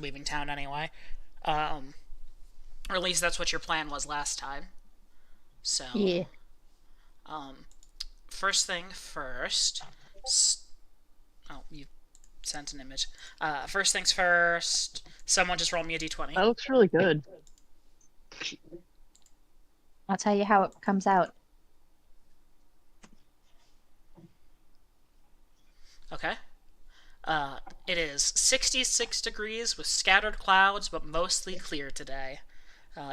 leaving town anyway. Um, or at least that's what your plan was last time. So, Yeah. um, first thing first. Oh, you sent an image. First things first. Someone just roll me a d20. That looks really good. I'll tell you how it comes out. Okay. It is 66 degrees with scattered clouds, but mostly clear today.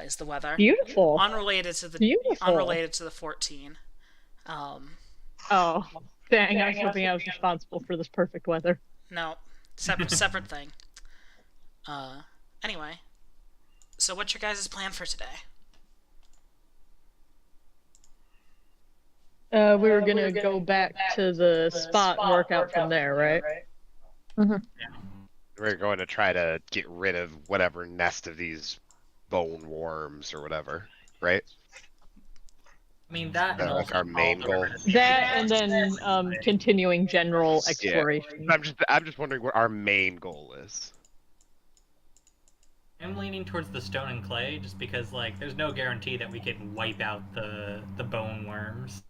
Is the weather Beautiful. Beautiful. unrelated to the 14? Oh, dang! I was hoping I was responsible for this perfect weather. No, separate thing. Anyway, so what's your guys' plan for today? We were gonna go back to the spot and work out from there, right? Hmm. We're going to try to get rid of whatever nest of these bone worms or whatever, right? I mean, that and Like also our main goal. That and then continuing general exploration. I'm just wondering what our main goal is. I'm leaning towards the stone and clay just because, like, there's no guarantee that we can wipe out the bone worms.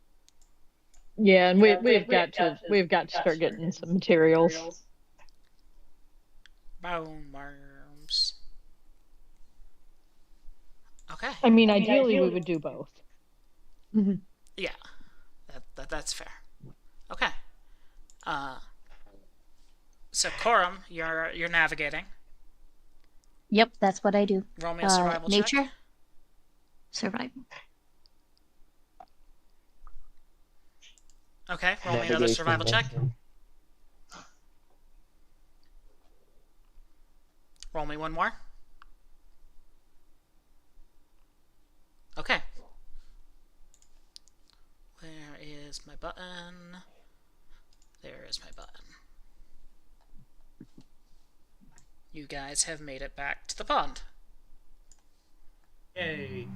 Yeah, and we've got to start getting some materials. Bone worms. Okay. I mean, ideally we would do both. Yeah, that's fair. Okay. So Corum, you're navigating. Yep, that's what I do. Roll me a survival check. Nature. Survival. Okay, roll me another survival check. Roll me one more. Okay. Where is my button? There is my button. You guys have made it back to the pond. Yay.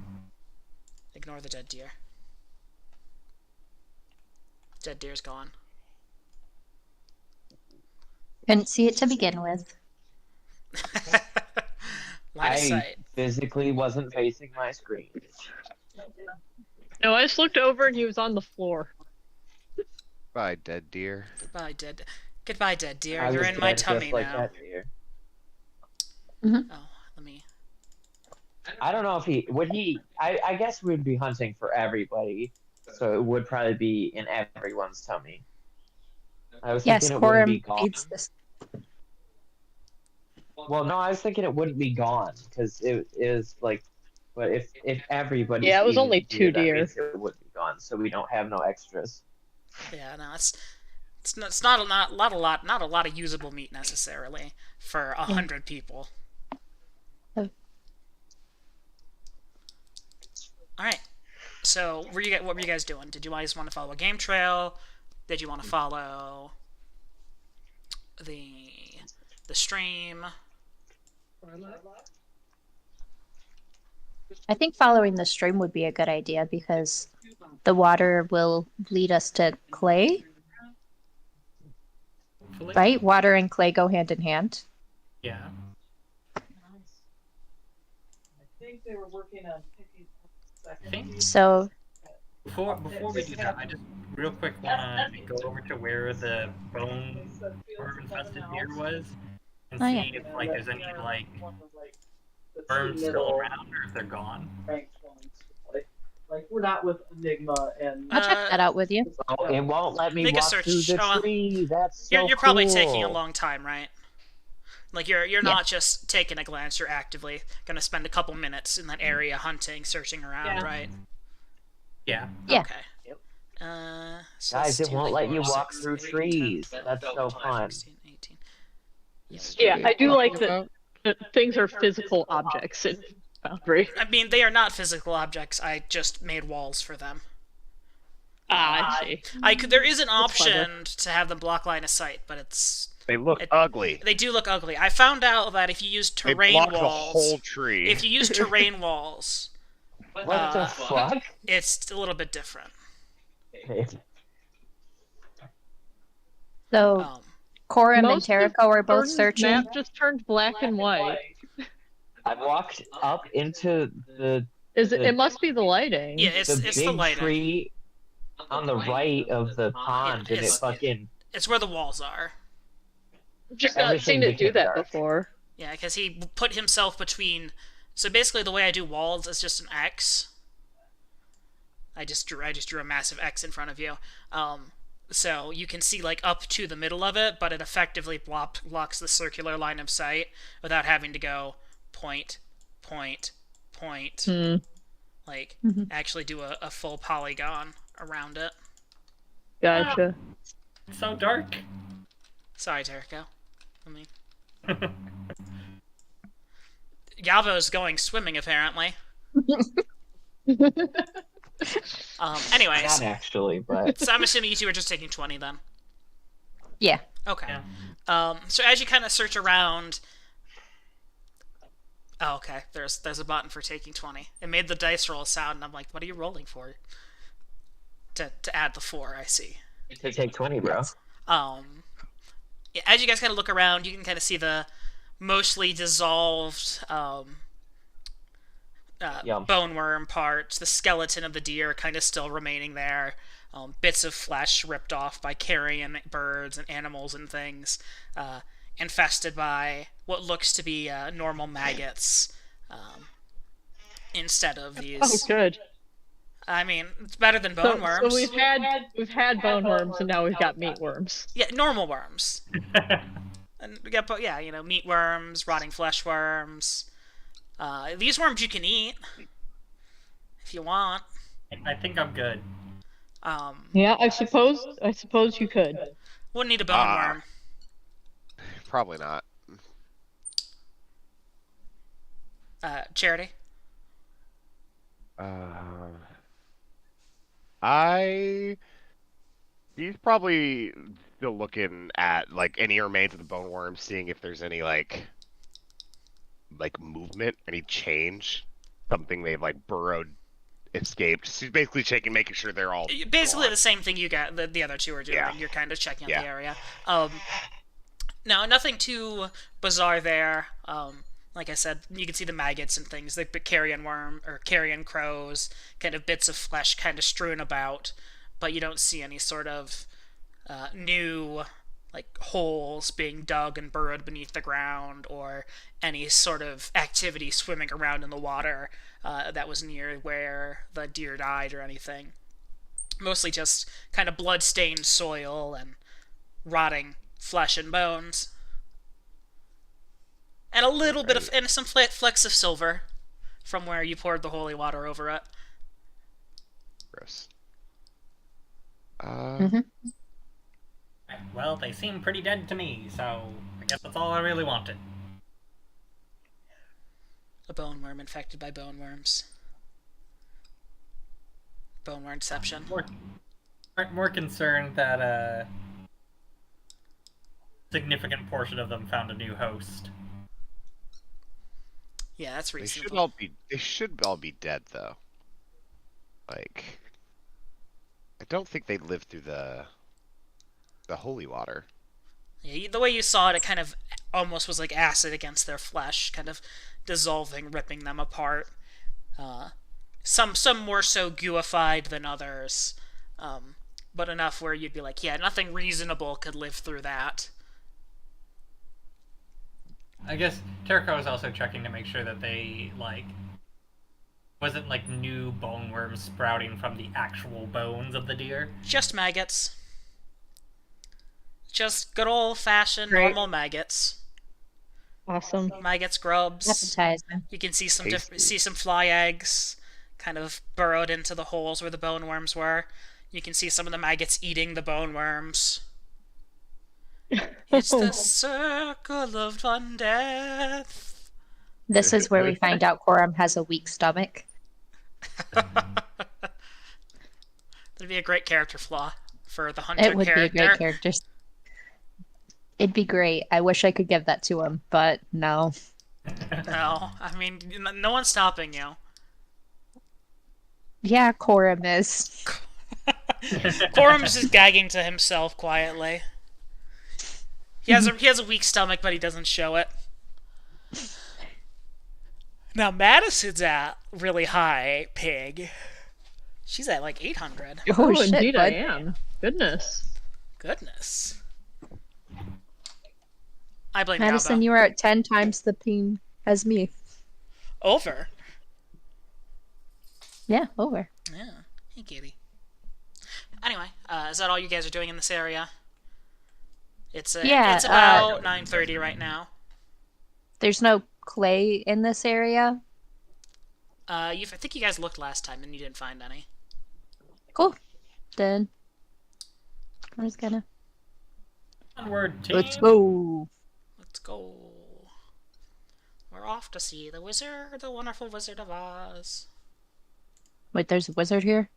Ignore the dead deer. Dead deer's gone. Couldn't see it to begin with. Line of I sight. physically wasn't facing my screen. No, I just looked over and he was on the floor. Bye, dead deer. Goodbye, dead deer. I You're was in my dead tummy just like now. that deer. Oh, let me. I don't know if he would he. I guess we'd be hunting for everybody, so it would probably be in everyone's tummy. I was Yes, thinking it wouldn't be Corum gone. feeds this. Well, no, I was thinking it wouldn't be gone because it is like, but if everybody. Yeah, it was only 2 deer. It would be gone, so we don't have no extras. Yeah, no, it's not a lot of usable meat necessarily for 100 people. Oh. All right. So, what were you guys doing? Did you guys want to follow a game trail? Did you want to follow the stream? I think following the stream would be a good idea because the water will lead us to clay, Hopefully. right? Water and clay go hand in hand. Yeah. I think they were working on picking up I think So, before we do that, I just real quick want to go over to where the bone worm infested deer was and Oh, see yeah. if like there's any like worms still around or if they're gone. Like we're not with Enigma and I'll check that out with you. Oh, it won't let me Make a walk search. through the Oh, tree. That's so You're probably cool. taking a long time, right? Like you're not just taking a glance. You're actively gonna spend a couple minutes in that area hunting, searching around, Yeah. right? Yeah. Yeah. Okay. So Guys, that's it won't 2, let you 4, walk 6, through 8, 10, trees. 12, That's so 13, fun. 16, 18. Yeah, I do like that things are physical objects in Foundry. I mean, they are not physical objects. I just made walls for them. Ah, I see. There is an That's clever. option to have them block line of sight, but They look ugly. they do look ugly. I found out that if you use They terrain block the walls, whole tree. if you use terrain walls, What the fuck? it's a little bit different. So, Um, Corum and Most of Terrico are both Jordan's searching. map just turned black and white. I walked up into the It must be the lighting. Yeah, it's big the lighting. tree on the right of the pond, and it it's- fucking It's where the walls are. Just not everything seen it do became that dark. before. Yeah, because he put himself between. So basically, the way I do walls is just an X. I just drew a massive X in front of you. So you can see like up to the middle of it, but it effectively blocks the circular line of sight without having to go point, point, point. Like actually do a full polygon around it. Gotcha. It's so dark. Sorry, Terrico. I mean, Yavo's going swimming apparently. Anyways, not actually, but so I'm assuming you two are just taking 20 then. Yeah. Okay. Yeah. So as you kind of search around. Oh, okay. There's a button for taking 20. It made the dice roll sound, and I'm like, what are you rolling for? To add the 4, I see. to take 20, bro. Yeah, as you guys kind of look around, you can kind of see the mostly dissolved Yum. bone worm parts, the skeleton of the deer kind of still remaining there, bits of flesh ripped off by carrion birds and animals and things, infested by what looks to be normal maggots instead of these. Oh, good. I mean, it's better than bone worms. So we've had bone worms, and now we've got meat worms. Yeah, normal worms. And we got, yeah, you know, meat worms, rotting flesh worms. These worms you can eat if you want. I think I'm good. Yeah, I suppose you could. Wouldn't need a bone worm. Probably not. Charity. He's probably still looking at like any remains of the bone worm, seeing if there's any like movement, any change, something they've like burrowed, escaped. So he's basically checking, making sure they're all Basically gone. the same thing you got the other two are doing. Yeah. You're kind of checking out Yeah. the area. No, nothing too bizarre there. Like I said, you can see the maggots and things, like the carrion worm or carrion crows, kind of bits of flesh kind of strewn about, but you don't see any sort of new like holes being dug and burrowed beneath the ground or any sort of activity swimming around in the water that was near where the deer died or anything. Mostly just kind of blood-stained soil and rotting flesh and bones. And a little bit of, and some flecks of silver from where you poured the holy water over it. Gross. Well, they seem pretty dead to me, so I guess that's all I really wanted. A bone worm infected by bone worms. Bone worm inception. More concerned that a significant portion of them found a new host. Yeah, that's They reasonable. should all be dead though. Like, I don't think they lived through the holy water. Yeah, the way you saw it, it kind of almost was like acid against their flesh, kind of dissolving, ripping them apart. Some more so gooified than others, but enough where you'd be like, yeah, nothing reasonable could live through that. I guess Terrico was also checking to make sure that they, like, wasn't, like, new bone worms sprouting from the actual bones of the deer. Just maggots. Just good old-fashioned Great. normal maggots. Awesome. Maggots, grubs. Appetizing. You can see some Tasty. see some fly eggs kind of burrowed into the holes where the bone worms were. You can see some of the maggots eating the bone worms. It's the circle of undeath. This is where we find out Corum has a weak stomach. That'd be a great character flaw for the hunter It would character. be a great character. It'd be great. I wish I could give that to him, but no. No, I mean, no one's stopping you. Yeah, Corum is. Corum's just gagging to himself quietly. He has a weak stomach, but he doesn't show it. Now Madison's at really high pig. She's at like 800. Oh, shit, indeed I bud. am. Goodness. Goodness. I blame Madison, Yaba. you are at 10 times the ping as me. Over. Yeah, over. Yeah. Hey, kitty. Anyway, is that all you guys are doing in this area? It's Yeah, it's about 9:30 right now. There's no clay in this area. I think you guys looked last time and you didn't find any. Cool. Then I'm just gonna Onward, team. let's go. Let's go. We're off to see the wizard, the wonderful Wizard of Oz. Wait, there's a wizard here.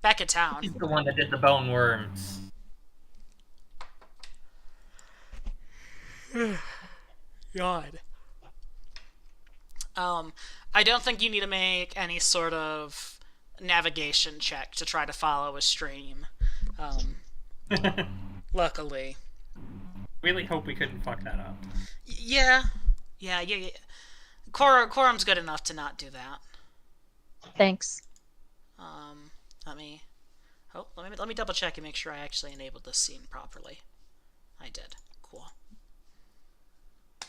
Back in town. He's the one that did the bone worms. God. I don't think you need to make any sort of navigation check to try to follow a stream. Luckily. Really hope we couldn't fuck that up. Yeah. Quorum's good enough to not do that. Thanks. Let me double check and make sure I actually enabled this scene properly. I did. Cool.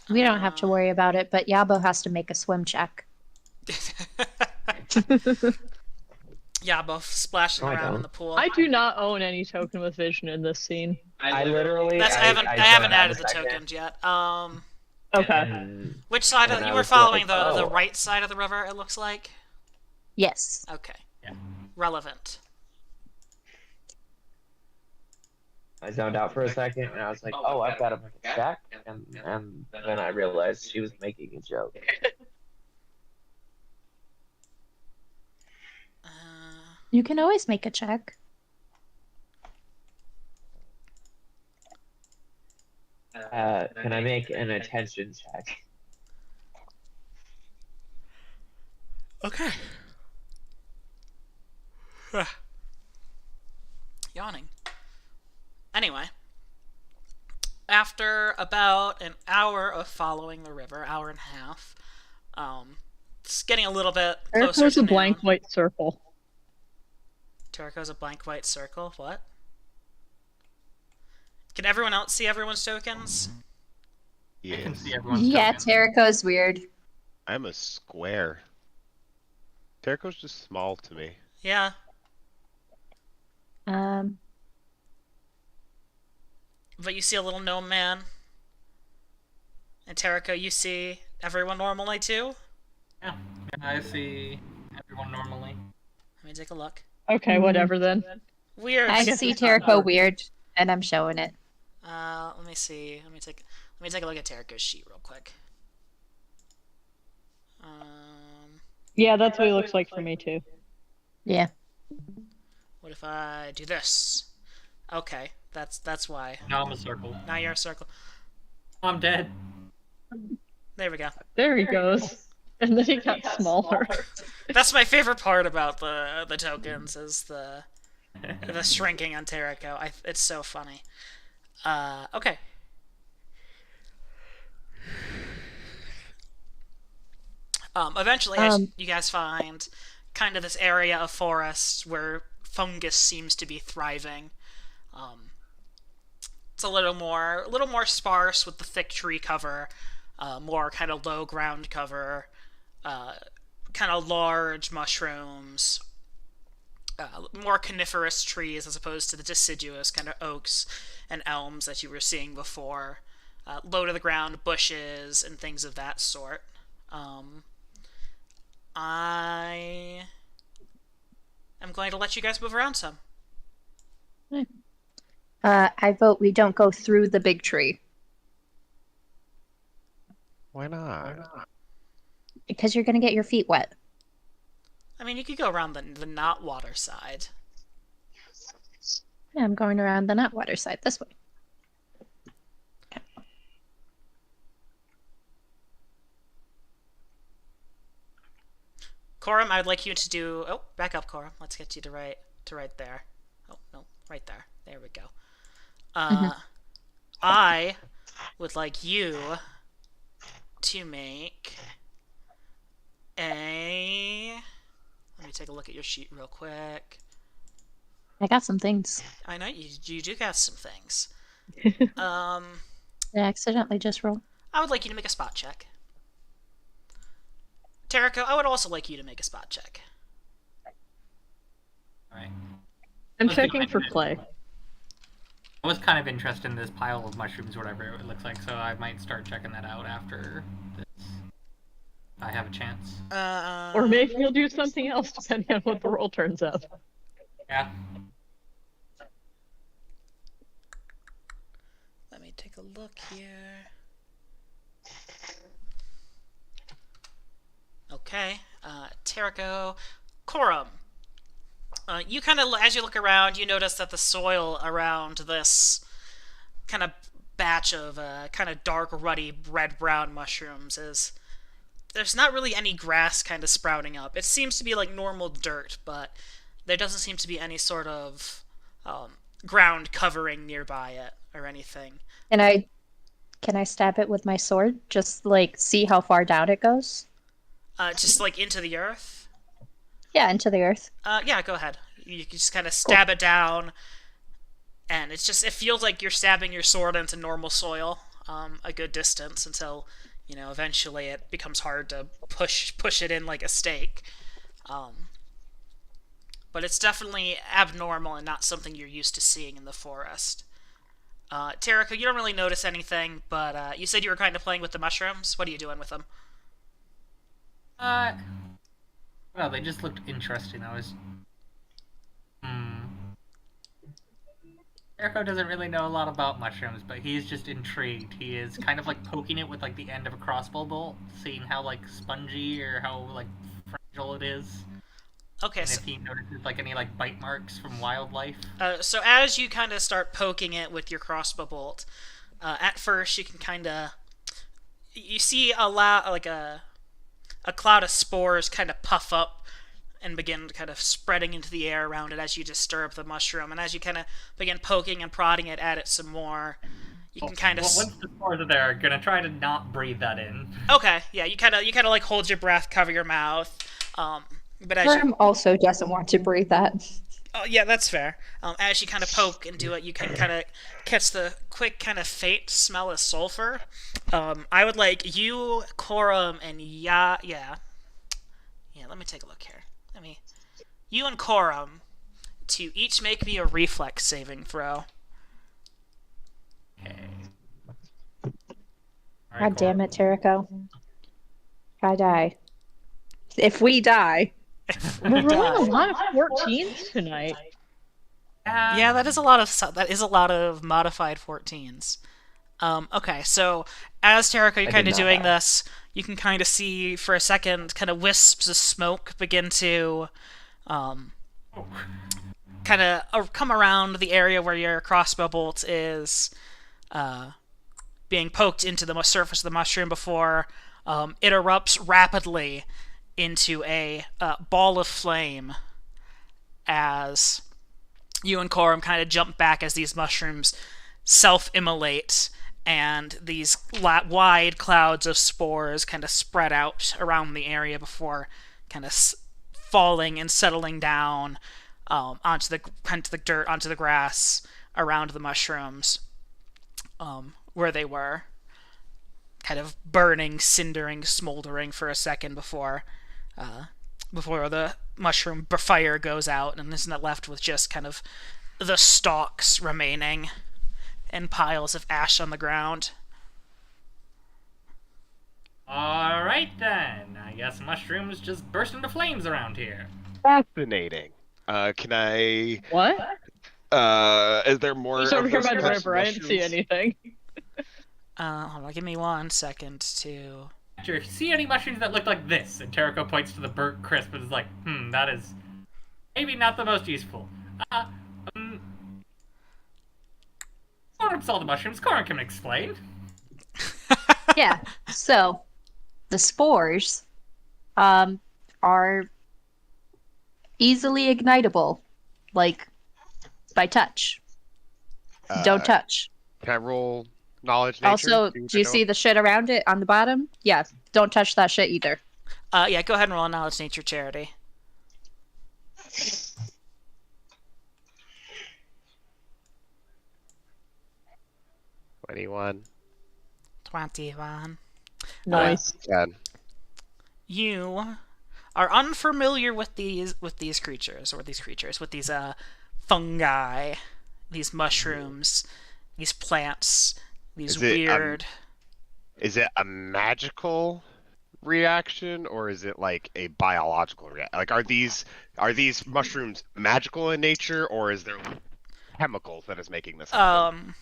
We don't have to worry about it, but Yabo has to make a swim check. Yeah, both splashing No, I around in don't. the pool. I do not own any token with vision in this scene. I literally. I haven't don't added have the a second. tokens yet. Okay. And Which side And of I you were was like, following the oh. right side of the river? It looks like. Yes. Okay. Yeah. Relevant. I zoned out for a second, and I was like, "Oh, I've got to make a check," and then I realized she was making a joke. You can always make a check. Can I make an attention check? Okay. Yawning. Anyway, after about an hour of following the river, hour and a half, it's getting a little bit There closer goes to a blank noon. white circle. Turco's a blank white circle. What? Can everyone else see everyone's tokens? I can Yes. see everyone's Yeah, tokens. Terrico's weird. I'm a square. Terrico's just small to me. Yeah. But you see a little gnome man. And Terrico, you see everyone normally too? Yeah, I see everyone normally. Let me take a look. Okay, whatever then. Weird. I guess see it's not Terrico hard. weird, and I'm showing it. Let me see. Let me take a look at Terrico's sheet real quick. Yeah, that's what it looks like for me too. Yeah. What if I do this? Okay, that's why. Now I'm a circle. Now you're a circle. I'm dead. There we go. There he goes. And then he got smaller. That's my favorite part about the tokens is the shrinking on Terrico. It's so funny. Okay. Eventually, you guys find kind of this area of forest where fungus seems to be thriving. It's a little more sparse with the thick tree cover, more kind of low ground cover, kind of large mushrooms, more coniferous trees as opposed to the deciduous kind of oaks and elms that you were seeing before. Low to the ground bushes and things of that sort. I am going to let you guys move around some. I vote we don't go through the big tree Why not? because you're gonna get your feet wet. I mean, you could go around the not water side. Yeah, I'm going around the not water side this way. Corum, I'd like you to do. Oh, back up, Corum. Let's get you to right there. Oh no, right there. There we go. I would like you to make a. Let me take a look at your sheet real quick. I got some things. I know you do got some things. Did I accidentally just roll? I would like you to make a spot check. Terrico, I would also like you to make a spot check. Alright. I'm Let's do checking it. for clay. I was kind of interested in this pile of mushrooms, whatever it looks like, so I might start checking that out after this. If I have a chance. Or maybe you'll do something else depending on what the roll turns out. Yeah. Let me take a look here. Okay, Terrico, Corum. You kind of, as you look around, you notice that the soil around this kind of batch of kind of dark, ruddy, red-brown mushrooms is. There's not really any grass kind of sprouting up. It seems to be like normal dirt, but there doesn't seem to be any sort of ground covering nearby it or anything. And can I stab it with my sword? Just like see how far down it goes? Just like into the earth. Yeah, into the earth. Yeah, go ahead. You can just kind of stab it down, and it feels like you're stabbing your sword into normal soil a good distance until, eventually it becomes hard to push it in like a stake. But it's definitely abnormal and not something you're used to seeing in the forest. Terrico, you don't really notice anything, but you said you were kind of playing with the mushrooms. What are you doing with them? Well, they just looked interesting. Jericho doesn't really know a lot about mushrooms, but he's just intrigued. He is kind of like poking it with like the end of a crossbow bolt, seeing how like spongy or how like fragile it is. Okay, And so, if he notices like any like bite marks from wildlife. so as you kind of start poking it with your crossbow bolt, at first you can kind of you see a cloud of spores kind of puff up and begin kind of spreading into the air around it as you disturb the mushroom. And as you kind of begin poking and prodding it at it some more, you can kind of. Well, once the spores are there, gonna try to not breathe that in. Okay, yeah, you kind of like hold your breath, cover your mouth. But as Worm also doesn't want to breathe that. oh yeah, that's fair. As you kind of poke and do it, you can kind of catch the quick kind of faint smell of sulfur. I would like you, Corum, and yeah. Let me take a look here. You and Corum to each make me a reflex saving throw. Okay. God damn it, Terrico. I die. If we die. We're rolling a lot of 14s tonight. Yeah, that is a lot of modified 14s. Okay, so as Terrico, you're I kind did of not doing die. this, you can kind of see for a second kind of wisps of smoke begin to kind of come around the area where your crossbow bolt is being poked into the surface of the mushroom before it erupts rapidly into a ball of flame as you and Corum kind of jump back as these mushrooms self-immolate and these wide clouds of spores kind of spread out around the area before kind of falling and settling down onto the dirt, onto the grass around the mushrooms where they were, kind of burning, cindering, smoldering for a second before the mushroom fire goes out and isn't left with just kind of the stalks remaining and piles of ash on the ground. Alright then. I guess mushrooms just burst into flames around here. Fascinating. Can I? What? Is there more? Just over of here those by the types of river. I didn't see mushrooms? anything. Hold on, give me 1 second to. Sure, if you see any mushrooms that look like this, and Terrico points to the burnt crisp and is like, that is maybe not the most useful. Corum saw the mushrooms. Corum can explain. Yeah. So the spores are easily ignitable, like by touch. Don't touch. Can I roll knowledge nature? Also, what do you I know? see the shit around it on the bottom? Yeah, don't touch that shit either. Yeah, go ahead and roll a knowledge nature charity. 21. 21. Nice. 10. You are unfamiliar with these creatures, with these fungi, these mushrooms, these plants, these Is it, weird. Is it a magical reaction or is it like a biological reaction? Like, are these mushrooms magical in nature or is there chemicals that is making this happen?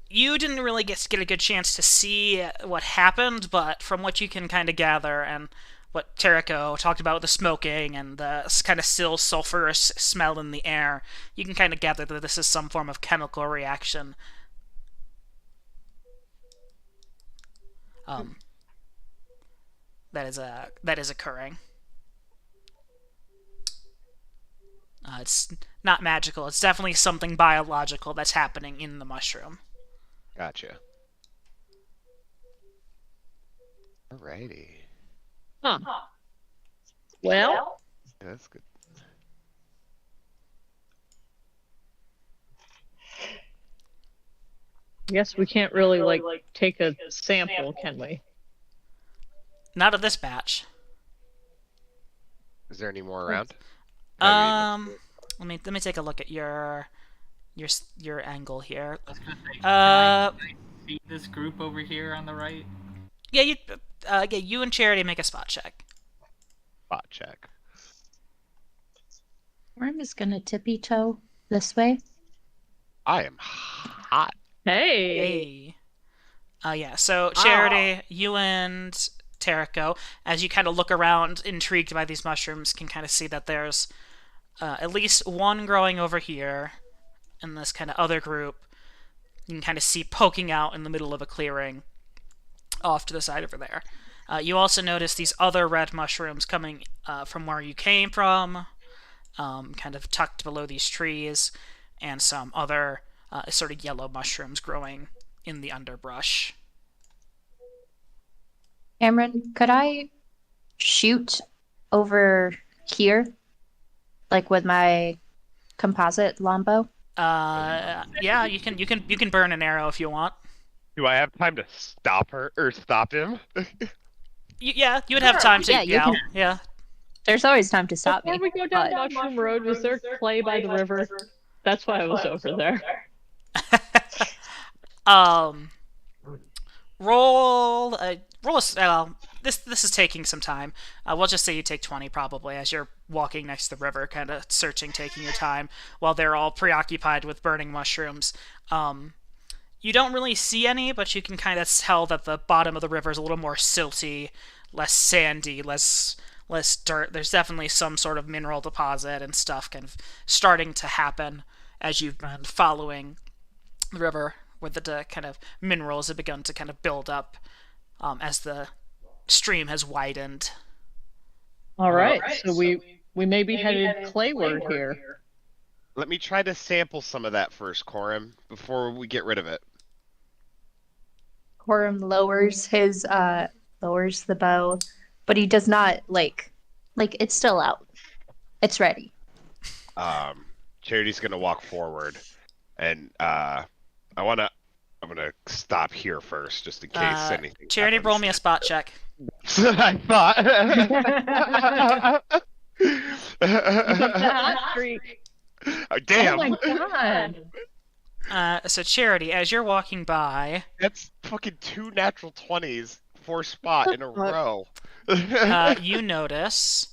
You didn't really get a good chance to see what happened, but from what you can kind of gather and what Terrico talked about with the smoking and the kind of still sulfurous smell in the air, you can kind of gather that this is some form of chemical reaction. That is occurring. It's not magical. It's definitely something biological that's happening in the mushroom. Gotcha. Alrighty. Huh. Well, Yeah, that's good. I guess we can't really like take a sample, can we? Not of this batch. Is there any more around? Let me take a look at your angle here. I was gonna say, can I see this group over here on the right? Yeah, you and Charity make a spot check. Spot check. Worm is gonna tippy toe this way. I am hot. Hey. Hey. Yeah, so Charity, you and Terrico, as you kind of look around, intrigued by these mushrooms, can kind of see that there's at least one growing over here in this kind of other group. You can kind of see poking out in the middle of a clearing off to the side over there. You also notice these other red mushrooms coming from where you came from, kind of tucked below these trees, and some other sort of yellow mushrooms growing in the underbrush. Cameron, could I shoot over here, like with my composite longbow? Yeah, you can burn an arrow if you want. Do I have time to stop her or stop him? Yeah, you would have time to. Yeah, you Yeah, can- yeah. There's always time to stop Before me. we go down but- Mushroom Road, was there clay by the river? That's why I was over there. Roll. This is taking some time. We'll just say you take 20 probably as you're walking next to the river, kind of searching, taking your time while they're all preoccupied with burning mushrooms. You don't really see any, but you can kind of tell that the bottom of the river is a little more silty, less sandy, less dirt. There's definitely some sort of mineral deposit and stuff kind of starting to happen as you've been following the river, where the kind of minerals have begun to kind of build up as the stream has widened. All right, so we may be headed clayward here. Let me try to sample some of that first, Corum, before we get rid of it. Corum lowers the bow, but he does not like it's still out. It's ready. Charity's gonna walk forward, and I'm gonna stop here first, just in case anything. Charity, happens. roll me a spot check. I thought. Hot streak. Oh, damn. Oh my god. So Charity, as you're walking by, That's fucking 2 natural 20s, 4 spot in a row. you notice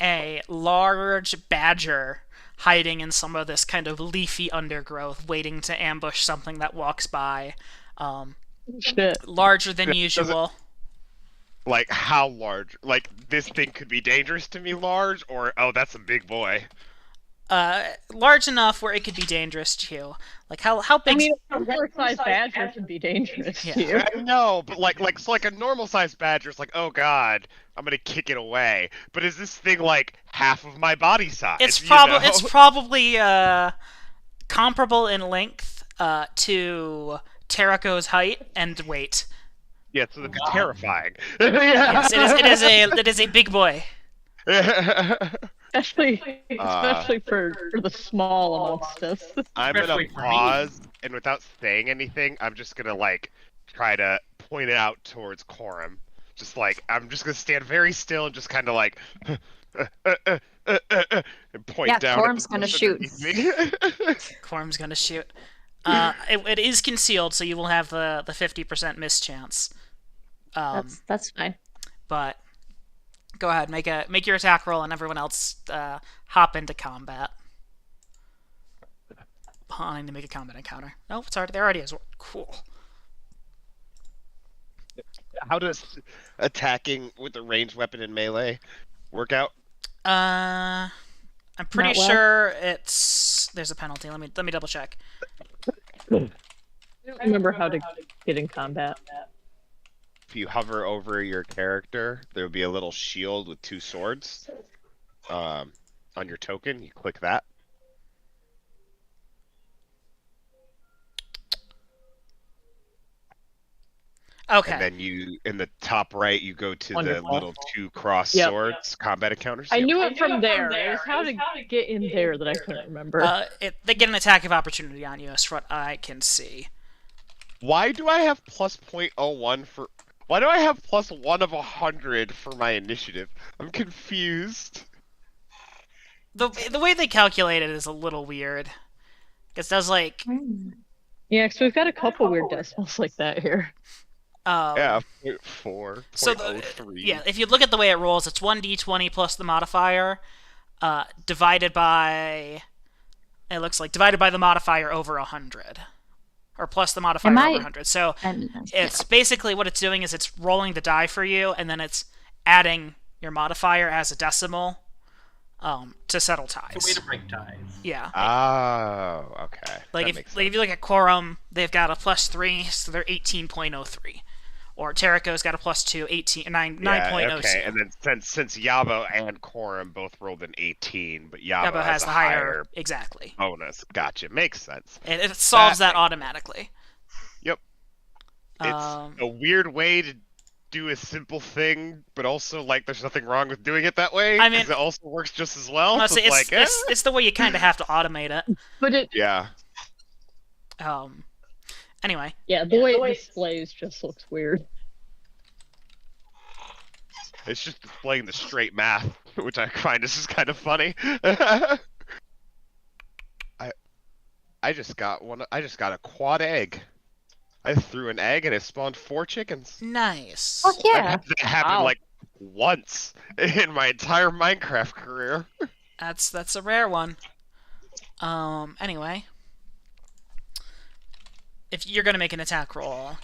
a large badger hiding in some of this kind of leafy undergrowth, waiting to ambush something that walks by. Shit. Larger than usual. Like, how large? Like, this thing could be dangerous to me large, or, oh, that's a big boy. Large enough where it could be dangerous to you. Like, how big? I mean, a regular-sized badger can be dangerous to you. I know, but so like a normal sized badger is like, oh god, I'm gonna kick it away. But is this thing like half of my body size? It's you probably know? it's probably comparable in length to Terraco's height and weight. Yeah, so that's terrifying. Yes, it is a big boy. Especially for the small amongst us. I'm gonna Especially for me. pause, and without saying anything, I'm just gonna like try to point it out towards Corum. Just like I'm just gonna stand very still and just kind of like and point Yeah, down. at Corum's the gonna person shoot. underneath me. Corum's gonna shoot. It is concealed, so you will have the 50% miss chance. That's fine. But go ahead, make your attack roll, and everyone else hop into combat. Pausing to make a combat encounter. Oh, it's already there. Already is. Cool. How does attacking with a ranged weapon in melee work out? I'm pretty Not well. sure there's a penalty. Let me double check. I don't remember how to get in combat. If you hover over your character, there will be a little shield with 2 swords on your token. You click that. Okay. And then you, in the top right, you go to Wonderful. the little 2 cross Yep. swords combat encounters. I Yep. knew it from there. It was how to get in there that I couldn't remember. They get an attack of opportunity on you, as what I can see. Why do I have plus .01 for? Why do I have plus 1 of 100 for my initiative? I'm confused. The way they calculate it is a little weird. It does like Yeah, because we've got a couple weird decimals like that here. Yeah, 0.4, So 0.03. yeah, if you look at the way it rolls, it's 1d20 plus the modifier, divided by. It looks like divided by the modifier over 100, or plus the modifier Am over I- 100. So And it's basically what it's doing is it's rolling the die for you, and then it's adding your modifier as a decimal to settle It's a way ties. to break ties. Yeah. Oh, okay. Like That if, makes like if you look at Quorum, they've got a +3, so they're 18.03. Or Terrico's got a +2, 9.06. Okay, and then since Yabo and Quorum both rolled an 18, but Yabo, Yabo has a the higher, exactly. bonus. Gotcha, makes sense. And it solves That that automatically. Yep. It's Um, a weird way to do a simple thing, but also like there's nothing wrong with doing it that way. I mean- 'cause it also works just as well. honestly, so it's like, it's the way you kind of have to automate it. But it, yeah. Anyway, yeah, the way it displays just looks weird. It's just displaying the straight math, which I find is just kind of funny. I just got a quad egg. I threw an egg and it spawned 4 chickens. nice. Fuck yeah. That happened Wow. like once in my entire Minecraft career. That's a rare one. Anyway, if you're gonna make an attack roll,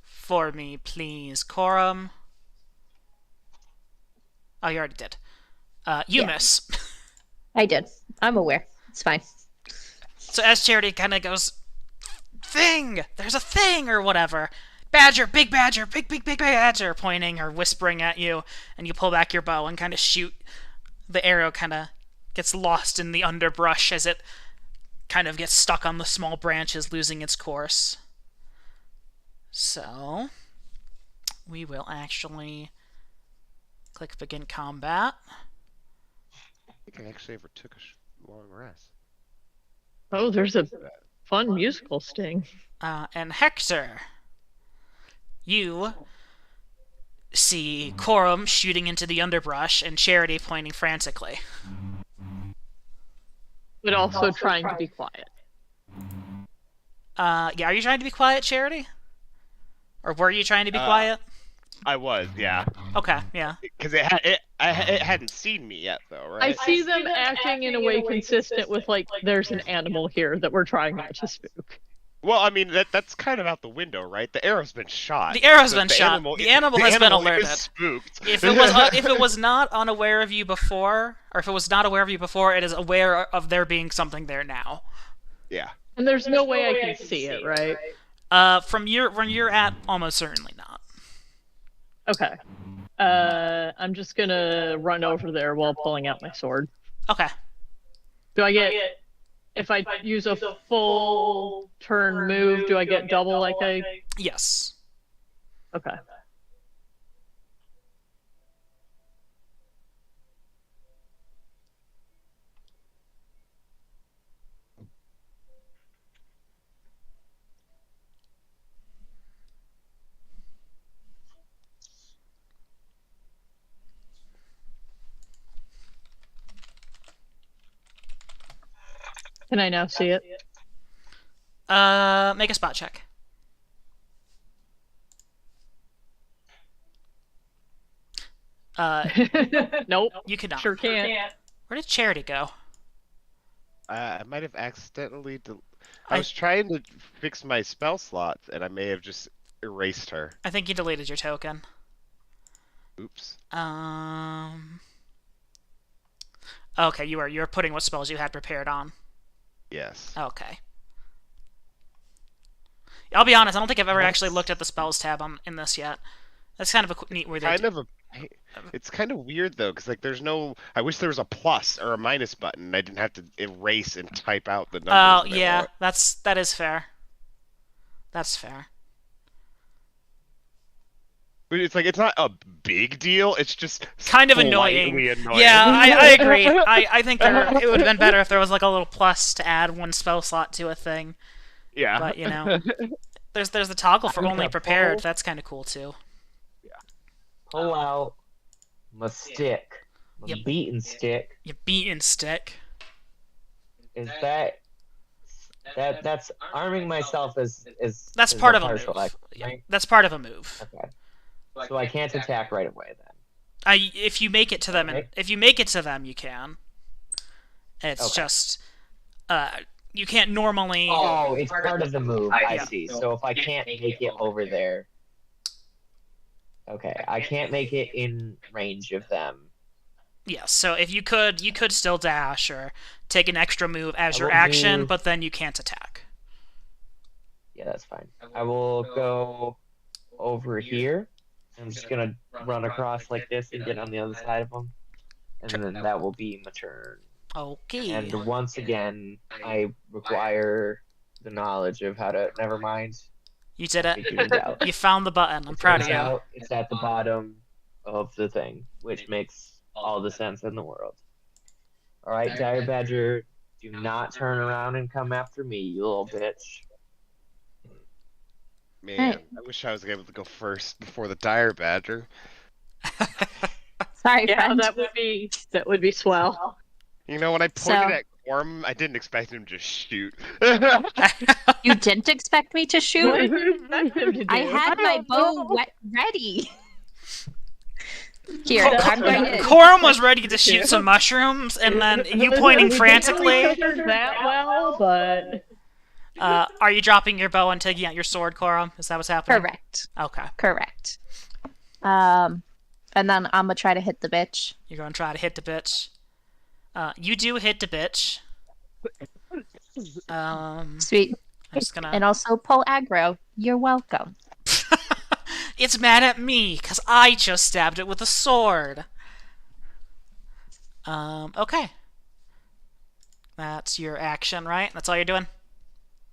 for me, please, Quorum. Oh, you already did. You Yeah. miss. I did. I'm aware. It's fine. So as Charity kind of goes, thing, there's a thing or whatever. Badger, big badger, pointing or whispering at you, and you pull back your bow and kind of shoot. The arrow kind of gets lost in the underbrush as it kind of gets stuck on the small branches, losing its course. So, we will actually click begin combat. I think I actually ever took a long rest. Oh, there's a fun musical sting. And Hector, you see Quorum shooting into the underbrush and Charity pointing frantically. But also trying to be quiet. Yeah, are you trying to be quiet, Charity? Or were you trying to be quiet? I was, yeah, Okay, yeah. because it hadn't seen me yet, though, right? I see them acting in a way consistent with, like, there's an animal here that we're trying not to spook. Well, I mean that's kind of out the window, right? The arrow's been shot. The arrow's So been shot. The animal has been animal alerted. is spooked. If it was not unaware of you before, or if it was not aware of you before, it is aware of there being something there now. Yeah. And there's no way I can see it, right? From you're at, almost certainly not. Okay. I'm just gonna run over there while pulling out my sword. Okay. Do I get if I use a full turn move, do I get double like I? Yes. Okay. Can I now see it? Make a spot check. Nope. You could not. Sure can't. Where did Charity go? I might have accidentally. I was trying to fix my spell slots, and I may have just erased her. I think you deleted your token. Oops. Okay, you were putting what spells you had prepared on. Yes. Okay. I'll be honest, I don't think I've ever actually looked at the spells tab in this yet. That's kind of a neat weird. It's kind of weird though, because like there's no. I wish there was a plus or a minus button. And I didn't have to erase and type out the numbers. Oh yeah, that is fair. That's fair. It's like it's not a big deal. It's just kind of annoying. Yeah, I agree. I think it would have been better if there was like a little plus to add one spell slot to a thing. Yeah. But you know, there's the toggle for only prepared. That's kind of cool too. Pull out my stick, my beaten stick. Your beaten stick. Is that's arming myself as that's part of a move. Right? Yeah, that's part of a move. Okay. So I can't attack right away then. If you make it to them, you can. It's just you can't normally. Oh, it's part of the move. I see. So if I can't make it over there. Okay, I can't make it in range of them. Yes, so if you could still dash or take an extra move as your action, but then you can't attack. Yeah, that's fine. I will go over here. I'm just gonna run across like this and get on the other side of them, and then that will be my turn. Okay. And once again, I require the knowledge of how to. Never mind. You did it. You found the button. I'm proud of you. It's at the bottom of the thing, which makes all the sense in the world. All right, Dire Badger, do not turn around and come after me, you little bitch. Man, I wish I was able to go first before the Dire Badger. Sorry, Yeah, friend. that would be swell. You know, when I pointed at Gorm, I didn't expect him to just shoot. You didn't expect me to What shoot? did you expect him to do? I had my bow ready. Here, I'm going to. Corum was ready to shoot some mushrooms, and then you pointing frantically. That well, but Are you dropping your bow and taking out your sword, Corum? Is that what's happening? Correct. Okay. Correct. And then I'm gonna try to hit the bitch. You're gonna try to hit the bitch. You do hit the bitch. Sweet. I'm just gonna. And also pull aggro. You're welcome. It's mad at me because I just stabbed it with a sword. Okay. That's your action, right? That's all you're doing?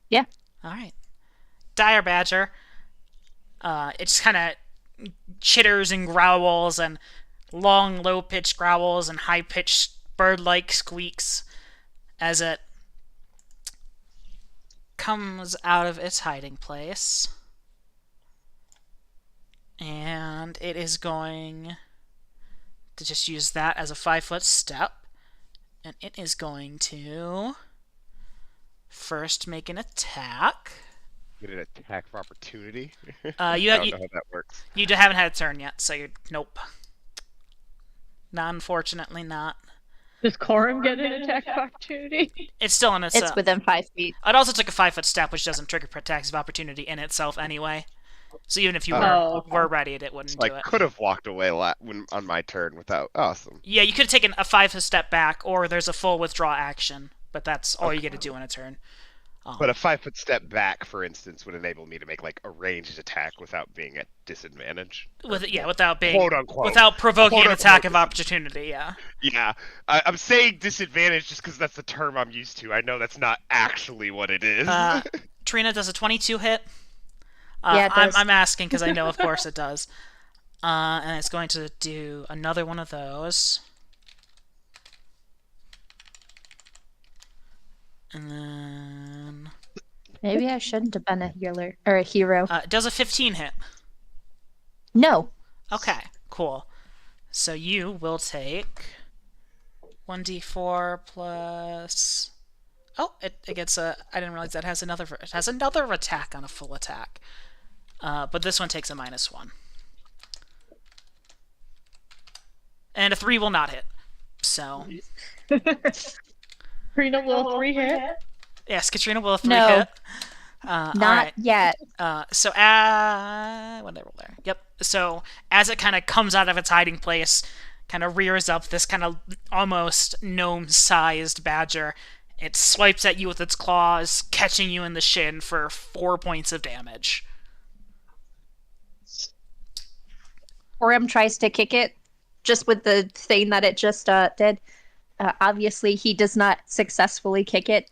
Yeah. All right. Dire Badger. It just kind of chitters and growls and long, low-pitched growls and high-pitched bird-like squeaks as it comes out of its hiding place. And it is going to just use that as a 5-foot step. And it is going to first make an attack. Get an attack of opportunity. You I don't know how that works. You haven't had a turn yet, so you're nope. Unfortunately, not. does Corum get an attack of opportunity? It's still in its. It's within 5 feet. It also took a 5-foot step, which doesn't trigger attacks of opportunity in itself anyway. So even if you were ready, it wouldn't So do I it. could have walked away on my turn without. Awesome. Yeah, you could have taken a 5-foot step back, or there's a full withdraw action, but that's all you get to do in a turn. But a 5-foot step back, for instance, would enable me to make like a ranged attack without being at disadvantage. Without being Quote unquote. without provoking Quote an attack unquote of opportunity. Yeah. Yeah, I'm saying disadvantage just because that's the term I'm used to. I know that's not actually what it is. Trina, does a 22 hit? Yeah, it does. I'm asking because I know, of course, it does. And it's going to do another one of those. And then Maybe I shouldn't have been a healer or a hero. does a 15 hit? No. Okay, cool. So you will take 1d4 plus. Oh, it gets a. I didn't realize that has another. It has another attack on a full attack. But this one takes a -1. And a 3 will not hit. So Karina will 3 hit. yes, Katrina will a 3 No. hit. Not yet. So what did I roll there? Yep. So as it kind of comes out of its hiding place, kind of rears up this kind of almost gnome-sized badger. It swipes at you with its claws, catching you in the shin for 4 points of damage. Orim tries to kick it just with the thing that it just did. Obviously, he does not successfully kick it,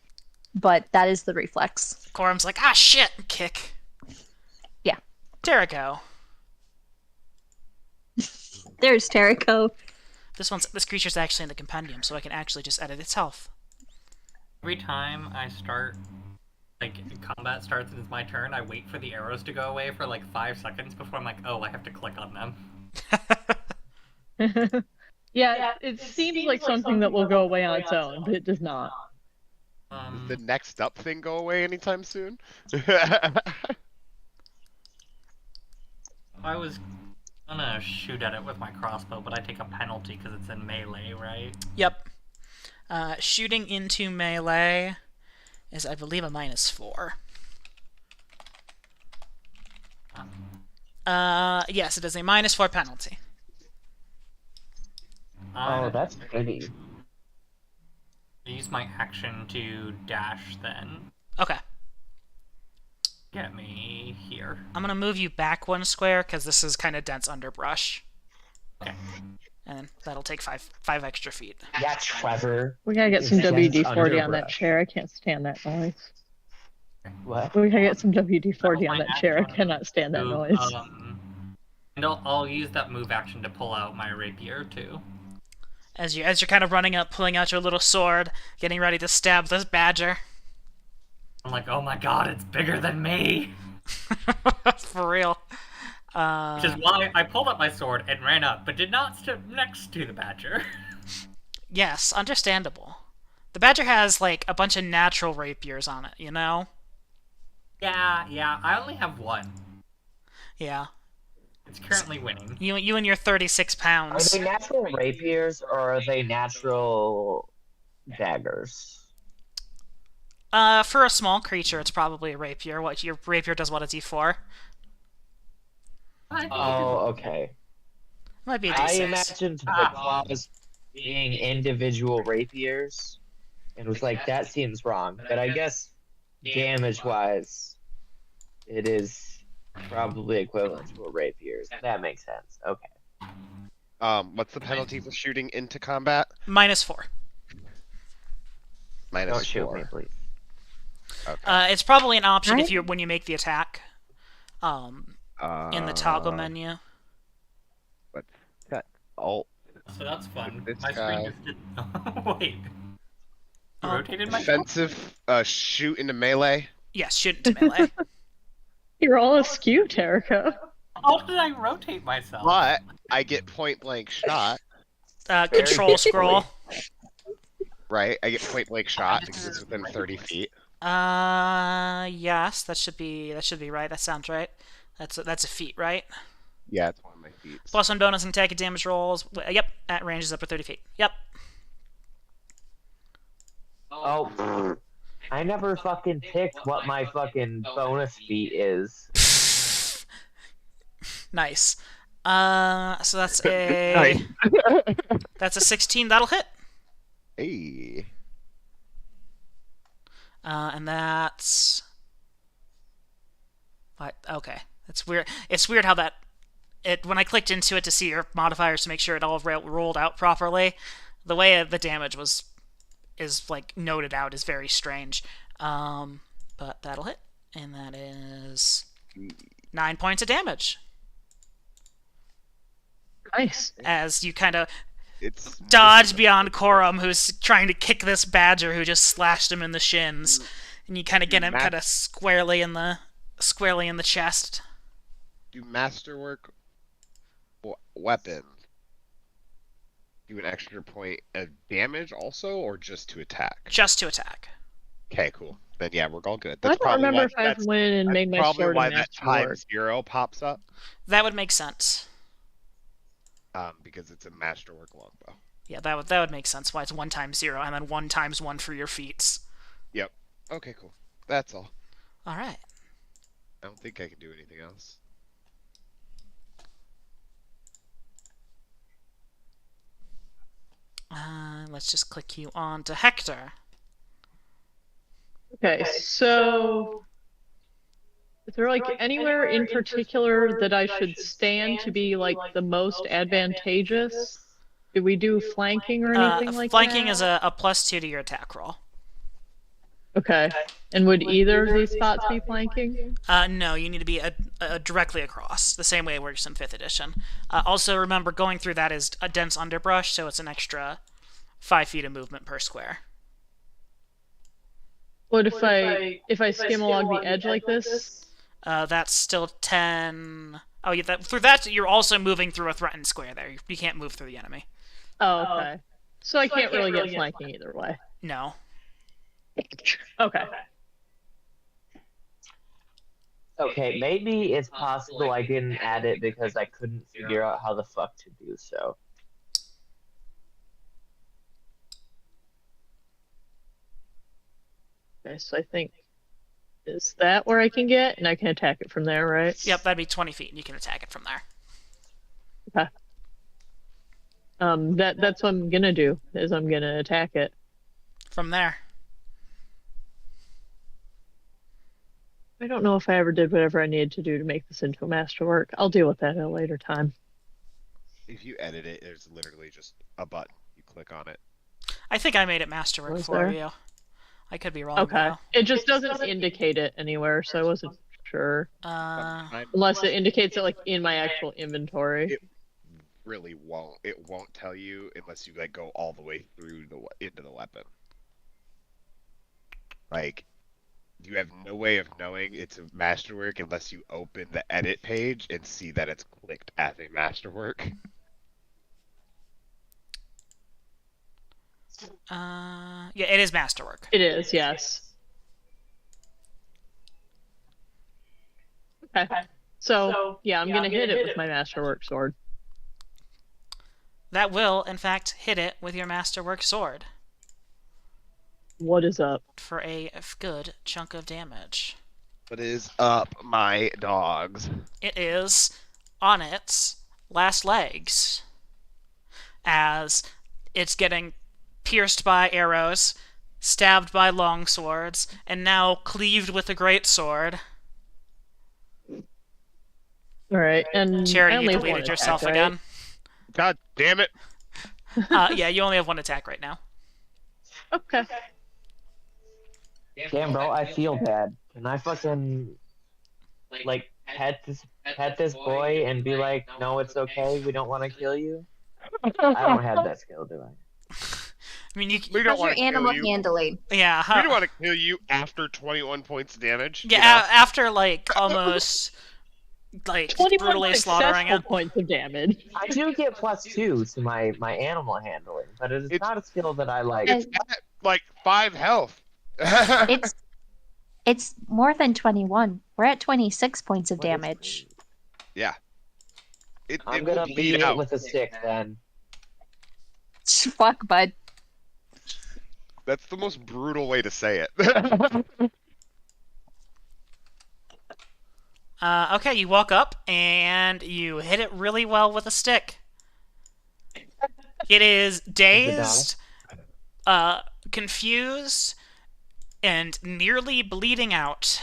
but that is the reflex. Korum's like, ah, shit, kick. Yeah. Terrico. There's Terrico. This creature's actually in the compendium, so I can actually just edit its health. Every time I start, like, combat starts and it's my turn, I wait for the arrows to go away for like 5 seconds before I'm like, oh, I have to click on them. Yeah, it seems like something that will go away on its own, but it does not. Does the next up thing go away anytime soon? I was gonna shoot at it with my crossbow, but I take a penalty because it's in melee, right? Yep. Shooting into melee is, I believe, a -4. Yes, it is a -4 penalty. Oh, that's pretty. I use my action to dash then. Okay. Get me here. I'm gonna move you back 1 square because this is kind of dense underbrush. Okay. And that'll take 5 extra feet. Yeah, Trevor. We gotta get some It's WD-40 on that underbrush. chair. I can't stand that noise. What? We gotta get some WD-40 on that chair. I cannot stand that noise. And I'll use that move action to pull out my rapier too. As you're kind of running up, pulling out your little sword, getting ready to stab this badger. I'm like, oh my god, it's bigger than me! For real. Which is why I pulled up my sword and ran up, but did not step next to the badger. Yes, understandable. The badger has, like, a bunch of natural rapiers on it, you know? Yeah, I only have one. Yeah. It's currently winning. You and your 36 Are pounds. they natural rapiers or are they natural daggers? For a small creature, it's probably a rapier. Your rapier does what, a d4? Oh, okay. Might be a I d6. imagined the claws being individual rapiers, and was like, that seems wrong. But I guess damage-wise, it is probably equivalent to a rapier. That makes sense. Okay. What's the penalty for shooting into combat? -4. Don't shoot me, -4. please. Okay. It's probably an option if when you make the attack. In the toggle menu. Let's set alt. So that's fun. This My guy. screen just did... Wait. You rotated my Offensive shoot into melee. Yes, shoot into melee. You're all askew, Terrico. How did I rotate myself? But I get point blank shot, Control scroll. right? I get point blank shot because it's within 30 feet. Yes, that should be right. That sounds right. That's a feat, right? Yeah, it's one of my feet. +1 bonus and attack and damage rolls. Yep, at range is up to 30 feet. Yep. Oh, I never fucking picked what my fucking bonus feat is. Nice. So that's a that's a 16. That'll hit. Hey. And that's what? Okay, it's weird. It's weird how that when I clicked into it to see your modifiers to make sure it all rolled out properly, the way the damage is like noted out is very strange. But that'll hit, and that is 9 points of damage Nice. as you kind of It's dodge beyond Corum, who's trying to kick this badger who just slashed him in the shins, and you kind of get him kind of squarely in the chest. Do masterwork weapons do an extra point of damage also, or just to attack? Just to attack. Okay, cool. Then yeah, we're all good. I That's don't probably remember why, if I that's went and made my probably sword why a that masterwork. ×0 pops up. That would make sense. Because it's a masterwork longbow. Yeah, that would make sense. Why it's 1 times 0 and then 1 times 1 for your feats. Yep. Okay, cool. That's all. All right. I don't think I can do anything else. Let's just click you on to Hector. Okay, so is there like anywhere in particular that I should stand to be like the most advantageous? Do we do flanking or anything like Flanking that? is a +2 to your attack roll. Okay, and would either of these spots be flanking? No, you need to be directly across, the same way it works in 5th edition. Also, remember, going through that is a dense underbrush, so it's an extra 5 feet of movement per square. What if I skim along the edge like this? That's still 10... Oh, yeah, through that, you're also moving through a threatened square there. You can't move through the enemy. Oh, okay. So I can't really get flanking either way. No. Okay. Okay, maybe it's possible I didn't add it because I couldn't figure out how the fuck to do so. Okay, so I think is that where I can get, and I can attack it from there, right? Yep, that'd be 20 feet, and you can attack it from there. Okay. That's what I'm gonna do. Is I'm gonna attack it. From there. I don't know if I ever did whatever I needed to do to make this into a masterwork. I'll deal with that at a later time. If you edit it, there's literally just a button. You click on it. I think I made it masterwork Was for there? you. I could be wrong, Okay. though. It just doesn't indicate it anywhere, so I wasn't sure. Unless it indicates it like in my actual inventory. It really won't. It won't tell you unless you like go all the way through into the weapon. Like, you have no way of knowing it's a masterwork unless you open the edit page and see that it's clicked as a masterwork. Yeah, it is masterwork. It is, yes. Okay. So yeah, I'm gonna hit it with my masterwork sword. That will, in fact, hit it with your masterwork sword What is up? for a good chunk of damage. What is up, my dogs? It is on its last legs as it's getting pierced by arrows, stabbed by long swords, and now cleaved with a great sword. All right, and I Charity, only you have one deleted yourself attack, right? again. God damn it! Yeah, you only have 1 attack right now. Okay. Damn, bro, I feel bad. Can I fucking like pet this boy and be like, no, it's okay. We don't want to kill you. I don't have that skill, do I? I mean, you. We don't How's your want to kill animal you. handling? Yeah. We don't want to kill you after 21 points of damage. Yeah, you know? after like almost like 21 brutally slaughtering successful it. points of damage. I do get +2 to my animal handling, but it is It's- not a skill that I like. It's at, like 5 health. It's more than 21. We're at 26 points of What is damage. Yeah. I'm it will gonna bleed beat it out. with a stick then. Fuck, bud. That's the most brutal way to say it. Okay, you walk up and you hit it really well with a stick. It is dazed, confused, and nearly bleeding out.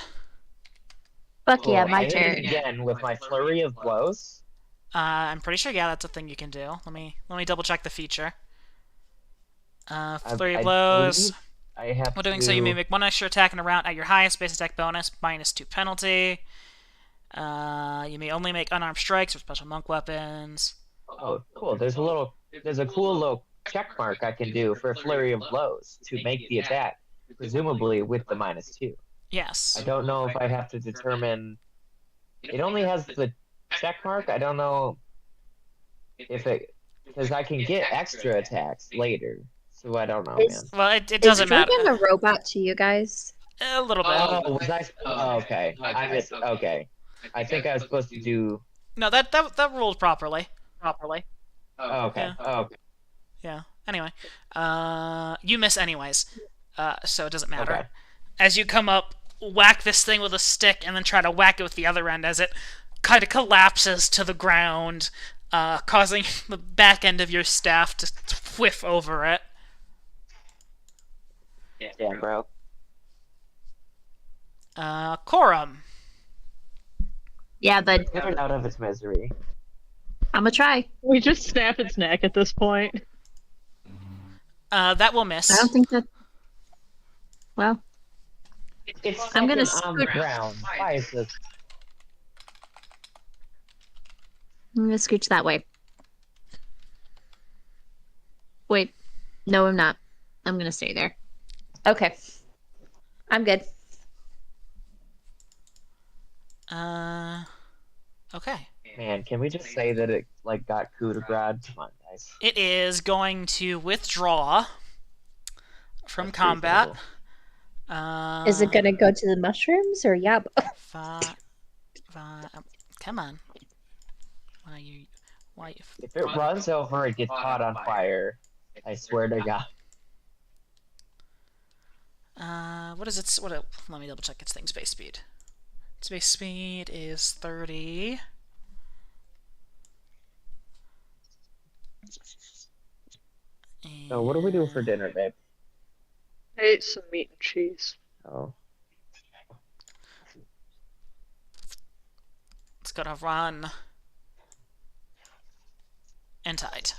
Fuck yeah, Cool. my I hit it turn. again with my flurry of blows. I'm pretty sure, yeah, that's a thing you can do. Let me double check the feature. Flurry I blows. believe I have While doing to... so, you may make one extra attack in a round at your highest base attack bonus, -2 penalty. You may only make unarmed strikes or special monk weapons. Oh, cool. There's a cool little check mark I can do for a flurry of blows to make the attack, presumably with the -2. Yes. I don't know if I have to determine. It only has the check mark. I don't know if it, because I can get extra attacks later. So I don't know, man. Is- Well, it doesn't Is matter. Dragon a robot to you guys? A little bit. Oh, was I? Oh, okay. I missed. Okay. I think I was supposed to do. No, that ruled properly. Oh, okay. Yeah. Oh, okay. Yeah. Anyway, you miss anyways, so it doesn't matter. Okay. As you come up, whack this thing with a stick, and then try to whack it with the other end as it kind of collapses to the ground, causing the back end of your staff to whiff over it. Damn, bro. Corum. Yeah, but Get it out of its misery. I'm gonna try. We just snap its neck at this point. That will miss. I don't think that. Well, It's I'm gonna second on the scoot- ground. Why is this? I'm gonna scooch that way. Wait, no, I'm not. I'm gonna stay there. Okay, I'm good. Okay. Man, can we just say that it like got coup de grace? Come on, guys. It is going to withdraw from That's combat. reasonable. Is it gonna go to the mushrooms or Yab? Come on. Why? If it runs over and gets caught on fire, I swear to God. What is its? Let me double check its thing's base speed. Its base speed is 30. So what do we do for dinner, babe? I ate some meat and cheese. Oh, It's gonna run and hide.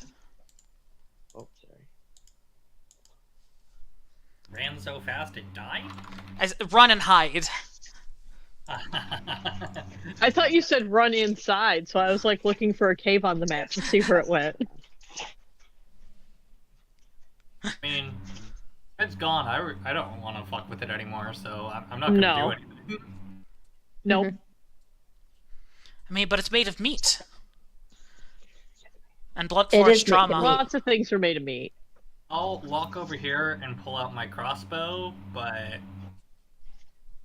oh, sorry. Ran so fast it died? Run and hide. I thought you said run inside, so I was like looking for a cave on the map to see where it went. I mean, it's gone. I don't want to fuck with it anymore, so I'm not gonna No. do anything. Nope. I mean, but it's made of meat. And blunt It force is made of trauma. meat. Lots of things are made of meat. I'll walk over here and pull out my crossbow, but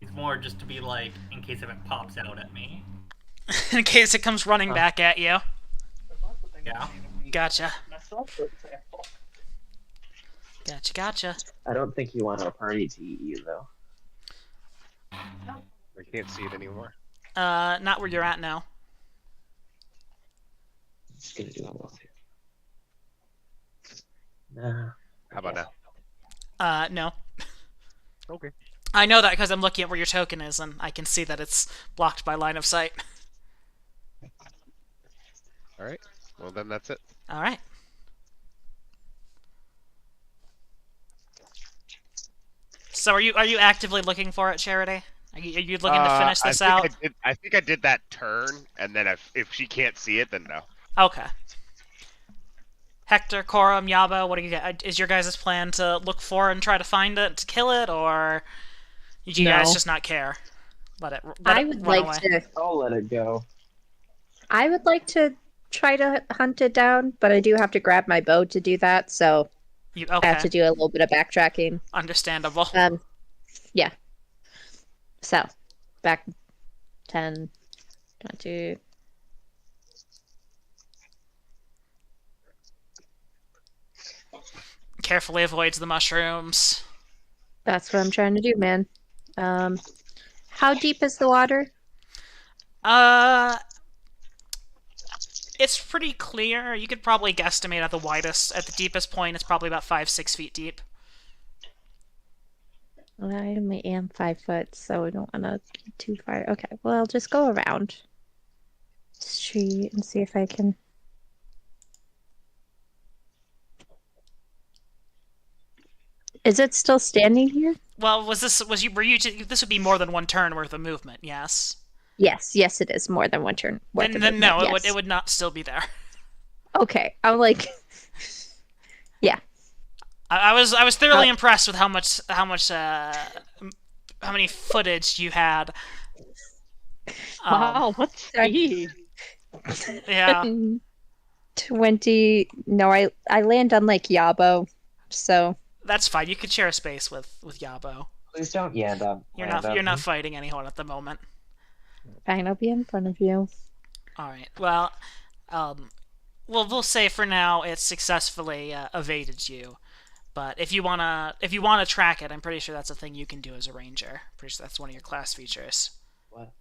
it's more just to be like, in case if it pops out at me. In case it comes running back at you. Yeah. Gotcha. Gotcha. I don't think you want our party to eat you, though. I can't see it anymore. Not where you're at now. I'm just gonna do it well here. Nah. How about now? No. Okay. I know that because I'm looking at where your token is, and I can see that it's blocked by line of sight. All right. Well, then that's it. All right. So are you actively looking for it, Charity? Are you looking to finish this out? I think I did that turn, and then if she can't see it, then no. Okay. Hector, Corum, Yaba, what do you got? Is your guys' plan to look for and try to find it, to kill it, or you No. guys just not care? Let I it would run like away. to. I'll let it go. I would like to try to hunt it down, but I do have to grab my bow to do that, so You I have to okay? do a little bit of backtracking. Understandable. Yeah. So, back 10, 20. Carefully avoids the mushrooms. That's what I'm trying to do, man. How deep is the water? It's pretty clear. You could probably guesstimate at the deepest point, it's probably about 5-6 feet deep. I only am 5 foot, so I don't want to get too far. Okay, well, I'll just go around this tree and see if I can. Is it still standing here? Well, were you this would be more than one turn worth of movement? Yes. Yes, it is more than one turn worth of Then no, movement, it yes. would not still be there. Okay, I'm like, I was thoroughly impressed with how many footage you had. Wow, what speed? Yeah. 20. No, I land on like Yabo, so That's fine. You could share a space with Yabo. Please don't land on. You're not fighting anyone at the moment. fine, I'll be in front of you. All right. Well, we'll say for now it's successfully evaded you. But if you wanna track it, I'm pretty sure that's a thing you can do as a ranger. Pretty sure that's one of your class features. What?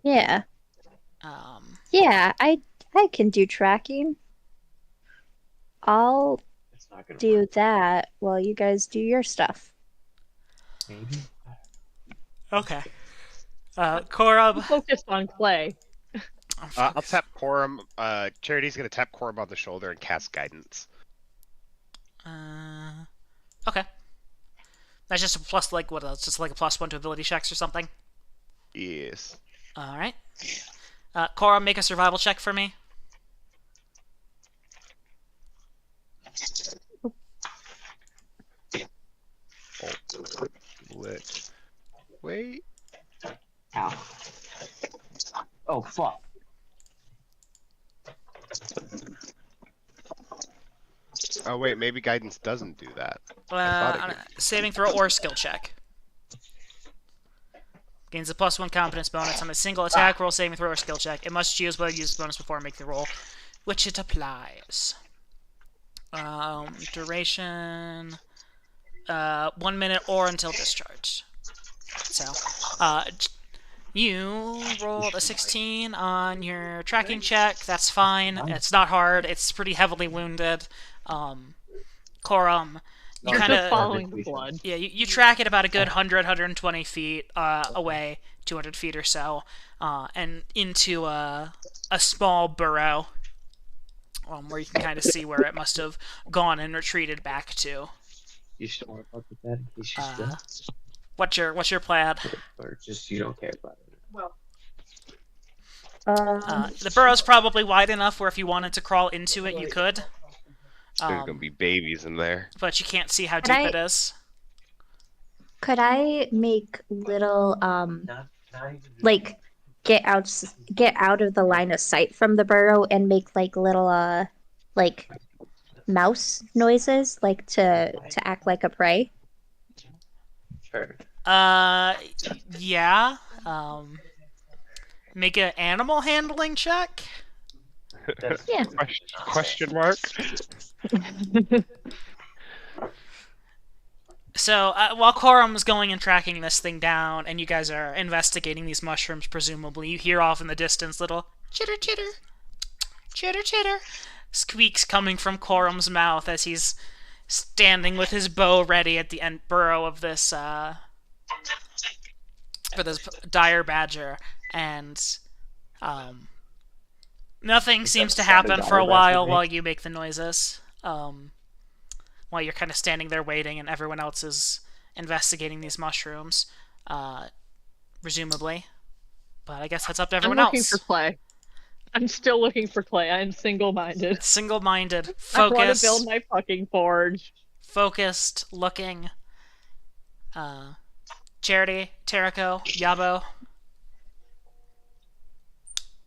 Yeah, Um, yeah, I can do tracking. I'll It's not gonna do work. that while you guys do your stuff. Maybe. okay. Korab. Focus on Clay. I'll tap Corum. Charity's gonna tap Corum on the shoulder and cast guidance. Okay. That's just a plus, like, what else? Just like a +1 to ability checks or something? Yes. Alright. Cora, make a survival check for me. Lit. Wait. Ow. Oh fuck. Oh wait, maybe guidance doesn't do that. thought it Saving throw or skill check. Gains a +1 confidence bonus on a single attack roll, saving throw, or skill check. It must choose whether to use this bonus before making the roll, which it applies. Duration 1 minute or until discharge. So, you rolled a 16 on your tracking check. That's fine. It's not hard. It's pretty heavily wounded. Corum, you You're kind just of following the blood. yeah, you track it about a good 120 feet away, 200 feet or so, and into a small burrow where you can kind of see where it must have gone and retreated back to. You should worry about that in case you still. What's your plan? Or just you don't care about it. Well, The burrow's probably wide enough where if you wanted to crawl into it, you could. There's gonna be babies in there. But you can't see how Can deep I- it is. Could I make little Not even like get out of the line of sight from the burrow and make like little like mouse noises, like to act like a prey? Sure. Yeah. Make an animal handling check. That's Yeah. Question mark? So while Korum's going and tracking this thing down, and you guys are investigating these mushrooms, presumably, you hear off in the distance little chitter chitter, chitter chitter, squeaks coming from Korum's mouth as he's standing with his bow ready at the end burrow of this for this dire badger, and nothing seems to happen for a while you make the noises. While you're kind of standing there waiting and everyone else is investigating these mushrooms, presumably. But I guess that's up to I'm everyone looking else. for Clay. I'm still looking for Clay. I'm single-minded. Single-minded, I want to focused, build my fucking forge. focused, looking. Charity, Terrico, Yabo.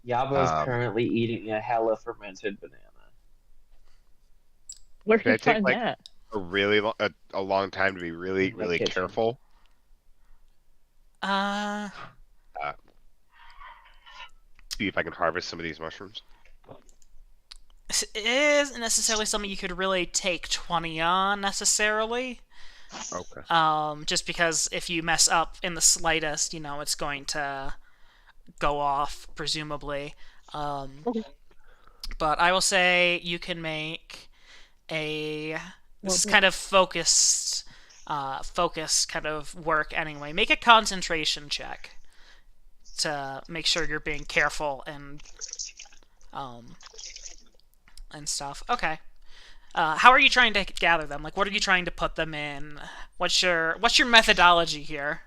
Yabo's Um, currently eating a hella fermented banana. Where Can I did you take, find like, that? a long time to be really My kitchen. careful. See if I can harvest some of these mushrooms. It isn't necessarily something you could really take 20 on, necessarily. Okay. Just because if you mess up in the slightest, it's going to go off, presumably. But I will say you can make this is kind of focused focus kind of work anyway. Make a concentration check to make sure you're being careful um, and stuff. Okay. How are you trying to gather them? Like, what are you trying to put them in? What's your methodology here?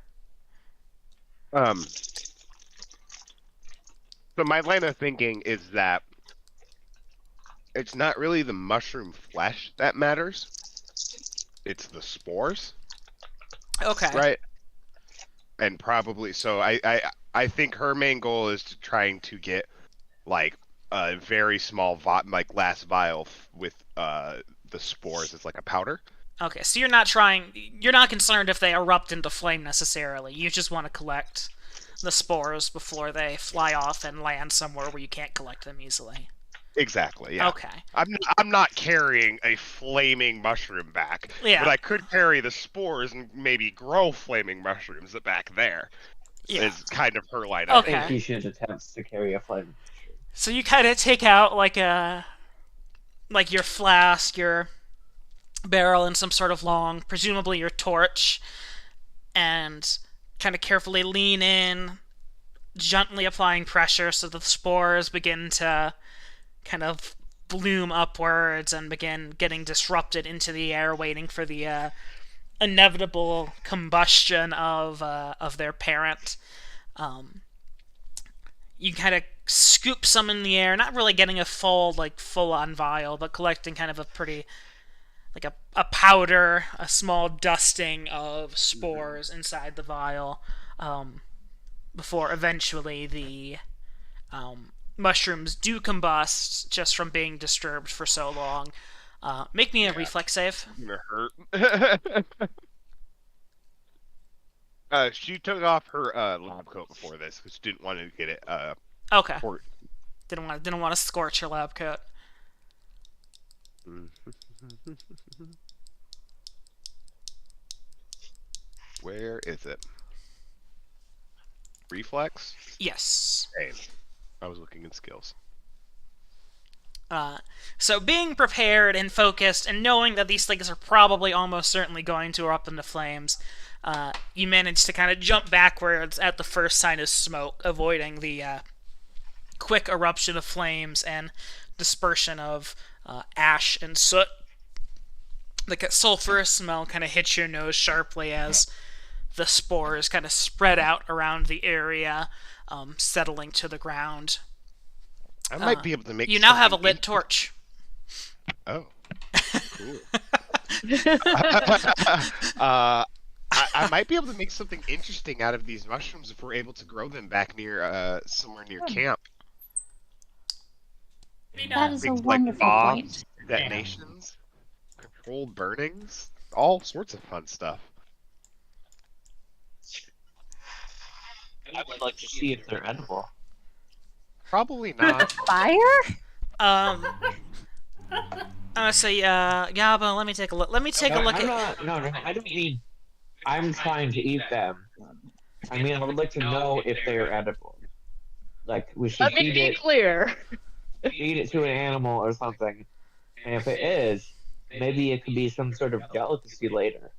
So my line of thinking is that it's not really the mushroom flesh that matters. It's the spores, Okay. right? And probably so. I think her main goal is to trying to get like a very small glass vial with the spores as like a powder. Okay. So you're not concerned if they erupt into flame necessarily. You just want to collect the spores before they fly off and land somewhere where you can't collect them easily. Exactly. Yeah. Okay. I'm not carrying a flaming mushroom back, Yeah. but I could carry the spores and maybe grow flaming mushrooms back there. Yeah. Is kind of her line of Okay. I think he should attempt to carry a flame. So you kind of take out like your flask, your barrel, and some sort of long, presumably your torch, and kind of carefully lean in, gently applying pressure so the spores begin to kind of bloom upwards and begin getting disrupted into the air, waiting for the inevitable combustion of their parent. You kind of scoop some in the air, not really getting a full-on vial, but collecting kind of a pretty, like a powder, a small dusting of spores inside the vial, before eventually the mushrooms do combust just from being disturbed for so long. Make me a reflex save. Gonna hurt. She took off her lab coat before this because she didn't want to get it. Okay. Port. Didn't want to scorch your lab coat. Where is it? Reflex? Yes. Same. I was looking in skills. So being prepared and focused and knowing that these things are probably almost certainly going to erupt into flames, you manage to kind of jump backwards at the first sign of smoke, avoiding the quick eruption of flames and dispersion of ash and soot. The sulfurous smell kind of hits your nose sharply as the spores kind of spread out around the area, settling to the ground. I might be able to make. You now have a something lit torch. Oh. Cool. I might be able to make something interesting out of these mushrooms if we're able to grow them back near somewhere near camp. That is a Things like wonderful bombs, point. detonations, controlled burnings, all sorts of fun stuff. I would like to see if they're edible. Probably not. Fire? Say, Yaba, let me take a look. Let me take a look at. No, I don't mean I'm trying to eat them. I mean, I would like to know if they're edible. Like, we should Let me be clear. feed it to an animal or something. And if it is, maybe it could be some sort of delicacy later.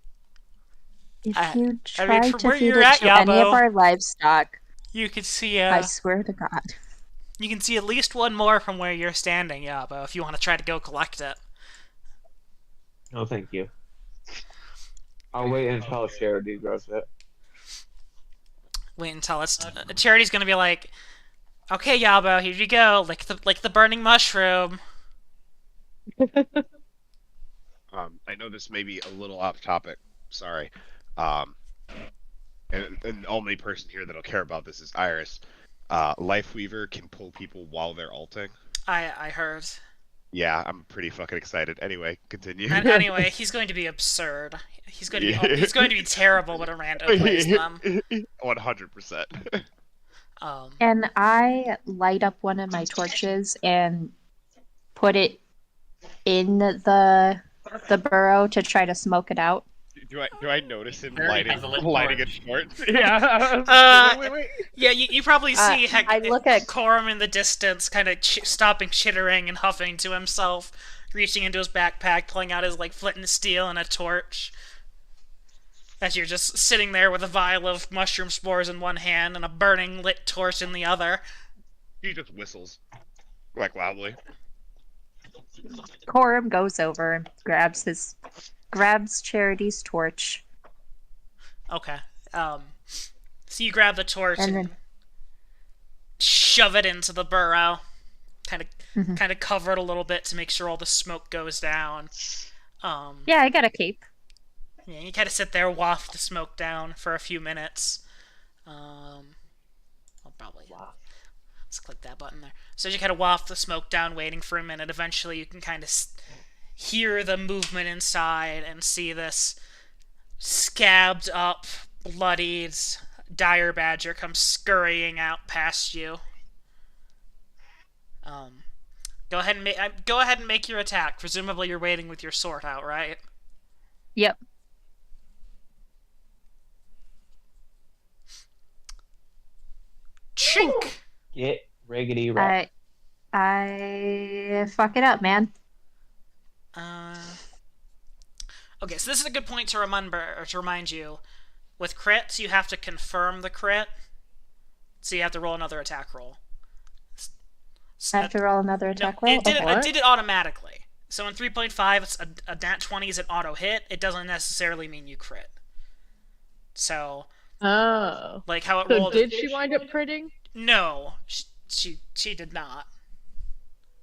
If I you mean, try from to where feed you're it at, to any of Yabo, our livestock, You can see, I swear to God. you can see at least one more from where you're standing, Yabo. If you want to try to go collect it. No, thank you. I'll wait until Charity grows it. Wait until it's. Charity's gonna be like, "Okay, Yabo, here you go. Lick the burning mushroom." I know this may be a little off topic. Sorry. And the only person here that'll care about this is Iris. Lifeweaver can pull people while they're ulting. I heard. Yeah, I'm pretty fucking excited. Anyway, continue. And anyway, he's going to be absurd. He's going to be terrible when a rando plays them. 100%. And I light up one of my torches and put it in the burrow to try to smoke it out. Do I notice him Very lighting puzzling a torch. torch? Yeah. Wait. Yeah, you probably see I look at- Corum in the distance, kind of stopping chittering and huffing to himself, reaching into his backpack, pulling out his flint and steel and a torch. as you're just sitting there with a vial of mushroom spores in one hand and a burning lit torch in the other. He just whistles, like loudly. Corum goes over and grabs Charity's torch. Okay. So you grab the torch And and then- shove it into the burrow. Kind Mhm. of cover it a little bit to make sure all the smoke goes down. Yeah, I got a cape. Yeah, you kind of sit there, waft the smoke down for a few minutes. I'll probably let's click that button there. So you kind of waft the smoke down, waiting for a minute. Eventually, you can kind of hear the movement inside and see this scabbed up, bloodied dire badger come scurrying out past you. Go ahead and make your attack. Presumably, you're waiting with your sword out, right? Yep. Chink. Get riggedy right. I fuck it up, man. Okay, so this is a good point to remind you. With crits, you have to confirm the crit, so you have to roll another attack roll. I have to roll another attack roll. It did, Okay. it did it automatically. So in 3.5, it's a nat 20 is an auto hit. It doesn't necessarily mean you crit. So, Oh. like how it So rolled. did she wind up critting? No, she did not.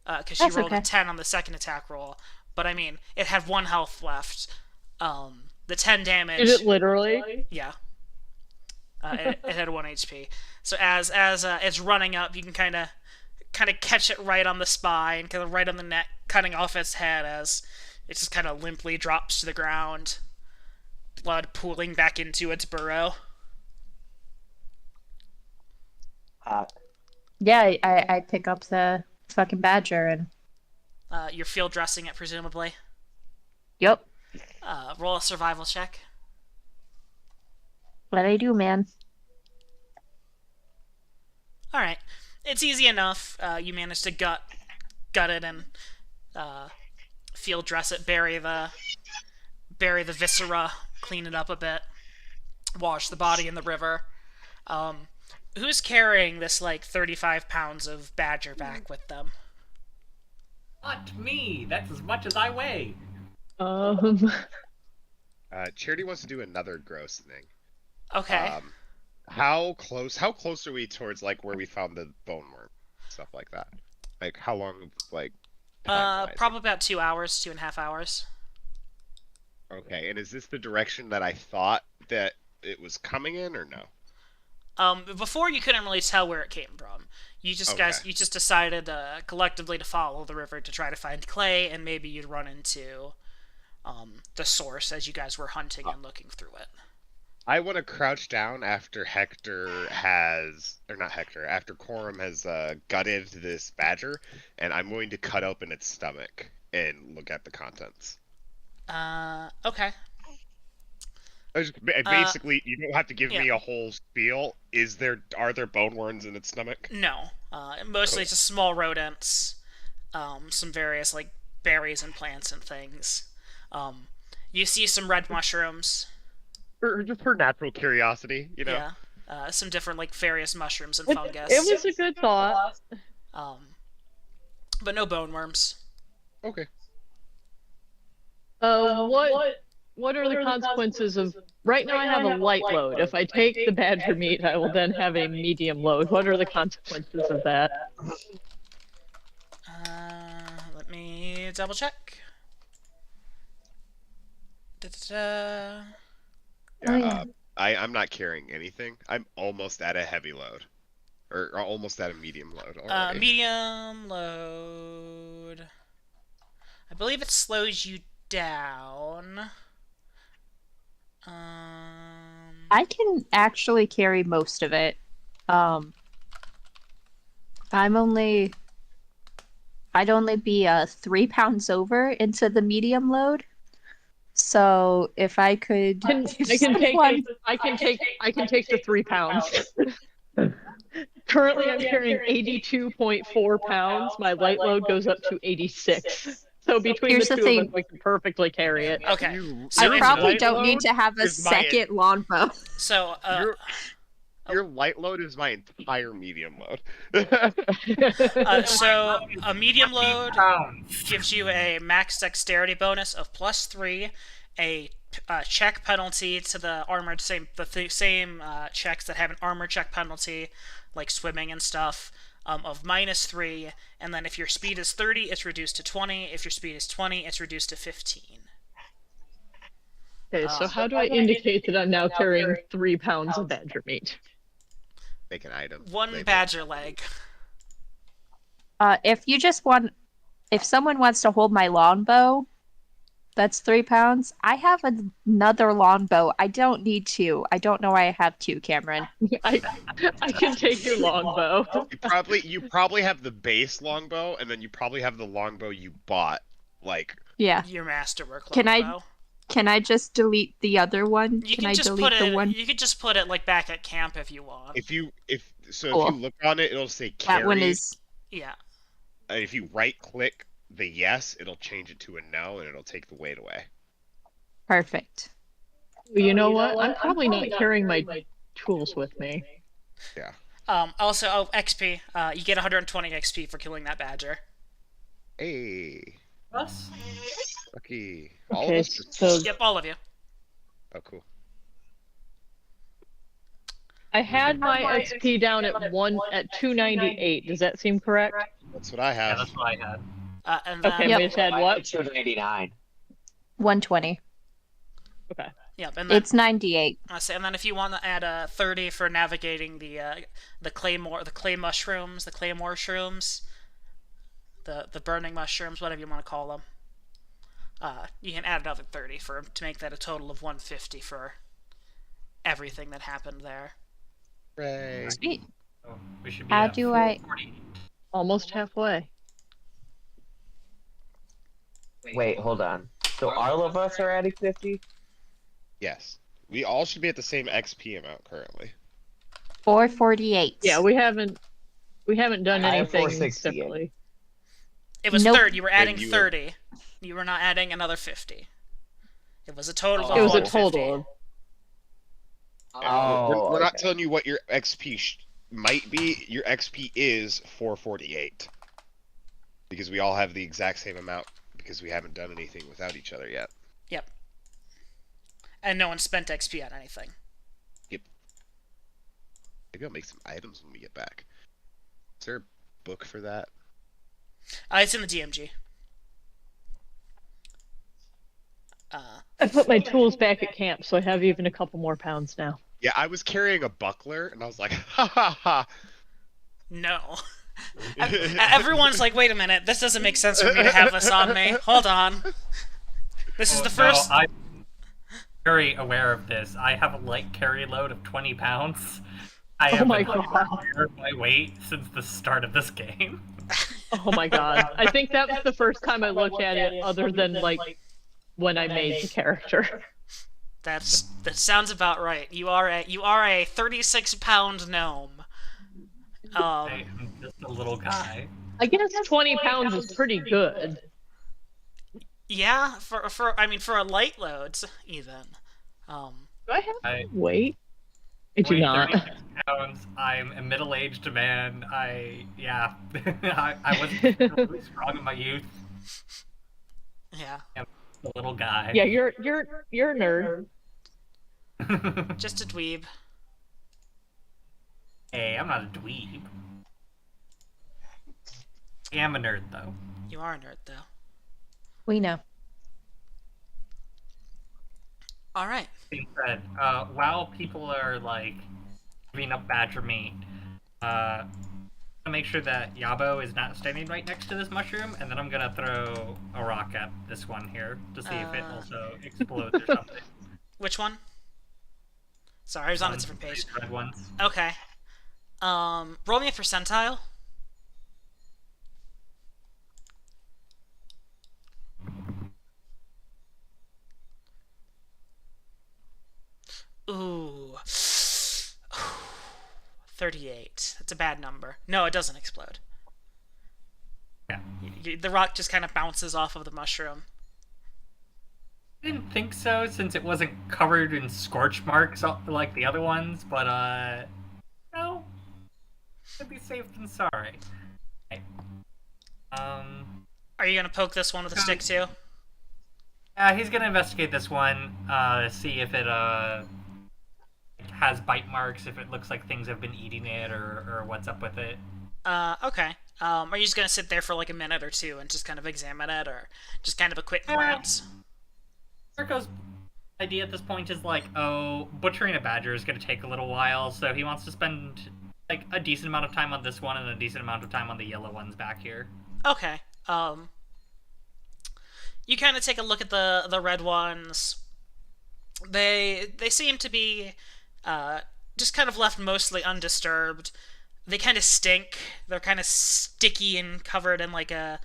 Because she That's rolled a okay. 10 on the second attack roll. But I mean, it had 1 health left. The 10 damage. Is it literally? Yeah. It had 1 HP. So as it's running up, you can kind of catch it right on the spine, kind of right on the neck, cutting off its head as it just kind of limply drops to the ground, blood pooling back into its burrow. Yeah, I pick up the fucking badger and You're field dressing it, presumably. yep. Roll a survival check. What I do, man. All right, it's easy enough. You managed to gut it and field dress it, bury the viscera, clean it up a bit, wash the body in the river. Who's carrying this like 35 pounds of badger back with them? Not me. That's as much as I weigh. Charity wants to do another gross thing. Okay. How close are we towards like where we found the bone worm, stuff like that? Like how long, like? time-wise? Probably about 2 hours, 2.5 hours. Okay, and is this the direction that I thought that it was coming in, or no? Before you couldn't really tell where it came from. You just Okay. you just decided collectively to follow the river to try to find clay, and maybe you'd run into the source as you guys were hunting and looking through it. I want to crouch down after Hector has, or not Hector, after Corum has gutted this badger, and I'm going to cut open its stomach and look at the contents. Okay. Basically, you don't have to give me yeah. a whole spiel. Are there bone worms in its stomach? No. Mostly Cool. just small rodents, some various like berries and plants and things. You see some red mushrooms. Just for natural curiosity, you know? Yeah. Some different like various mushrooms and It fungus. was a good thought. But no bone worms. Okay. What are the consequences of? Right now, I have a light load. If I take the badger meat, I will then have a medium load. What are the consequences of that? Let me double check. Da-da-da. Oh, Yeah, yeah. I'm not carrying anything. I'm almost at a heavy load. Or almost at a medium load already. Medium load. I believe it slows you down. I can actually carry most of it. I'd only be 3 pounds over into the medium load. So if I could, I can take the 3 pounds. Currently, I'm carrying 82.4 pounds. My light load goes up to 86. So between Here's the the two of thing. us, we can perfectly carry it. Okay. You- So I your probably light don't need load to have a is my- second longbow. So Your light load is my entire medium load. so a medium load Pounds. gives you a max dexterity bonus of +3, a check penalty to the armored same checks that have an armor check penalty, like swimming and stuff, of -3, and then if your speed is 30, it's reduced to 20. If your speed is 20, it's reduced to 15. Okay, so how do I indicate that I'm now carrying 3 pounds of badger meat? Make an item. One label. badger leg. If someone wants to hold my longbow, that's 3 pounds. I have another longbow. I don't need 2. I don't know why I have 2, Cameron. I can take your longbow. You probably have the base longbow, and then you probably have the longbow you bought. Like, Yeah. Your masterwork Can I- longbow. Can I just delete the other one? You Can can I just delete put the it. one? You could just put it like back at camp if you want. if you Cool. look on it, it'll say carry. That one is Yeah. And if you right click the yes, it'll change it to a no, and it'll take the weight away. perfect. Well, you know what? I'm probably not carrying my tools with me. Also, XP. You get 120 XP for killing that badger. Hey, Us? lucky. All of Okay, us just- so Yep, all of you. Oh, cool. I had my XP down at 298. Does that seem correct? That's what I Yeah, have. that's what I had. And then, Okay, Yep. we just had I what? had 299. 120. Okay. yep, and then It's 98. and then if you want to add a 30 for navigating the clay mushrooms, the claymore shrooms, the burning mushrooms, whatever you want to call them. You can add another 30 to make that a total of 150 for everything that happened there. Hooray. Sweet. So we should be How at do I- 440. Almost halfway. Wait, hold on. So all of us are adding 50? Yes. We all should be at the same XP amount currently. 448. Yeah, we haven't done I have anything 468. separately. It was Nope. 30. You were adding you were- 30. You were not adding another 50. It was a total of It was a 150. total of- Oh, we're not okay. telling you what your XP might be. Your XP is 448. Because we all have the exact same amount because we haven't done anything without each other yet. Yep. And no one spent XP on anything. Maybe I'll make some items when we get back. Is there a book for that? It's in the DMG. I put my tools back at camp, so I have even a couple more pounds now. Yeah, I was carrying a buckler and I was like, ha ha ha. No. Everyone's like, wait a minute, this doesn't make sense for me to have this on me. Hold on. This is the first. No, I'm very aware of this. I have a light carry load of 20 pounds. I Oh have my been God. aware of my weight since the start of this game. Oh my god. I think that was the first time I looked at it other than like when I made the character. That sounds about right. You are a 36-pound gnome. I am just a little guy. I guess 20 pounds is pretty good. Yeah, for a light loads even. Do I have I weight? I do weigh not. 36 pounds. I'm a middle-aged man. I wasn't really strong in my youth. Yeah, A little guy. Yeah, you're a nerd. just a dweeb. Hey, I'm not a dweeb. I am a nerd, though. You are a nerd though. We know. All right. Being said, while people are like giving up badger meat, make sure that Yabo is not standing right next to this mushroom, and then I'm gonna throw a rock at this one here to see if it also explodes or something. Which one? Sorry, I was on a Ones, different page. these red ones. Okay. Roll me a percentile. Ooh. 38. That's a bad number. No, it doesn't explode. The rock just kind of bounces off of the mushroom. I didn't think so, since it wasn't covered in scorch marks like the other ones, but, no. I'd be safe than sorry. Okay. Are you gonna poke this one with a stick too? He's gonna investigate this one, see if it, has bite marks, if it looks like things have been eating it, or what's up with it. Okay. Are you just gonna sit there for like a minute or two and just kind of examine it, or just kind of a quick glance? Marco's idea at this point is like, oh, butchering a badger is gonna take a little while, so he wants to spend like a decent amount of time on this one and a decent amount of time on the yellow ones back here. Okay. You kind of take a look at the red ones. They seem to be just kind of left mostly undisturbed. They kind of stink. They're kind of sticky and covered in like a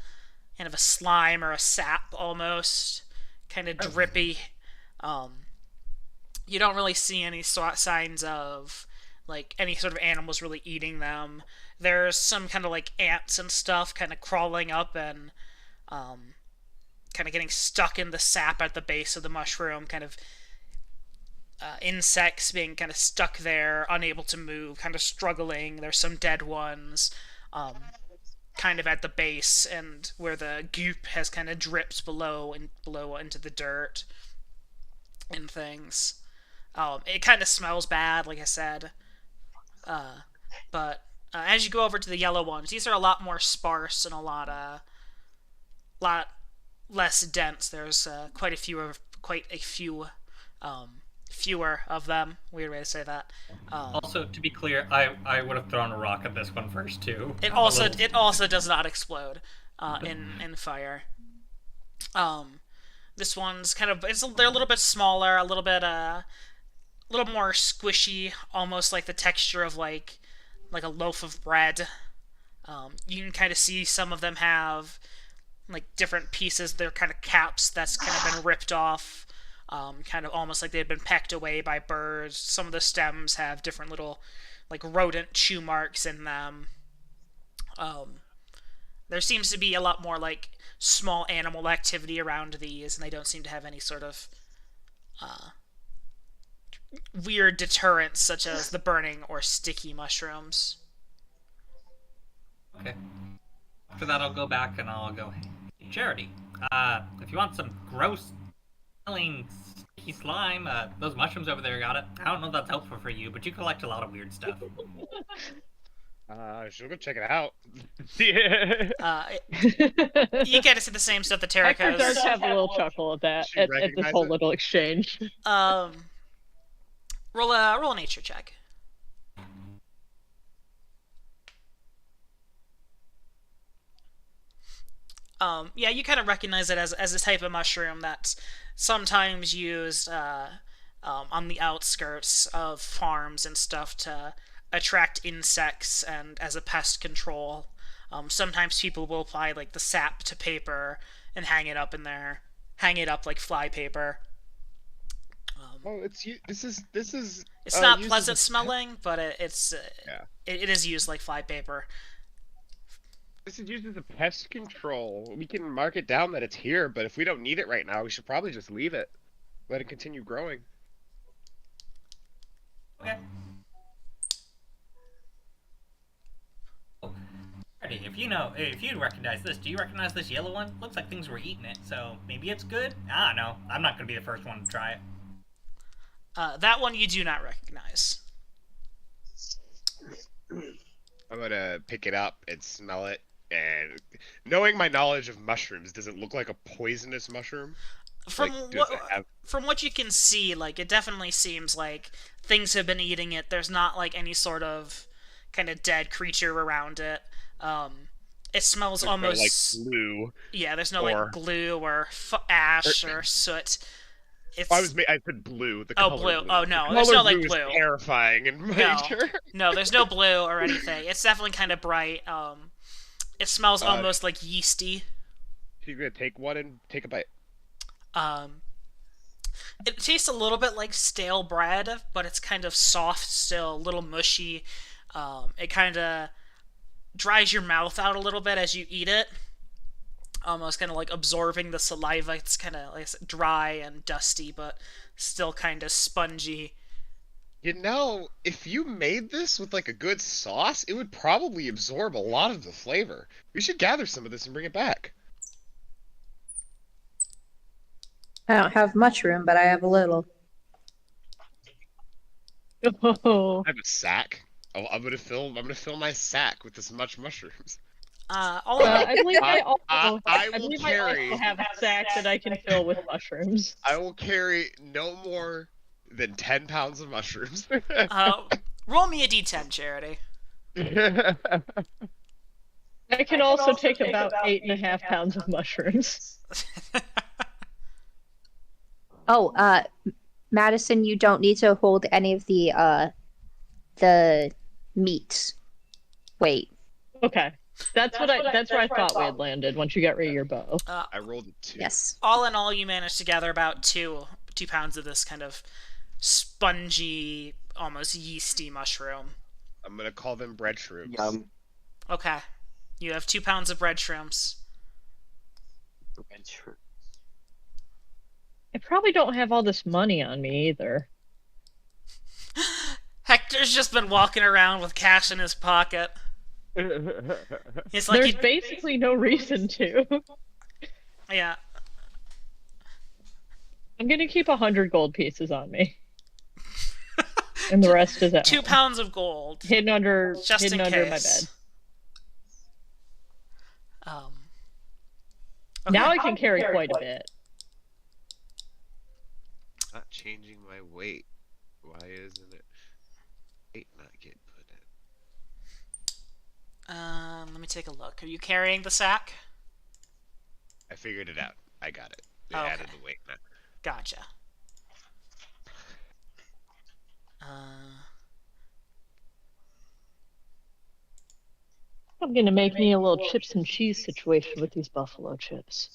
kind of a slime or a sap almost, kind of drippy. You don't really see any signs of like any sort of animals really eating them. There's some kind of like ants and stuff kind of crawling up and kind of getting stuck in the sap at the base of the mushroom, kind of insects being kind of stuck there, unable to move, kind of struggling. There's some dead ones kind of at the base, and where the goop has kind of dripped below into the dirt and things. It kind of smells bad, like I said. But as you go over to the yellow ones, these are a lot more sparse and a lot less dense. There's quite a few fewer of them. Weird way to say that. Also, to be clear, I would have thrown a rock at this one first too. It also does not explode in fire. This one's kind of they're a little bit smaller, a little more squishy, almost like the texture of like a loaf of bread. You can kind of see some of them have like different pieces. They're kind of caps that's kind of been ripped off, kind of almost like they'd been pecked away by birds. Some of the stems have different little like rodent chew marks in them. There seems to be a lot more like small animal activity around these, and they don't seem to have any sort of weird deterrents such as the burning or sticky mushrooms. Okay. After that, I'll go back and I'll go, hey, Charity, if you want some gross smelling sticky slime, those mushrooms over there got it. I don't know if that's helpful for you, but you collect a lot of weird stuff. Should go check it out. Yeah. You get to see the same stuff that Tarek Hector does has. have a little chuckle at that, She at this recognize whole it? little exchange. Roll a nature check. Yeah, you kind of recognize it as a type of mushroom that's sometimes used on the outskirts of farms and stuff to attract insects and as a pest control. Sometimes people will apply like the sap to paper and hang it up like fly paper. Oh, this is. It's not used pleasant as a- smelling, but it is used like fly paper. This is used as a pest control. We can mark it down that it's here, but if we don't need it right now, we should probably just leave it. Let it continue growing. Okay. Alrighty, if you recognize this, do you recognize this yellow one? Looks like things were eating it, so maybe it's good? I don't know. I'm not gonna be the first one to try it. That one you do not recognize. I'm gonna pick it up and smell it, and knowing my knowledge of mushrooms, does it look like a poisonous mushroom? From Like, does it have... from what you can see, like it definitely seems like things have been eating it. There's not like any sort of kind of dead creature around it. It smells There's no, almost like glue. yeah. There's no or- like glue or ash or soot. It's I said blue. The Oh, color blue. blue. Oh, no, The there's color no, like, blue. blue. Is terrifying in my No. turn. no, there's no blue or anything. It's definitely kind of bright. It smells almost like yeasty. She's gonna take one and take a bite. It tastes a little bit like stale bread, but it's kind of soft still, a little mushy. It kind of dries your mouth out a little bit as you eat it. almost kind of like absorbing the saliva. It's kind of like dry and dusty, but still kind of spongy. You know, if you made this with like a good sauce, it would probably absorb a lot of the flavor. We should gather some of this and bring it back. I don't have mushroom, but I have a little. Oh, I have a sack. I'm gonna fill my sack with this much mushrooms. All in all, I believe I I will believe carry. I also have a sack that I can fill with mushrooms. I will carry no more than 10 pounds of mushrooms. roll me a d10, Charity. I can also take about 8.5 pounds of mushrooms. Oh, Madison, you don't need to hold any of the meat. Wait. Okay. That's where I thought we had landed once you got rid of your bow. I rolled a 2. Yes. All in all, you managed to gather about 2 pounds of this kind of spongy, almost yeasty mushroom. I'm gonna call them bread shrooms. Yum. Okay. You have 2 pounds of bread shrooms. I probably don't have all this money on me either. Hector's just been walking around with cash in his pocket. He's like, There's basically no reason to. yeah. I'm gonna keep 100 gold pieces on me. And the rest is at 2 home. pounds of gold. Hidden under Just in under my case. bed. Okay. Now I can carry quite a bit. Not changing my weight. Why isn't it? Weight not get put in. Let me take a look. Are you carrying the sack? I figured it out. I got it. They Okay. added the weight now. Gotcha. I'm gonna make me a little chips and cheese situation with these buffalo chips.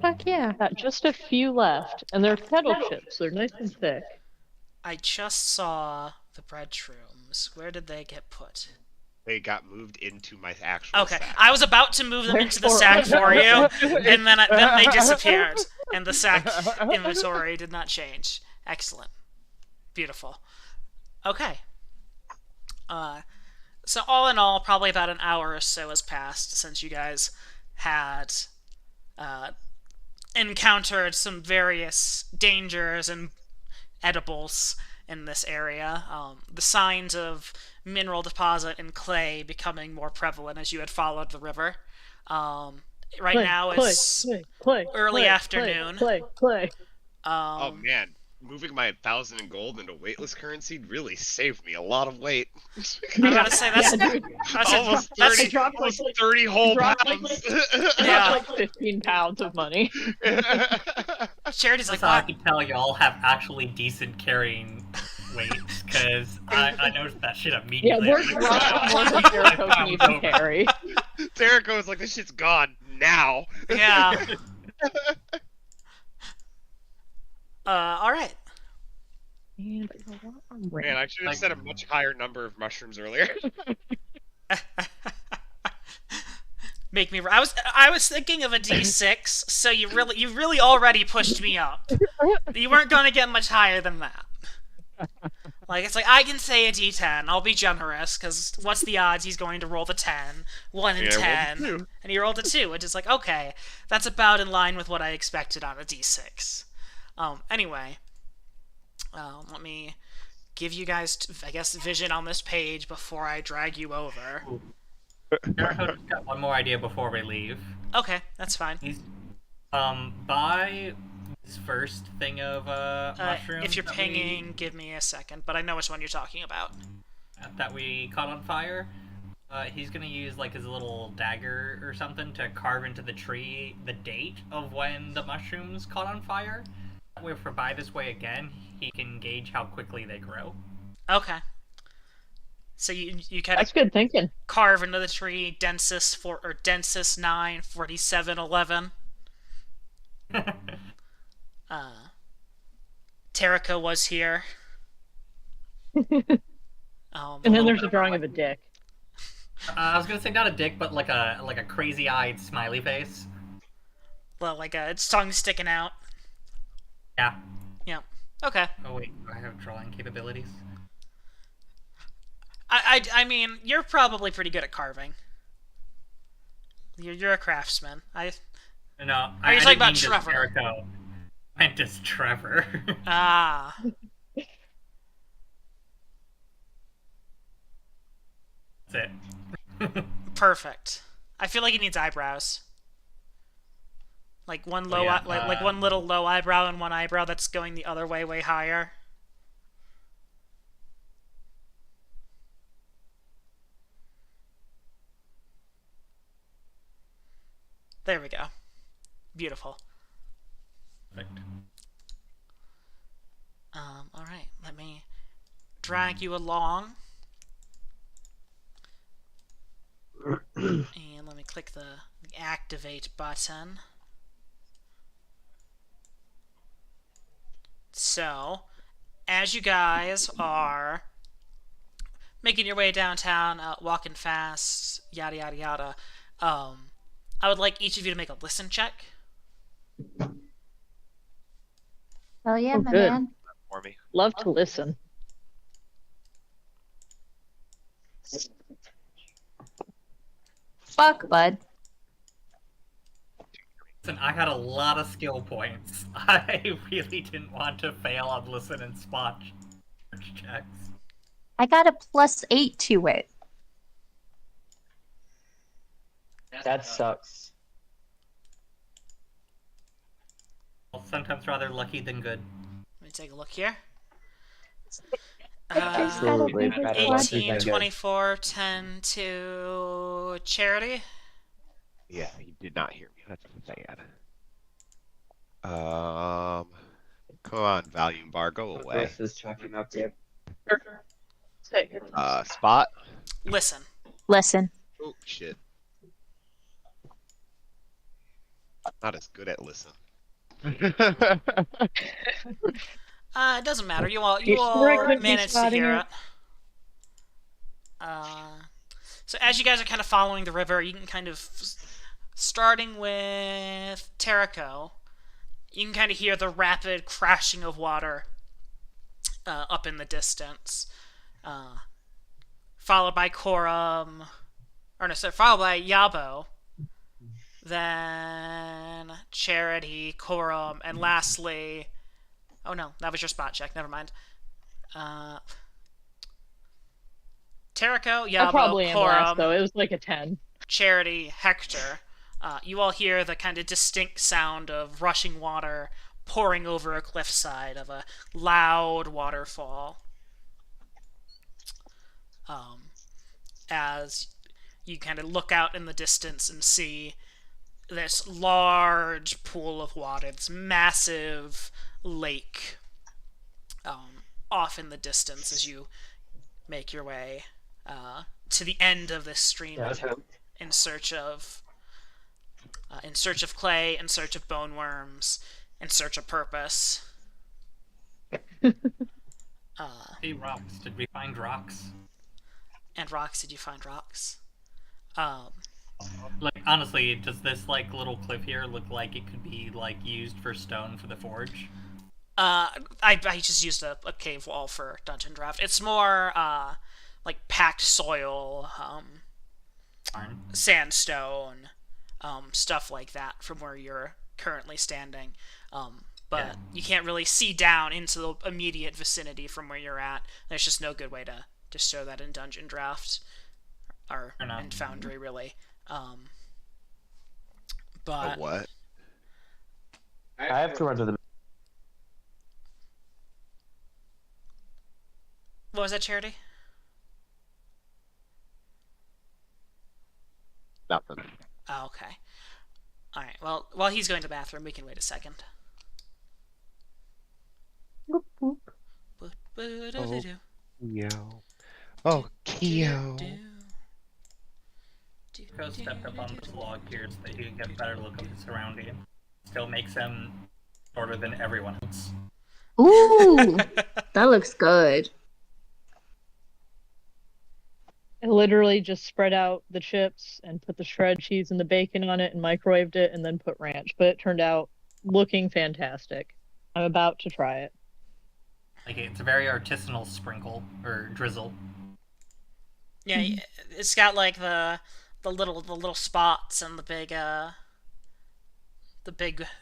Heck yeah. Got just a few left, and they're kettle chips. They're nice and thick. I just saw the bread shrooms. Where did they get put? They got moved into my actual Okay, sack. I was about to move them into the Therefore- sack for you, and then they disappeared, and the sack inventory did not change. Excellent, beautiful. Okay. So all in all, probably about an hour or so has passed since you guys had encountered some various dangers and edibles in this area. The signs of mineral deposit and clay becoming more prevalent as you had followed the river. Right now it's early afternoon. Clay. Oh man, moving my 1,000 in gold into weightless currency really saved me a lot of weight. I gotta say that's, Yeah, dude. almost that's 30, dropped like- almost 30 whole dropped pounds. Yeah. Like 15 pounds of money. Charity's like, That's how I what? can tell y'all have actually decent carrying weights, because I noticed that shit Yeah, immediately. we're dropping more than Jericho can even carry. Jericho was like, this shit's gone now. Yeah. All right. Man, I should have said a much higher number of mushrooms earlier. Make me. I was thinking of a D6, so you really already pushed me up. You weren't going to get much higher than that. Like it's like I can say a D10. I'll be generous because what's the odds he's going to roll the 10, 1 in Yeah, I 10, rolled a 2. and he rolled a 2, which is like okay, that's about in line with what I expected on a D6. Anyway, let me give you guys, I guess, vision on this page before I drag you over. Jericho just got one more idea before we leave. Okay, that's fine. He's buy his first thing of mushrooms. If you're that pinging, give me a second, but I know which one you're talking about. that we caught on fire. He's gonna use like his little dagger or something to carve into the tree the date of when the mushrooms caught on fire. That way, if we buy this way again, he can gauge how quickly they grow. Okay. So you kind That's of good thinking. carve into the tree Densis 9 47 11. Terrica was here. And then there's a drawing of a dick. I was gonna say not a dick, but like a crazy-eyed smiley face. Well, like its tongue sticking out. Yeah. Yeah. Okay. Oh wait, do I have drawing capabilities? I mean, you're probably pretty good at carving. You're a craftsman. No, Are I you talking didn't about mean just Trevor? Jericho. I meant just Trevor. Ah. That's it. Perfect. I feel like he needs eyebrows. Like one low, yeah, like one little low eyebrow and one eyebrow that's going the other way, way higher. There we go. Beautiful. Perfect. All right. Let me drag you along, and let me click the activate button. So, as you guys are making your way downtown, walking fast, yada yada yada, I would like each of you to make a listen check. Oh yeah, Oh, my good. man. For me. Love to listen. Fuck, bud. Listen, I had a lot of skill points. I really didn't want to fail on listen and spot checks. I got a +8 to it. That sucks. Well, sometimes rather lucky than good. Let me take a look here. Absolutely. Better lucky 18, than good. 24, 10 to Charity. Yeah, he did not hear me. That's sad. Come on, volume bar, go away. This is chalking up there. Spot. Listen. Listen. Oh shit. Not as good at listen. It doesn't matter. You all sure I couldn't be managed to spotting hear it? it. So as you guys are kind of following the river, you can kind of, starting with Terrico, you can kind of hear the rapid crashing of water up in the distance, followed by Corum, or no, sorry, followed by Yabo, then Charity, Corum, and lastly, oh no, that was your spot check. Never mind. Terrico, I Yabo, probably am last Corum, though. It was like a 10. Charity, Hector. You all hear the kind of distinct sound of rushing water pouring over a cliffside of a loud waterfall. As you kind of look out in the distance and see this large pool of water, this massive lake off in the distance as you make your way to the end of this stream in search of clay, in search of bone worms, in search of purpose. Hey, rocks. Did we find rocks? And rocks, did you find rocks? Like, honestly, does this, like, little cliff here look like it could be, like, used for stone for the forge? I just used a cave wall for Dungeon Draft. It's more, like, packed soil, Fine. sandstone, stuff like that from where you're currently standing. But Yeah. you can't really see down into the immediate vicinity from where you're at. There's just no good way to show that in Dungeon Draft or Fair enough. in Foundry, really. A But what? I have to run to the. what was that, Charity? Nothing. Oh, okay. All right. Well, while he's going to the bathroom, we can wait a second. Boop, boop. Bo-do-do-do. Yo. Oh, Kyo. Go step up on this log here so that you can get a better look of the surrounding. Still makes him shorter than everyone else. Ooh, that looks good. I literally just spread out the chips and put the shredded cheese and the bacon on it and microwaved it and then put ranch. But it turned out looking fantastic. I'm about to try it. Like it's a very artisanal sprinkle or drizzle. Yeah, it's got like the little spots and the big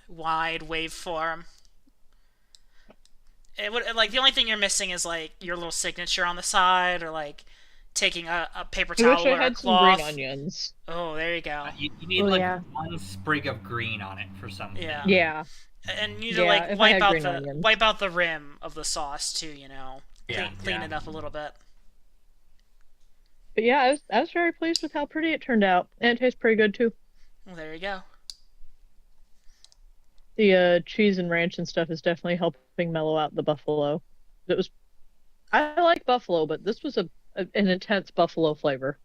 wide waveform. It would like the only thing you're missing is like your little signature on the side, or like taking a paper I towel wish I or a had some cloth. green onions. Oh, there you go. You need Oh, like yeah. one sprig of green on it for something. Yeah. Yeah. And you need to Yeah, like if I had wipe out green the onions. wipe out the rim of the sauce too. You know, Yeah, clean yeah. it up a little bit. But yeah, I was very pleased with how pretty it turned out. And it tastes pretty good too. Well, there you go. The cheese and ranch and stuff is definitely helping mellow out the buffalo. I like buffalo, but this was an intense buffalo flavor.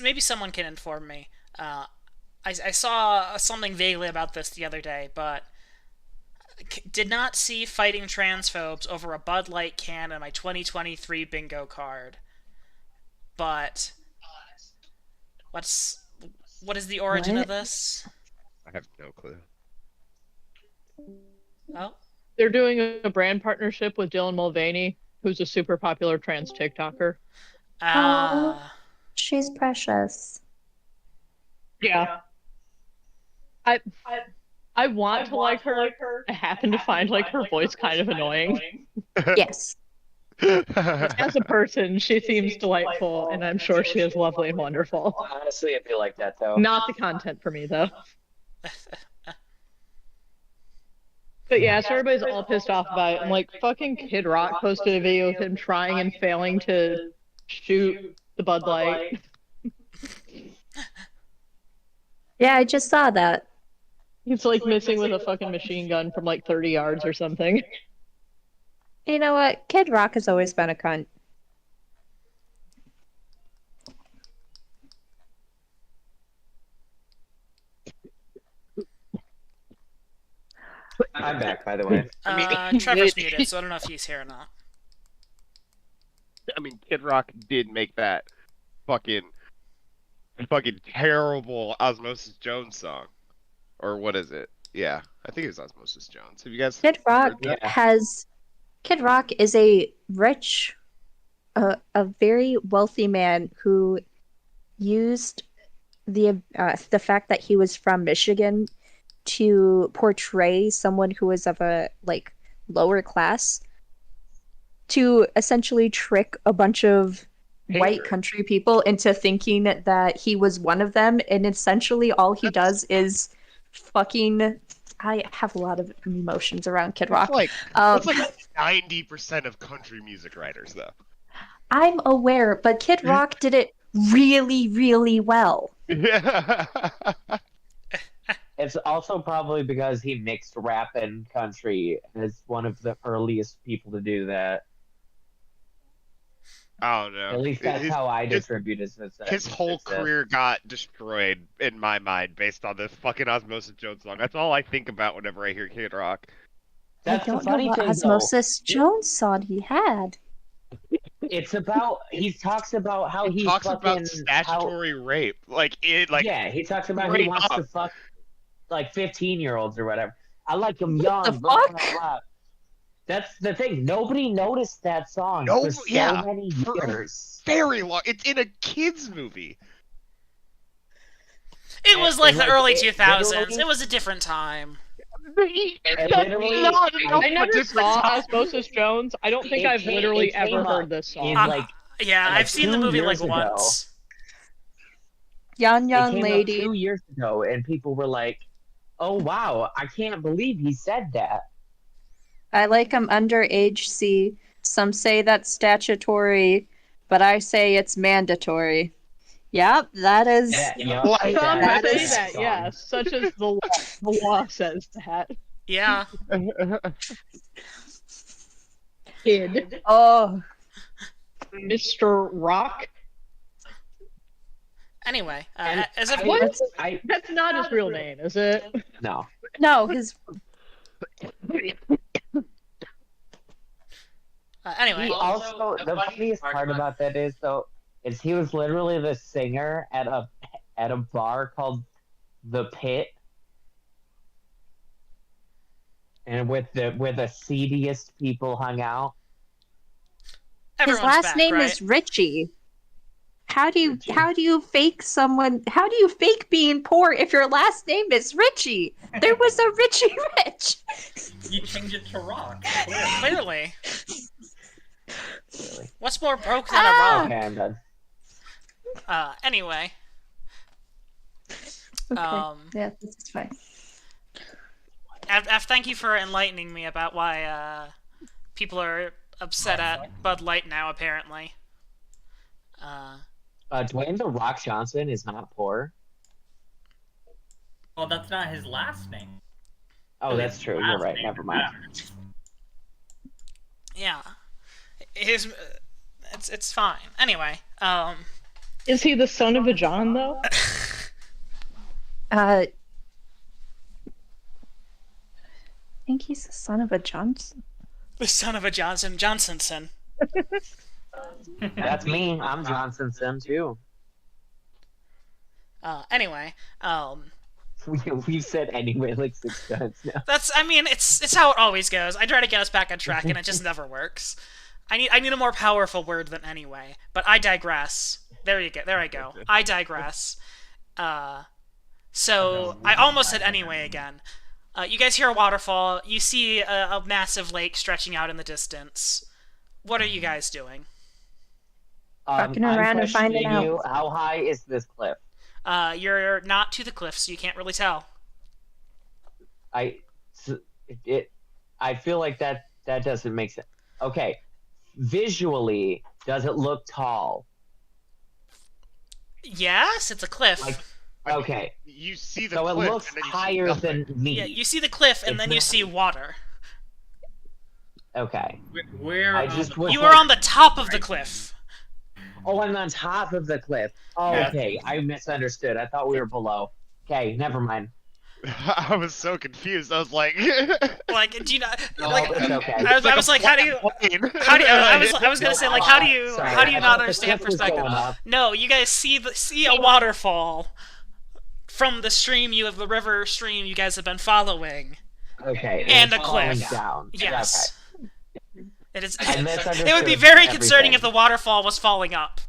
Maybe someone can inform me. I saw something vaguely about this the other day, but did not see fighting transphobes over a Bud Light can in my 2023 bingo card. But what is the origin What? of this? I have no clue. Oh, They're doing a brand partnership with Dylan Mulvaney, who's a super popular trans TikToker. ah, She's precious. Yeah. I want to like her. I happen to find like her voice kind of annoying. Yes. As a person, she seems delightful, and I'm sure she is lovely and wonderful. Honestly, I feel like that though. Not the content for me though. But yeah, so everybody's all pissed off about it. And like fucking Kid Rock posted a video of him trying and failing to shoot the Bud Light. Yeah, I just saw that. He's like missing with a fucking machine gun from like 30 yards or something. You know what? Kid Rock has always been a cunt. I'm back, by the way. Trevor's muted, so I don't know if he's here or not. I mean, Kid Rock did make that fucking terrible Osmosis Jones song, or what is it? Yeah, I think it was Osmosis Jones. Have you guys? Kid Rock Yeah. Kid Rock is a rich, a very wealthy man who used the fact that he was from Michigan to portray someone who was of a like lower class to essentially trick a bunch of white Hater. country people into thinking that he was one of them, and essentially all he does is fucking. I have a lot of emotions around Kid Rock. That's like 90% of country music writers, though. I'm aware, but Kid Rock did it really, really well. Yeah. It's also probably because he mixed rap and country as one of the earliest people to do that. I don't know. At least that's how I distribute His whole career got destroyed in my mind based on this fucking Osmosis Jones song. That's all I think about whenever I hear Kid Rock. That's I the don't know funny what thing, though. Osmosis Jones song he had. It's about he talks about how He he's talks fucking about statutory rape, yeah, he talks about straight he wants up. to fuck like 15-year-olds or whatever. I like them young. the blah, fuck? blah, blah. That's the thing. Nobody noticed that song No, for so yeah, many for- years. Very long. It's in a kids movie. It was like the like, early it 2000s. literally- It was a different time. And literally, I never saw Osmosis Jones. I don't think It I've came- literally it came ever up heard this in, song. like, Yeah, like I've seen the 2 movie like years ago. once. Young it came lady. up 2 years ago, and people were like, "Oh wow, I can't believe he said that." I like him under age C. Some say that's statutory, but I say it's mandatory. Yep, that is. Yeah, Like, Some that say is- that, yes, such as the law says that. Yeah. Kid, Oh, Mr. Rock. Anyway, And as if What? I That's not his real name, is it? no. No, his anyway, He also the funniest part about that is though is he was literally the singer at a bar called The Pit, and where the seediest people hung out. everyone's last back, name right? is Richie. How do Richie. you fake someone? How do you fake being poor if your last name is Richie? There was a Richie Rich. You change it to Rock. Clearly. Really. What's more broke than a Ah! rock? Okay, I'm done. Anyway. Okay. Yeah, this is fine. Thank you for enlightening me about why people are upset at Bud Light now, apparently. Dwayne The Rock Johnson is not poor. Well, that's not his last name. Oh, that's true. You're Last right. name Never mind. matters. Yeah. It's fine. Anyway, Is he the son of a John, though? I think he's the son of a Johnson. the son of a Johnsonson. That's me. I'm Johnsonson too. Anyway, We've said anyway like 6 times now. it's how it always goes. I try to get us back on track and it just never works. I need a more powerful word than anyway, but I digress. There you go. There I go. I digress. So I almost said anyway again. You guys hear a waterfall. You see a massive lake stretching out in the distance. What are you guys doing? Walking I'm around and finding questioning out. you, how high is this cliff? You're not to the cliff, so you can't really tell. I feel like that doesn't make sense. Okay, visually, does it look tall? Yes, it's a cliff. Like, I mean, okay, you see the so it cliff, looks and then you see higher nothing. than me. Yeah, you see the cliff and It's then you not- see water. Okay, Where I just was You like, are on the top of the cliff. Oh, I'm on top of the cliff. Oh, Yeah. okay, I misunderstood. I thought we were below. Okay, never mind. I was so confused. I was like, Like, do you not? No, Like, it's okay. I was like, how do you? I was gonna say, like, how do you Sorry, not I thought the understand cliff was perspective? going up. No, you guys see a waterfall from the stream the river stream you guys have been following. Okay, And it's a falling cliff. down. Yes. It is. I misunderstood It would be very concerning everything. if the waterfall was falling up.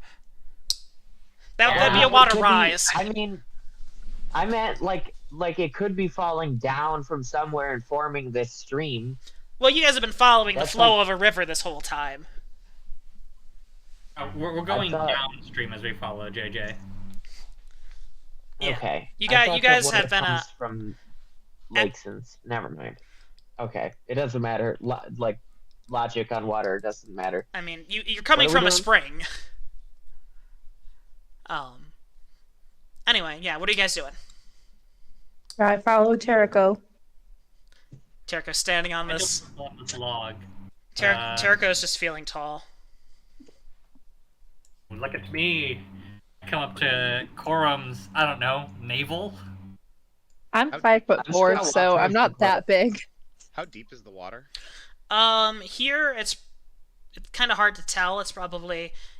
That'd be Yeah, a water it could be- rise. I mean, I meant like it could be falling down from somewhere and forming this stream. Well, you guys have been following the That's flow like- of a river this whole time. We're going thought- downstream as we follow JJ. Yeah. Okay. You I guys- thought you guys that water have been, comes from lakes and never mind. Okay, it doesn't matter. Like logic on water doesn't matter. I mean, you're coming What are from we a doing? spring. Anyway, yeah, what are you guys doing? I follow Terrico. Terko's standing on I this. just on this log. Terko's just feeling tall. Look at me. Come up to Korum's, I don't know, navel. I'm How- 5'4", I'm still so watching I'm not the that big. how deep is the water? Here it's kind of hard to tell. It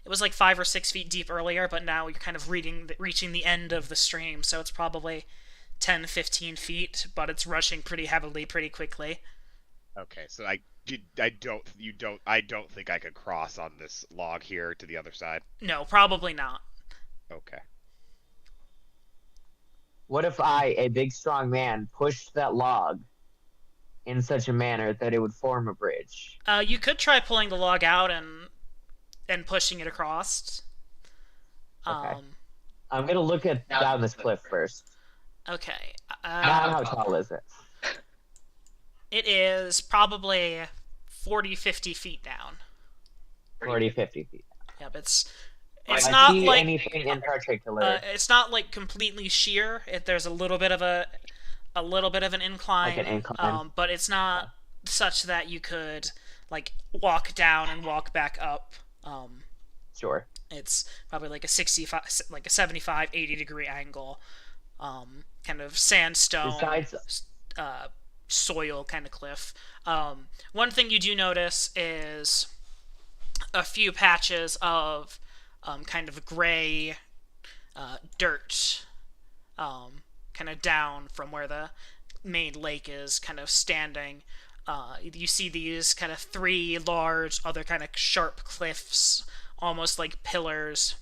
was like 5 or 6 feet deep earlier, but now you're kind of reaching the end of the stream, so it's probably 10, 15 feet, but it's rushing pretty heavily, pretty quickly. Okay, so I don't think I could cross on this log here to the other side. No, probably not. Okay. What if I, a big strong man, pushed that log in such a manner that it would form a bridge? You could try pulling the log out and pushing it across. Okay. I'm gonna look at down this cliff first. Okay. How tall is it? It is probably 40, 50 feet down. 40, 50 feet. Yep, it's I not see like anything in particular. it's not like completely sheer. There's a little bit of an incline, Like an incline. but it's not such that you could like walk down and walk back up. Sure. It's probably like a 65, like a 75, 80-degree angle, kind of sandstone, Besides, soil kind of cliff. One thing you do notice is a few patches of kind of gray dirt, kind of down from where the main lake is kind of standing. You see these kind of three large, other kind of sharp cliffs, almost like pillars,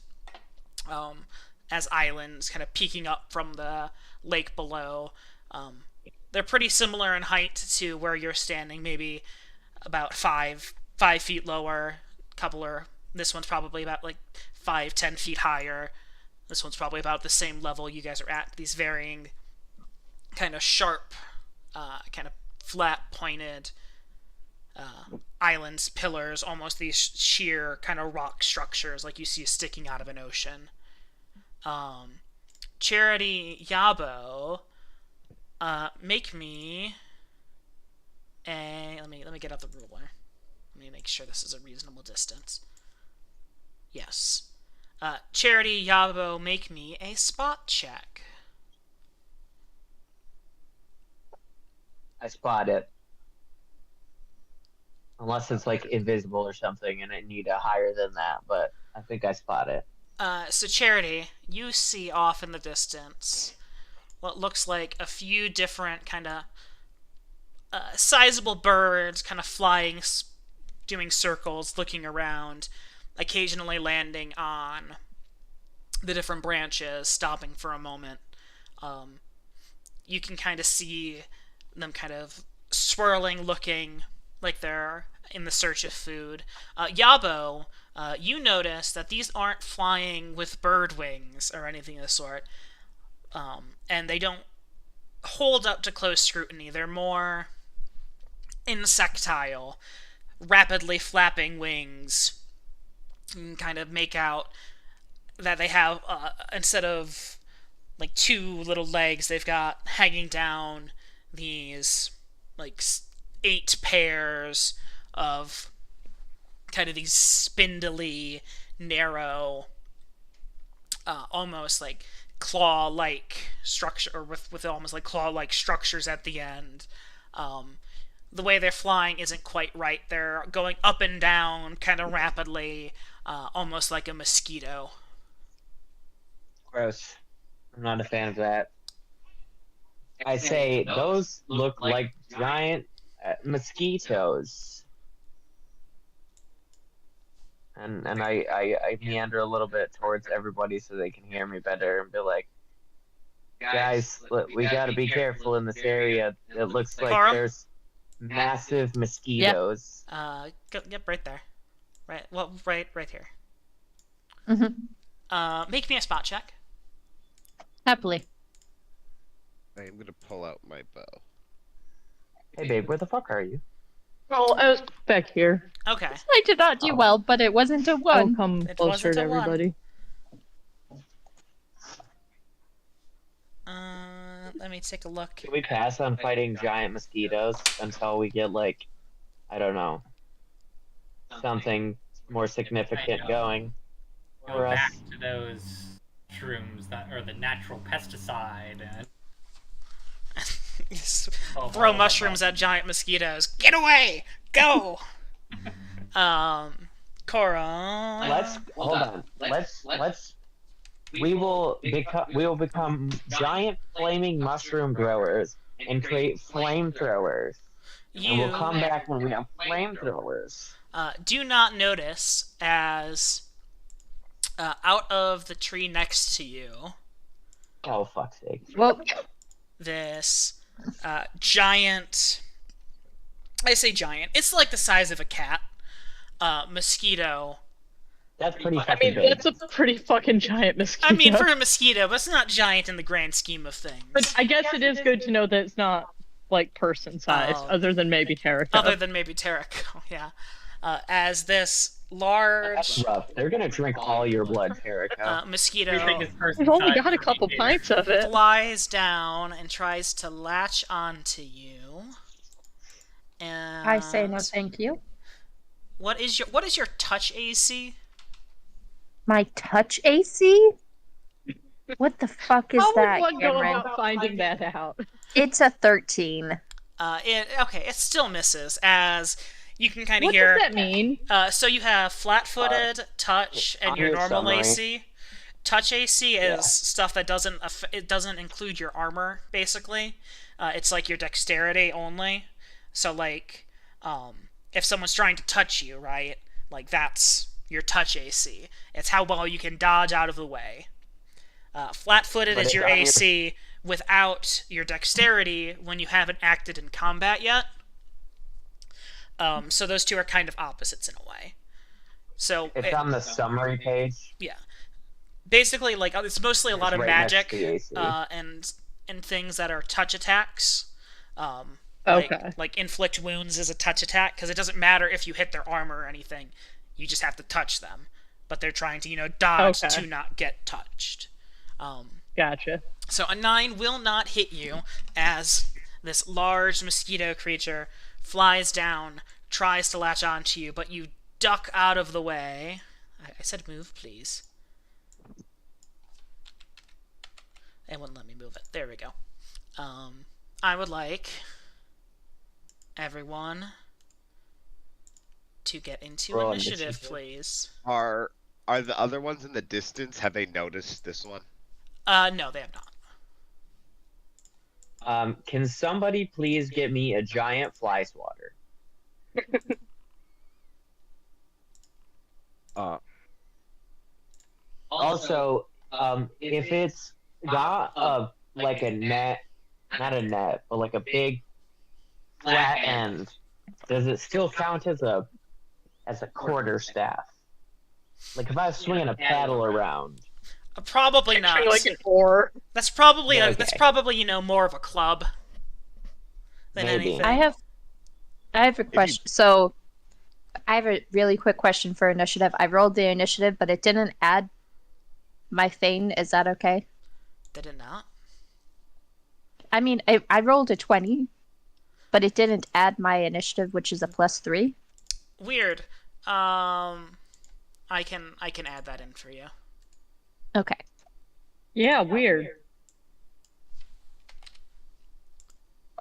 as islands kind of peeking up from the lake below. They're pretty similar in height to where you're standing, maybe about 5 feet lower. This one's probably about like 5-10 feet higher. This one's probably about the same level you guys are at. These varying kind of sharp, kind of flat pointed islands, pillars, almost these sheer kind of rock structures like you see sticking out of an ocean. Charity, Yabo, make me a. Let me get out the ruler. Let me make sure this is a reasonable distance. Yes. Charity, Yabo, make me a spot check. I spot it. Unless it's like invisible or something and I need a higher than that, but I think I spot it. So Charity, you see off in the distance what looks like a few different kind of sizable birds kind of flying, doing circles, looking around, occasionally landing on the different branches, stopping for a moment. You can kind of see them kind of swirling, looking like they're in the search of food. Yabo, you notice that these aren't flying with bird wings or anything of the sort, and they don't hold up to close scrutiny. They're more insectile, rapidly flapping wings. You can kind of make out that they have, instead of like two little legs, they've got hanging down these like 8 pairs of kind of these spindly, narrow, almost like claw-like structure, or with almost like claw-like structures at the end. The way they're flying isn't quite right. They're going up and down kind of rapidly, almost like a mosquito. Gross. I'm not a fan of that. I say those look like giant mosquitoes. And I meander a little bit towards everybody so they can hear me better and be like, guys, look, we gotta be careful in this area. It looks like Corum? there's massive mosquitoes. Yep, right there. Right, well, right here. Mm-hmm. Make me a spot check. Happily. I am gonna pull out my bow. Hey babe, where the fuck are you? Oh, I was back here. Okay. I did not do well, but it wasn't a I'll one. come It closer wasn't to a one. everybody. Let me take a look. Can we pass on fighting giant mosquitoes until we get like, I don't know, something more significant going Go for us? back to those shrooms that are the natural pesticide. Just Oh, throw oh, mushrooms at giant mosquitoes. Get away! Go! Cora. Let's hold on. Let's we will become giant flaming mushroom growers and create flamethrowers. And we'll come back when we have flamethrowers. Do not notice as out of the tree next to you, Oh fuck's sake. Well, this giant. I say giant. It's like the size of a cat. Mosquito. That's pretty I fucking mean, big. that's a pretty fucking giant mosquito. I mean, for a mosquito, but it's not giant in the grand scheme of things. But I guess it is good to know that it's not like person size, Oh. other than maybe Terraco. Other than maybe Tarek, yeah. As this large That's rough. They're gonna drink all your blood, Terraco. mosquito Everything is person We've only size got a for couple me. pints of it. flies down and tries to latch onto you. And I say no thank you. What is your touch AC? My touch AC? What the fuck is How that, would one go Cameron? about finding that out? It's a 13. It still misses, as you can kind of What hear. does that mean? So you have flat-footed, touch, and on your your normal summary. AC. Touch AC is Yeah. stuff that doesn't include your armor, basically. It's like your dexterity only. So like, if someone's trying to touch you, right? Like that's your touch AC. It's how well you can dodge out of the way. Flat-footed But is it's your on your- AC without your dexterity when you haven't acted in combat yet. So those two are kind of opposites in a way. So It's on the summary page. yeah, basically like it's mostly a lot of right next magic to the AC. and things that are touch attacks. Okay. Like inflict wounds is a touch attack because it doesn't matter if you hit their armor or anything, you just have to touch them. But they're trying to dodge Okay. to not get touched. Gotcha. So a 9 will not hit you as this large mosquito creature flies down, tries to latch onto you, but you duck out of the way. I said move, please. It wouldn't let me move it. There we go. I would like everyone to get into Roll initiative, initiative. please. Are the other ones in the distance? Have they noticed this one? No, they have not. Can somebody please get me a giant fly swatter? Also, if it's got like a net, not a net, but like a big flat end, does it still count as a quarter staff? Like if I was swinging a paddle around. Probably not. Like an oar. That's probably Okay. that's probably more of a club than Maybe. anything. I have a question. So I have a really quick question for initiative. I rolled the initiative, but it didn't add my thing. Is that okay? Did it not? I mean, I rolled a 20, but it didn't add my initiative, which is a +3. Weird. I can add that in for you. Okay. Yeah, weird.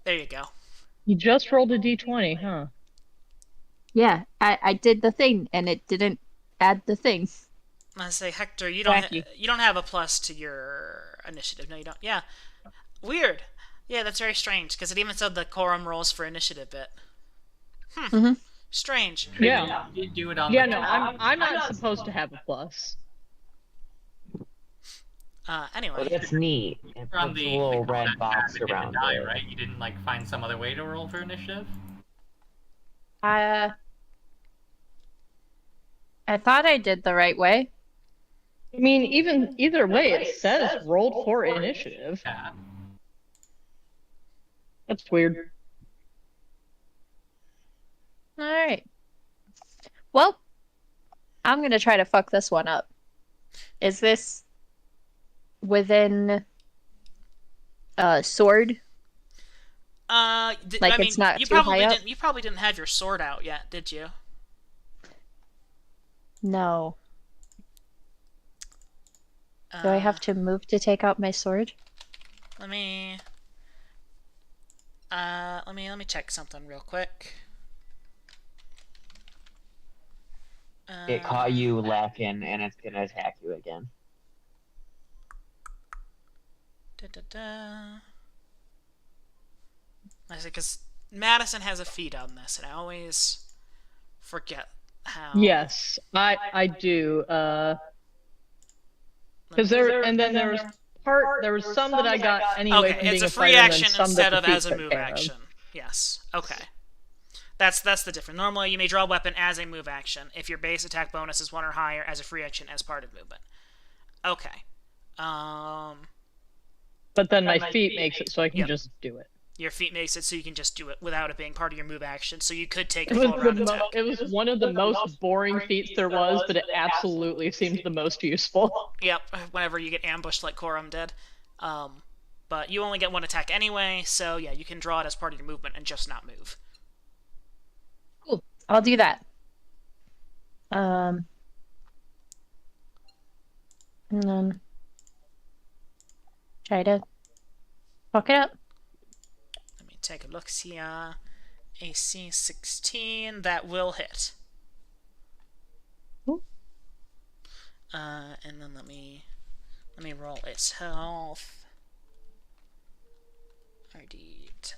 There you go. You just rolled a d20, huh? Yeah, I did the thing, and it didn't add the thing. I say, Hector, you don't Wacky. you don't have a plus to your initiative. No, you don't. Yeah. Weird. Yeah, that's very strange because it even said the quorum rolls for initiative bit. Mhm. Strange. Yeah. You do it on Yeah, the no, I'm not supposed to have a plus. Anyway. Well, that's neat. It on puts a the little combat red tab, box it didn't around die, it. right? You didn't like find some other way to roll for initiative. I thought I did the right way. I mean, either way, it says rolled for initiative. Yeah. That's weird. All right. Well, I'm gonna try to fuck this one up. Is this within sword? I Like, mean, it's not you too probably high up? didn't. You probably didn't have your sword out yet, did you? No. Do I have to move to take out my sword? Let me. Let me check something real quick. It caught you lacking, and it's gonna attack you again. I say because Madison has a feed on this, and I always forget how. Yes, I do. Because there was some that I got anyway Okay, from it's being a a free fighter, and then action some instead that of the as feat a took move care of. action. Yes. Okay. That's the difference. Normally, you may draw a weapon as a move action if your base attack bonus is 1 or higher as a free action as part of movement. Okay. But then my feet makes it so I can Yep. just do it. Your feet makes it so you can just do it without it being part of your move action. So you could take a It was, full round attack. it was one of the most boring feats there was, but it absolutely seemed the most useful. Yep. Whenever you get ambushed like Corum did. But you only get 1 attack anyway, so yeah, you can draw it as part of your movement and just not move. Cool. I'll do that. And then try to fuck it up. Let me take a look. See, AC 16. That will hit. Ooh. And then let me roll its health. RD10.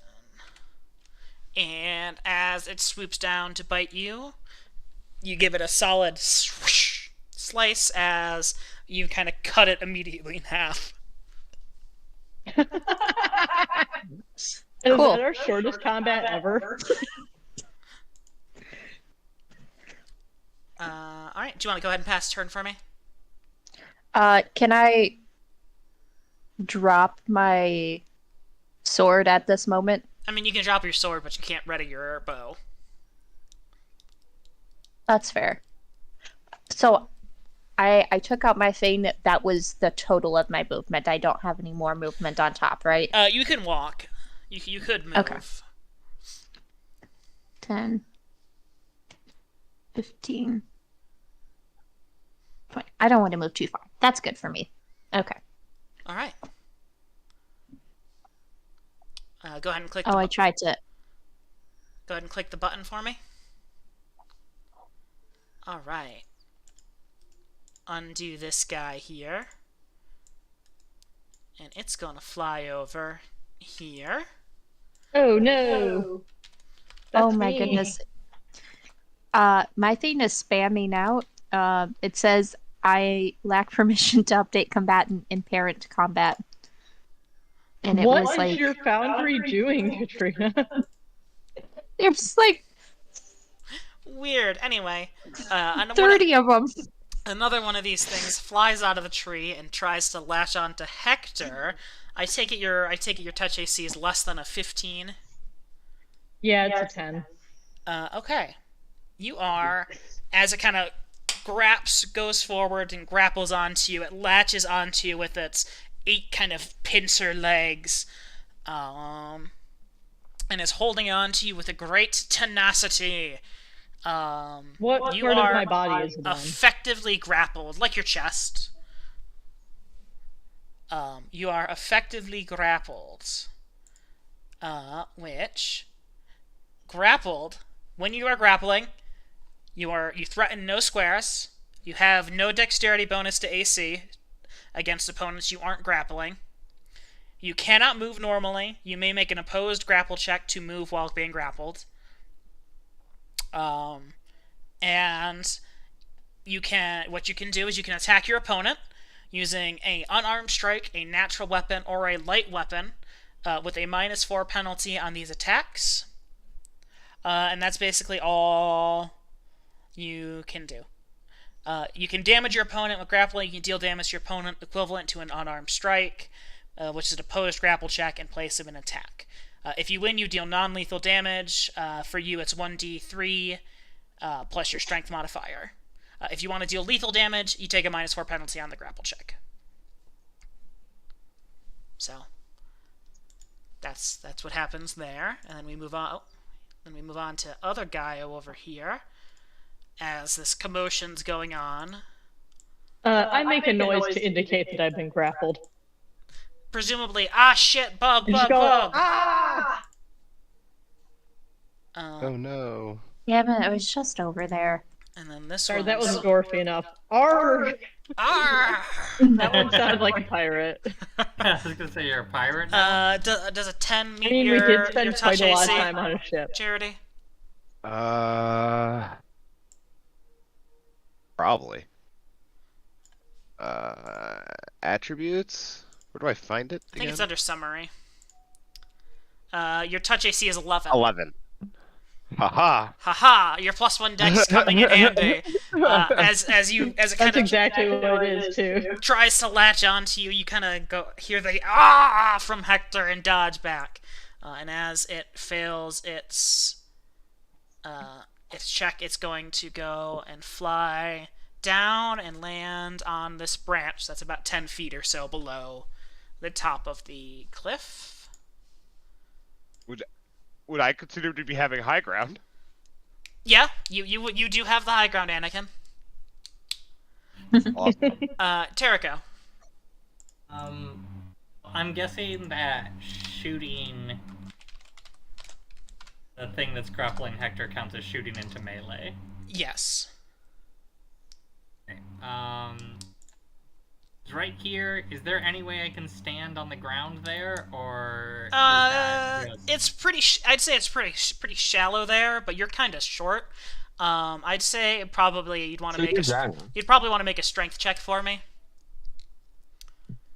And as it swoops down to bite you, you give it a solid swoosh, slice as you kind of cut it immediately in half. Is Cool. that our shortest combat ever? Alright, do you want to go ahead and pass turn for me? Can I drop my sword at this moment? I mean, you can drop your sword, but you can't ready your bow. That's fair. So I took out my thing that was the total of my movement. I don't have any more movement on top, right? You can walk. You could move. Okay. 10, 15. 20. I don't want to move too far. That's good for me. Okay. Alright. Go ahead and click Oh, I tried to. Go ahead and click the button for me. Alright. Undo this guy here. And it's gonna fly over here. Oh no. Oh That's my me. goodness. My thing is spamming out. It says I lack permission to update combatant in parent combat. And it What was is like your foundry doing, Katrina? it was like Weird. Anyway, 30 of them. another one of these things flies out of the tree and tries to latch onto Hector. I take it your touch AC is less than a 15. Yeah, it's a 10. Okay. You are, as it kind of goes forward and grapples onto you, it latches onto you with its 8 kind of pincer legs, and is holding on to you with a great tenacity. What You part of are my body is it on? effectively grappled, like your chest. You are effectively grappled. Which grappled, when you are grappling, you threaten no squares. You have no dexterity bonus to AC against opponents you aren't grappling. You cannot move normally. You may make an opposed grapple check to move while being grappled. And what you can do is you can attack your opponent using an unarmed strike, a natural weapon, or a light weapon, with a -4 penalty on these attacks. And that's basically all you can do. You can damage your opponent with grappling. You can deal damage to your opponent equivalent to an unarmed strike, which is an opposed grapple check in place of an attack. If you win, you deal non-lethal damage. For you, it's 1d3 plus your strength modifier. If you want to deal lethal damage, you take a -4 penalty on the grapple check. So that's what happens there, and then we move on. Then we move on to other Gaio over here. As this commotion's going on, I make a noise to indicate that I've been grappled. presumably, shit, bug, You just bug, go, bug. ah! Oh no. Yeah, but it was just over there. And then this Sorry, one. that wasn't dwarfy enough. Arrgh! Arr! That one sounded like a pirate. I was gonna say you're a pirate now. Does a 10 meet I mean, we your, did your spend touch quite a lot of AC? time on a ship. Charity? Probably. Attributes? Where do I find it I think again? it's under summary. Your touch AC is 11. 11. Haha. Haha, your +1 dex coming in handy. As it kind That's of exactly what it is, too. tries to latch onto you, you kind of hear the from Hector and dodge back. And as it fails its check, it's going to go and fly down and land on this branch that's about 10 feet or so below the top of the cliff. Would I consider to be having high ground? Yeah, you do have the high ground, Anakin. Awesome. Terrico. I'm guessing that shooting the thing that's grappling Hector counts as shooting into melee. Yes. Okay. Right here, is there any way I can stand on the ground there, or is that just... It's pretty. I'd say it's pretty shallow there, but you're kind of short. I'd say probably you'd want to make you'd probably want to make a strength check for me,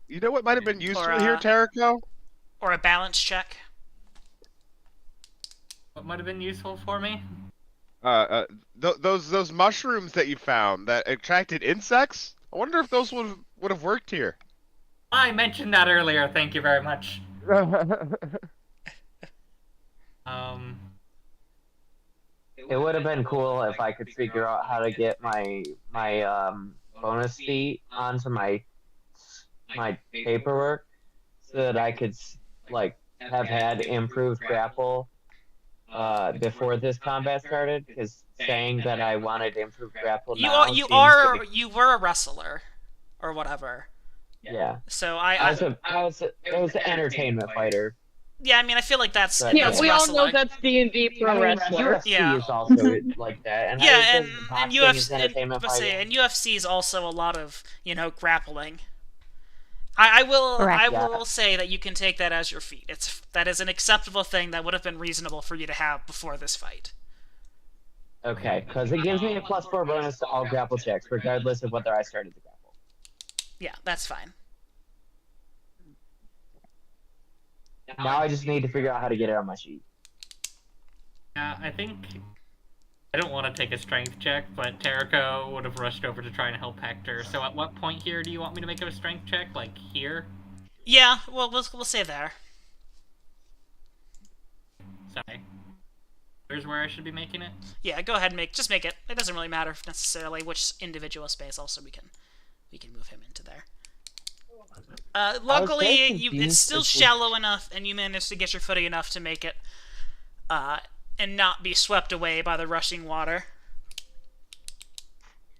You know what might have been useful Or, here, Terrico? or a balance check. What might have been useful for me? Those mushrooms that you found that attracted insects. I wonder if those would have worked here. I mentioned that earlier, thank you very much. It would have been cool if I could figure out how to get my bonus feat onto my paperwork, so that I could like have had improved grapple before this combat started. Because saying that I wanted improved grapple now You seems to be... you were a wrestler, or whatever. Yeah. So I was an entertainment fighter. yeah, I mean, I feel like that's But- Yeah, that's we all wrestling. know that's D&D for a wrestler. UFC Yeah. is also like that. And Yeah, I and was boxing UFC is entertainment fighting. and UFC is also a lot of grappling. I will Correct. will say that you can take that as your feat. That is an acceptable thing that would have been reasonable for you to have before this fight. Okay, because it gives me a +4 bonus to all grapple checks, regardless of whether I started the grapple. Yeah, that's fine. Now I just need to figure out how to get it on my sheet. Yeah, I think... I don't want to take a strength check, but Terrico would have rushed over to try and help Hector. So at what point here do you want me to make a strength check? Like here? Yeah, well, we'll say there. Sorry. Here's where I should be making it? Yeah, go ahead and just make it. It doesn't really matter necessarily which individual space. Also, we can move him into there. Luckily, very it's confused still as to- shallow enough, and you managed to get your footing enough to make it, and not be swept away by the rushing water.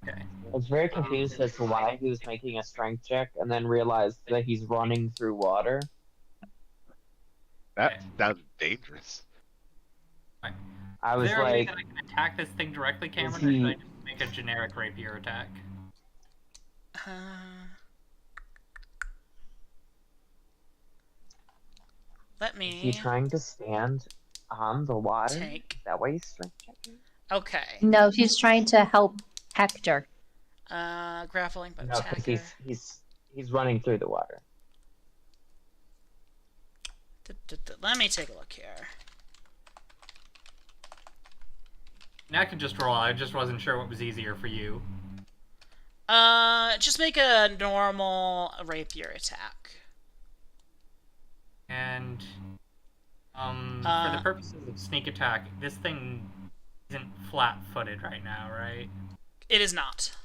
Okay. I was very confused as to why he was making a strength check, and then realized that he's running through water. That sounds dangerous. I Is was there a way like, that I can attack this thing directly, Cameron, or he- should I just make a generic rapier attack? Let is me he trying to stand on the water? take. Is that why he's strength checking? Okay. No, he's trying to help Hector. Grappling by No, because attacker. he's running through the water. Let me take a look here. And I can just roll. I just wasn't sure what was easier for you. Just make a normal rapier attack. And for the purposes of sneak attack, this thing isn't flat-footed right now, right? It is not.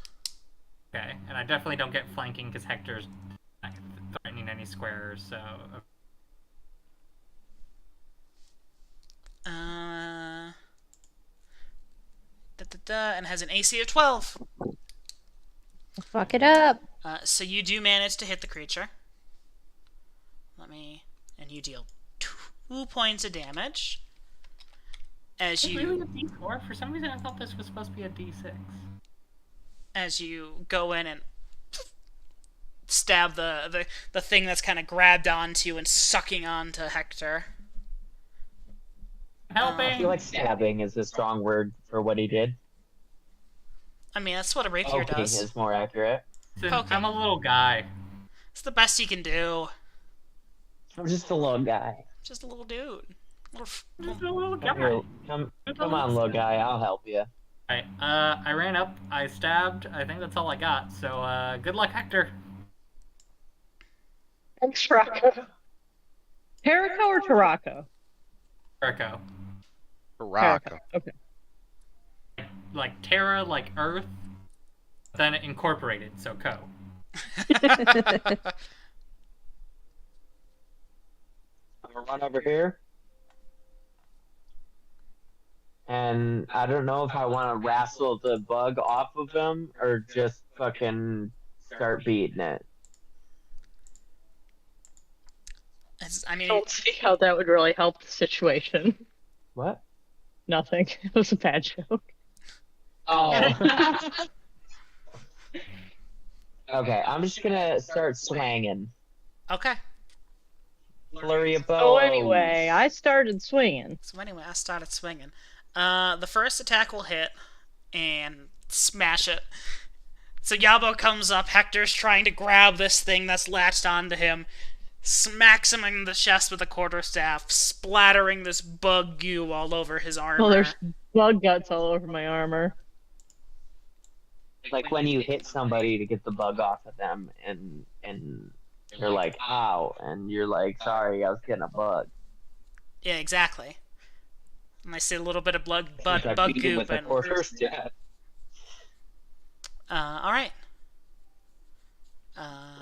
Okay, and I definitely don't get flanking because Hector's not threatening any squares, so... And has an AC of 12. Fuck it up. So you do manage to hit the creature. And you deal 2 points of damage. As Is it really you a D4? For some reason I thought this was supposed to be a D6. as you go in and stab the thing that's kind of grabbed onto and sucking onto Hector. Helping! I feel like stabbing is a strong word for what he did. I mean, that's what a rapier Poking does. is more accurate. Listen, Poking. I'm a little guy. It's the best you can do. I'm just a little guy. Just a little dude. Just a little Come, guy. here, come on, little guy. I'll help you. Alright, I ran up, I stabbed, I think that's all I got, so, good luck, Hector. Thanks, Rocco. Terrico or Tarako? Jericho. Baraka. Okay. Like Terra, like Earth, then incorporated, so Co. I'm gonna run over here. And and I don't know if I want to wrestle the bug off of him or just fucking start beating it. I mean, Don't see how that would really help the situation. What? Nothing. It was a bad joke. Oh. Okay, I'm just gonna start swanging. okay. Flurry of bows. So anyway, I started swinging. So anyway, I started swinging. The first attack will hit and smash it. So Yabo comes up. Hector's trying to grab this thing that's latched onto him, smacks him in the chest with a quarterstaff, splattering this bug goo all over his armor. Oh, there's bug guts all over my armor. Like when you hit somebody to get the bug off of them, and you're like, ow, and you're like, sorry, I was getting a bug. Yeah, exactly. And I see a little bit of bug I beat him goop with a and quarterstaff. all right.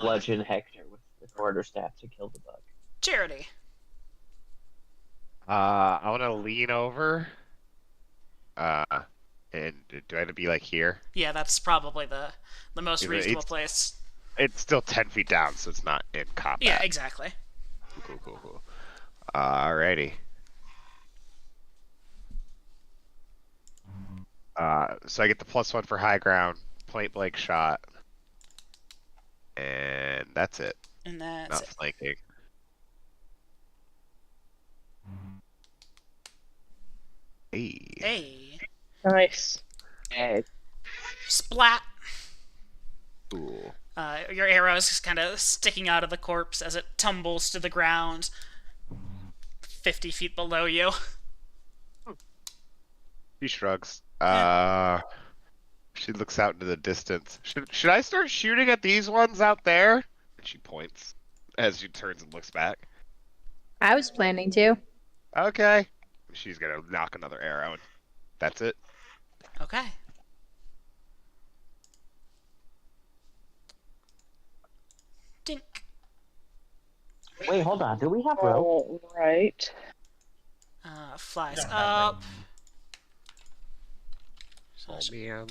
Bludgeon Hector with the quarterstaff to kill the bug. Charity. I want to lean over. And do I have to be like here? Yeah, that's probably the most Yeah, reasonable it's- place. It's still 10 feet down, so it's not in combat. Yeah, exactly. Cool. Alrighty. So I get the +1 for high ground, point blank shot, and that's it. And that's Not it. flanking. Hey. Hey. Nice. Hey, Splat. Cool. Your arrow is just kind of sticking out of the corpse as it tumbles to the ground 50 feet below you. She shrugs. She looks out into the distance. Should I start shooting at these ones out there? And she points as she turns and looks back. I was planning to. Okay. She's gonna knock another arrow, and that's it. Okay. Dink. wait, hold on. Do we have rope? All right. Flies Don't have up. So Oh it's- man.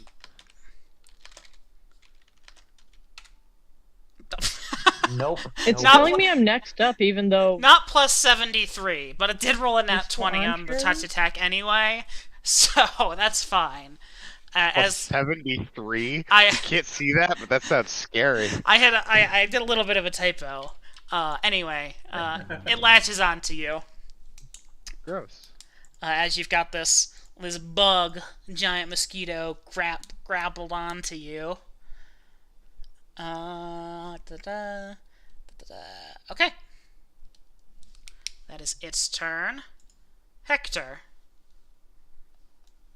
Nope. It's nope. telling me I'm next up, even though Not plus 73, but it did roll a nat You're still 20 on on the turn? touch attack anyway, so that's fine. As 73? I Can't see that, but that sounds scary. I did a little bit of a typo. Anyway, it latches onto you Gross. as you've got this bug, giant mosquito grappled onto you. Okay. That is its turn. Hector.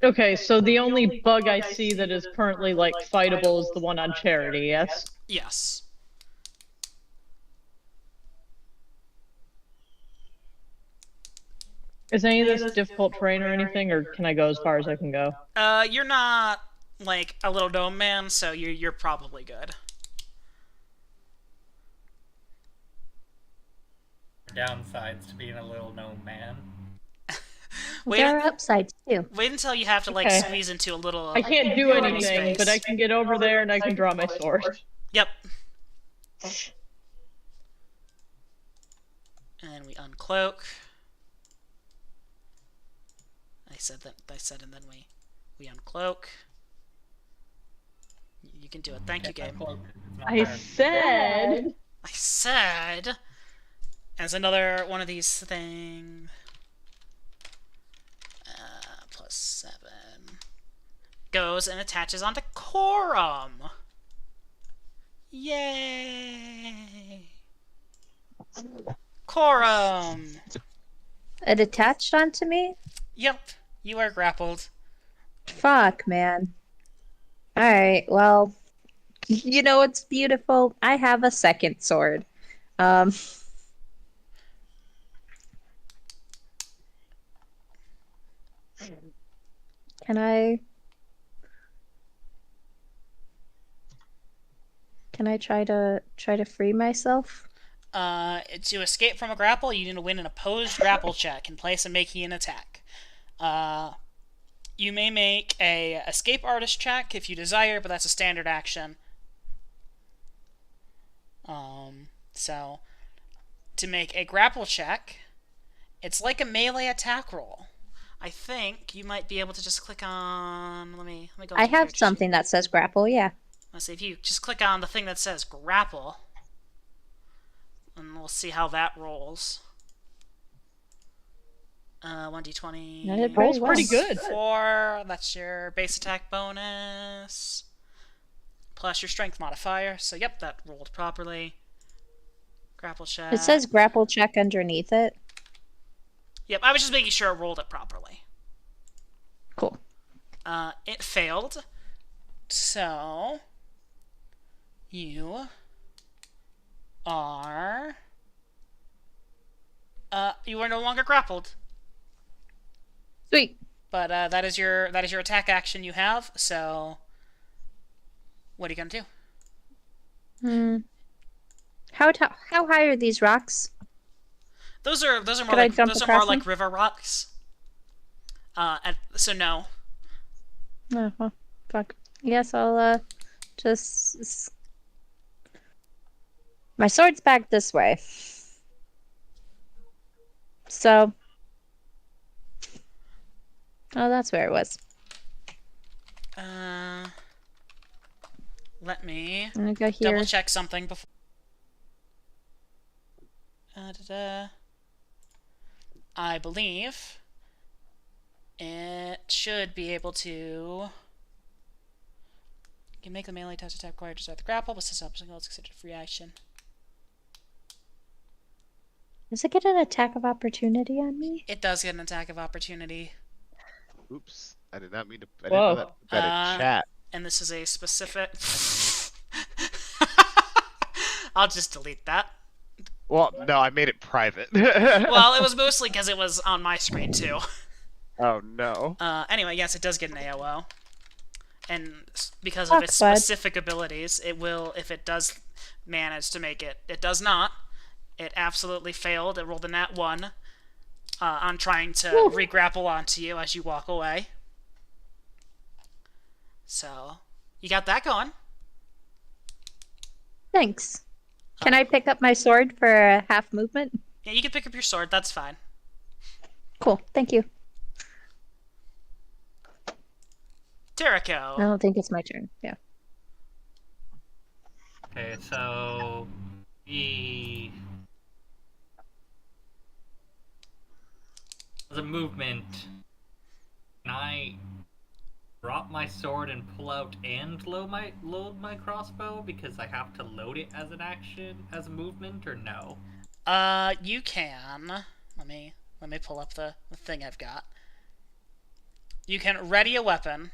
okay, so the only bug I see that is currently like fightable is the one on Charity, yes? Yes. Is any of this difficult terrain or anything, or can I go as far as I can go? You're not like a little gnome man, so you're probably good. Downsides to being a little gnome man. Wait, There are upsides too. wait until you have to like Okay. squeeze into a little. I can't do little anything, space. but I can get over there and I can draw my sword. Yep. And we uncloak. I said, and then we uncloak. You can do it. Thank you, game. Cloak. It's not I fair. said. I said. As another one of these things. +7 goes and attaches onto Corum. Yay! Corum. It attached onto me? Yep, you are grappled. Fuck, man. Alright, well, you know what's beautiful? I have a second sword. Um, can I try to free myself? To escape from a grapple, you need to win an opposed grapple check and place a making an attack. you may make a escape artist check if you desire, but that's a standard action. So to make a grapple check, it's like a melee attack roll. I think you might be able to just click on. Let me go. I into have character sheet. something that says grapple, yeah. Let's see if you just click on the thing that says grapple, and we'll see how that rolls. 1d20. That did Rolls well. pretty good. 4. That's your base attack bonus. Plus your strength modifier. So, yep, that rolled properly. Grapple check. It says grapple check underneath it. Yep, I was just making sure it rolled it properly. Cool. It failed. So, you are no longer grappled. Sweet. But that is your attack action you have. So, what are you gonna do? How high are these rocks? Those are more Could I like jump those are more across like them? river rocks. So no. Oh, well, fuck. Yes, I'll just. My sword's back this way. So. Oh, that's where it was. Let me I'm gonna go here. double check something before. I believe it should be able to. You can make the melee touch attack required to start the grapple, but since obstacle is considered a free action. Does it get an attack of opportunity on me? It does get an attack of opportunity, Oops. I did not mean to. I didn't know Whoa. that in chat. and this is a specific. I'll just delete that. Well, no, I made it private. Well, it was mostly because it was on my screen too. Oh no. Anyway, yes, it does get an AOO. And because of its Fuck, bud. specific abilities, it will, if it does manage to make it. It does not. It absolutely failed. It rolled a nat 1 on trying to re-grapple onto you as you walk away. So, you got that going. Thanks. Can I pick up my sword for a half movement? Yeah, you can pick up your sword. That's fine. Cool. Thank you. Terrico. I don't think it's my turn. Yeah. Okay, so as a movement, can I drop my sword and pull out and load my crossbow because I have to load it as an action, as a movement, or no? You can. Let me pull up the thing I've got. You can ready a weapon.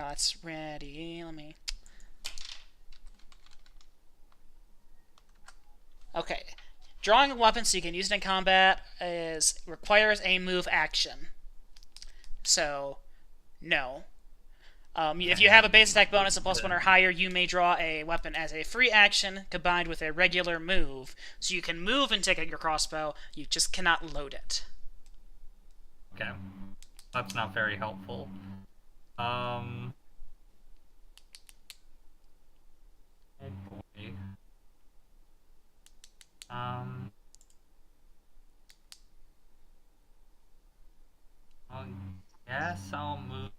It's ready. Okay. Drawing a weapon so you can use it in combat requires a move action. So, no. If you have a base attack bonus of +1 or higher, you may draw a weapon as a free action combined with a regular move. So you can move and take out your crossbow, you just cannot load it. Okay, that's not very helpful. Oh boy. I guess I'll move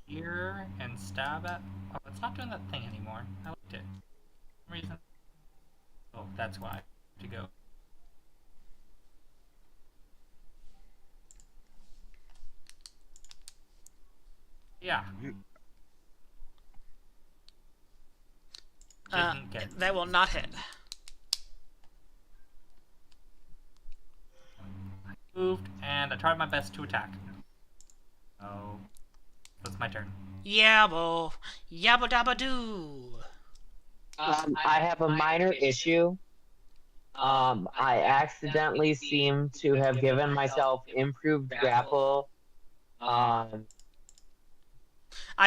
here and stab at. Oh, it's not doing that thing anymore. I liked it. For some reason. Oh, that's why. To go. Yeah. Didn't get That will not hit. moved, and I tried my best to attack. Oh, that's my turn. Yabba dabba doo. I have a minor issue. I accidentally seem to have given myself improved grapple. I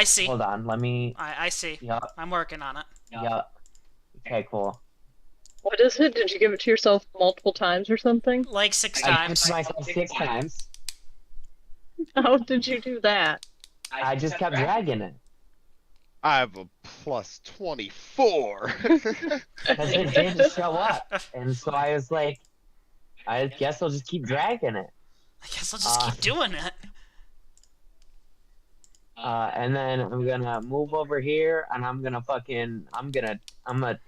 see. Hold on, let me. I see. Yup, I'm working on it. yup. Okay, cool. What is it? Did you give it to yourself multiple times or something? Like 6 I times. pushed myself 6 times. How did you do that? I just kept dragging it. I have a plus 24. Because it didn't show up. And so I was like, I guess I'll just keep dragging it. I guess I'll just keep doing it. And then I'm gonna move over here and I'm gonna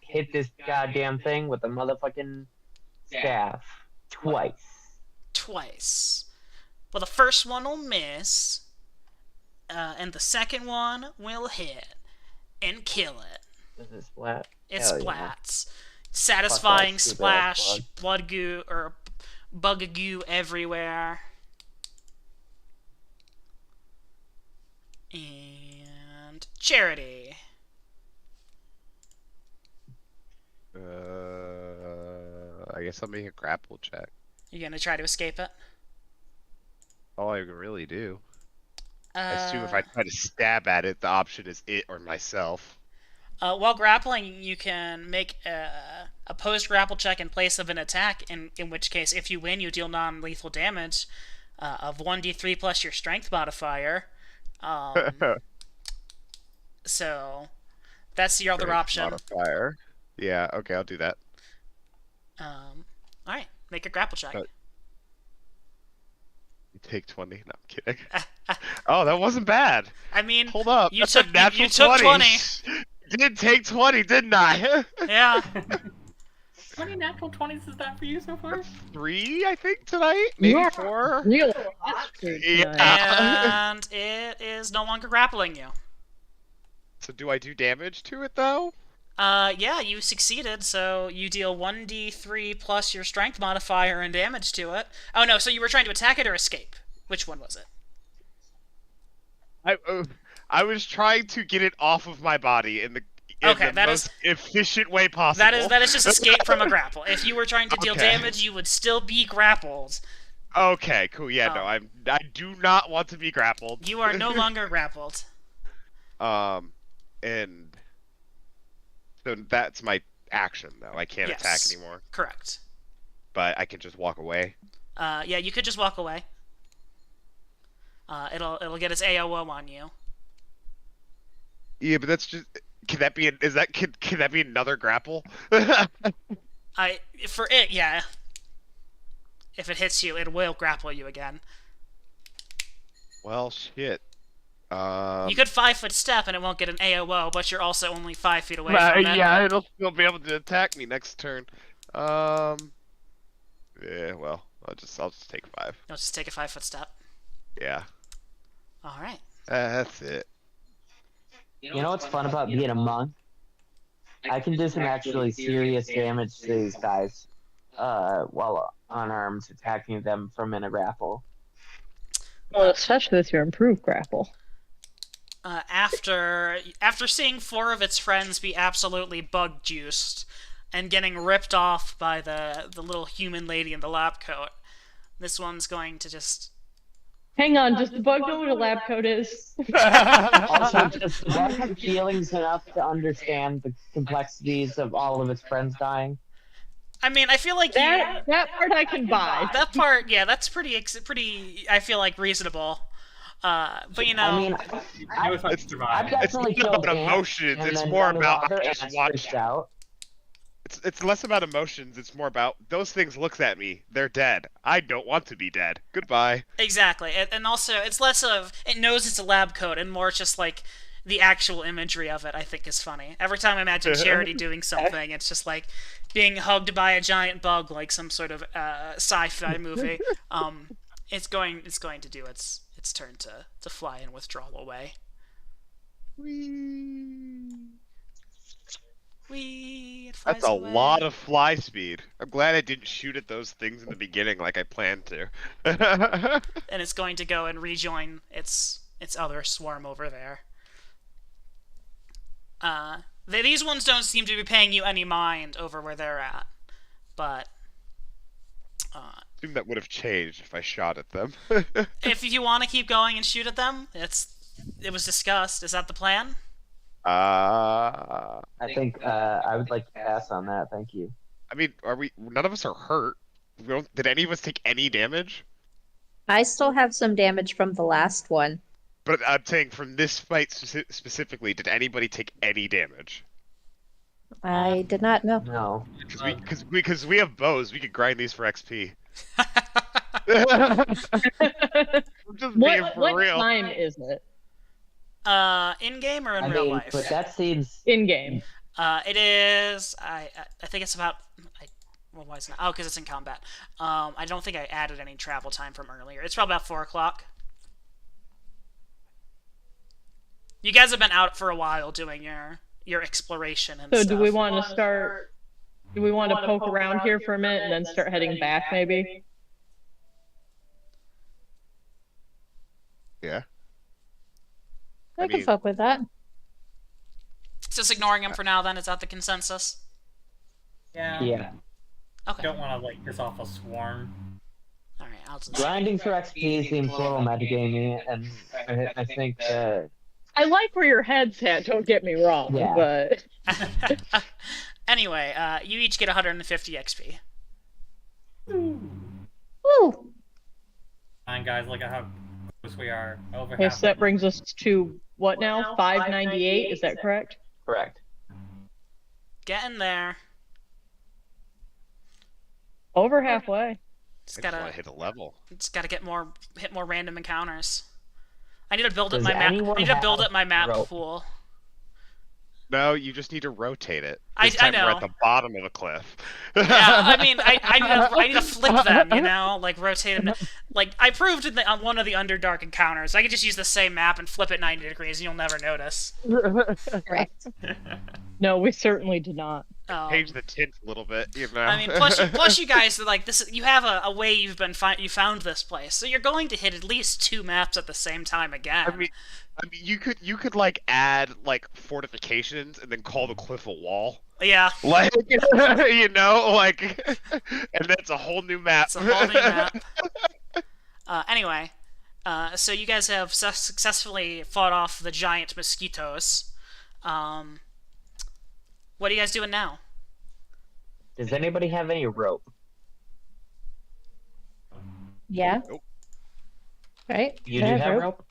hit this goddamn thing with the motherfucking staff twice. Well, the first one will miss, and the second one will hit and kill it. Is it splat? It Hell yeah. splats. Satisfying stupid splash, ass blood goo, or bug goo everywhere. And Charity. I guess I'll make a grapple check. You gonna try to escape it? All I can really do. I assume if I try to stab at it, the option is it or myself. While grappling, you can make a post grapple check in place of an attack, in which case, if you win, you deal non-lethal damage of 1d3 plus your strength modifier. So that's your other Strength option. Modifier. Yeah, okay, I'll do that. Alright, make a grapple check. You take 20. No, I'm kidding. Oh, that wasn't bad. I mean, Hold up. you That's took a natural you took 20. Did take 20, didn't I? Yeah. How many natural 20s is that for you so far? 3, I think, tonight? Maybe Yeah. 4? Real. Yeah. And it is no longer grappling you. So do I do damage to it, though? Yeah, you succeeded, so you deal 1d3 plus your strength modifier and damage to it. Oh no, so you were trying to attack it or escape? Which one was it? I was trying to get it off of my body in the Okay, that most efficient way possible. That is just escape from a grapple. If you were trying to deal Okay. damage, you would still be grappled. Okay, cool. Yeah, no, Oh. I do not want to be grappled. You are no longer grappled. And so that's my action, though. I can't attack Yes. anymore, Correct. but I can just walk away. Yeah, you could just walk away. It'll get its AOO on you. Yeah, but that's just. Can that be? Can that be another grapple? For it, yeah. If it hits you, it will grapple you again. Well, shit. You could 5-foot step and it won't get an AOO, but you're also only 5 feet away from it. Yeah, it'll still be able to attack me next turn. Yeah, well, I'll just take 5. You'll just take a 5-foot step. Yeah, Alright. that's it. You know what's fun about being a monk? I can do some actually serious damage to these guys while unarmed, attacking them from in a grapple. Well, especially with your improved grapple. After seeing 4 of its friends be absolutely bug juiced and getting ripped off by the little human lady in the lab coat, this one's going to just. Hang on, does the bug know what a lab coat is? Also, does the bug have feelings enough to understand the complexities of all of its friends dying? I mean, I feel like That part I can buy. that part, yeah, that's pretty. I feel like reasonable. But you know, I mean, I was like, I've survive. definitely It's not killed about ants, emotions, and it's then more done about other just ants watch- freaked out. It's less about emotions. It's more about those things looks at me. They're dead. I don't want to be dead. Goodbye. exactly, and also it's less of it knows it's a lab coat and more just like the actual imagery of it. I think is funny. Every time I imagine Charity doing something, it's just like being hugged by a giant bug, like some sort of sci-fi movie. It's going to do its turn to fly and withdrawal away. Whee! It flies That's a away. lot of fly speed. I'm glad I didn't shoot at those things in the beginning like I planned to. And it's going to go and rejoin its other swarm over there. These ones don't seem to be paying you any mind over where they're at, but assume that would have changed if I shot at them. if you want to keep going and shoot at them, it was discussed. Is that the plan? I think I would like to pass on that. Thank you. I mean, are we? None of us are hurt. Did any of us take any damage? I still have some damage from the last one. But I'm saying from this fight specifically, did anybody take any damage? I did not know. No. Because we have bows, we could grind these for XP. I'm just being for What real. time is it? In game or in I real mean, life? but that seems. In game. It is. I think it's about. Well, why is it not? Oh, because it's in combat. I don't think I added any travel time from earlier. It's probably about 4 o'clock. You guys have been out for a while doing your exploration and So stuff. do we want to start? Do we want to poke around here for a minute and then start heading back, maybe? Yeah. I, I can mean- fuck with that. Just ignoring him for now. Then is that the consensus? Yeah. Yeah. Okay. Don't want to like piss off a swarm. All right. I'll just. Grinding for XP seems a little metagamey, and I think I like where your head's at. Don't get me wrong, Yeah. but Anyway, you each get 150 XP. Woo! Fine, guys, look at how close we are. Over okay, half. so that brings us to what now? 598. Is that correct? correct. Getting there. Over halfway. Just I just gotta. want to hit a level. Just gotta hit more random encounters. I need to build up Does my map. I anyone need to build have up my map rope? pool. No, you just need to rotate it. I This time we're know. at the bottom of the cliff. Yeah, I mean, I need to flip them, you know, like rotate them. Like I proved on one of the Underdark encounters, I could just use the same map and flip it 90 degrees, and you'll never notice. Correct. No, we certainly did not. Change the tint a little bit, you know. I mean, plus you guys like this. You have a way you found this place, so you're going to hit at least 2 maps at the same time again. I mean, you could like add like fortifications and then call the cliff a wall. Yeah, Like, you know, like, and that's a whole new map. it's a whole new map. Anyway, so you guys have successfully fought off the giant mosquitoes. What are you guys doing now? Does anybody have any rope? Yeah. Nope. Right? You Do do I have rope? rope?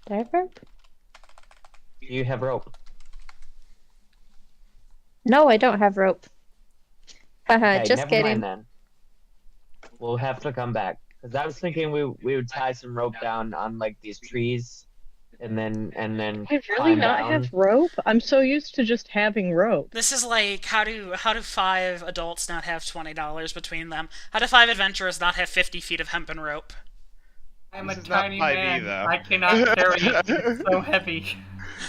Do I have rope? Do you have rope? No, I don't have rope. Haha, Okay, just never kidding. mind then. We'll have to come back because I was thinking we would tie some rope down on like these trees, and then I really climb not down. have rope. I'm so used to just having rope. This is like how do 5 adults not have $20 between them? How do 5 adventurers not have 50 feet of hempen rope? I'm a This is not tiny 5e man. though. I cannot carry it. It's so heavy.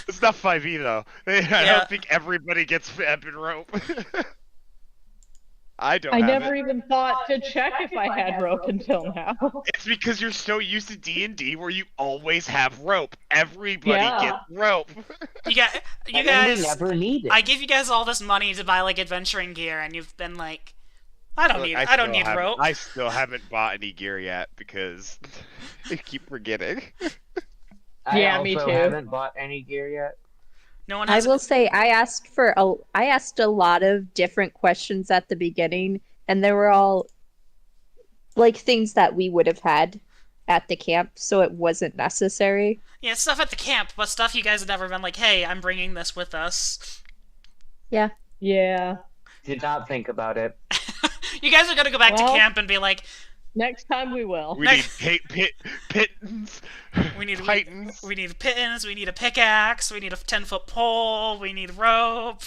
It's not 5e though. I Yeah. don't think everybody gets epic rope. I don't I have never it. even thought to check if I had rope until now. It's because you're so used to D&D where you always have rope. Everybody Yeah. gets rope. You got you And then we guys. never need it. I give you guys all this money to buy like adventuring gear, and you've been like, I don't Look, need I don't still need haven't- rope. I still haven't bought any gear yet because I keep forgetting. I Yeah, also me too. haven't bought any gear yet. No one I has. will say I asked a lot of different questions at the beginning, and they were all like things that we would have had at the camp, so it wasn't necessary. Yeah, stuff at the camp, but stuff you guys have never been like, hey, I'm bringing this with us. Yeah. Yeah. Did not think about it. You guys are gonna go back to Well- camp and be like, Next time we will. We need pittons. we need Titans. we need pittons, we need a pickaxe, we need a 10-foot pole, we need rope,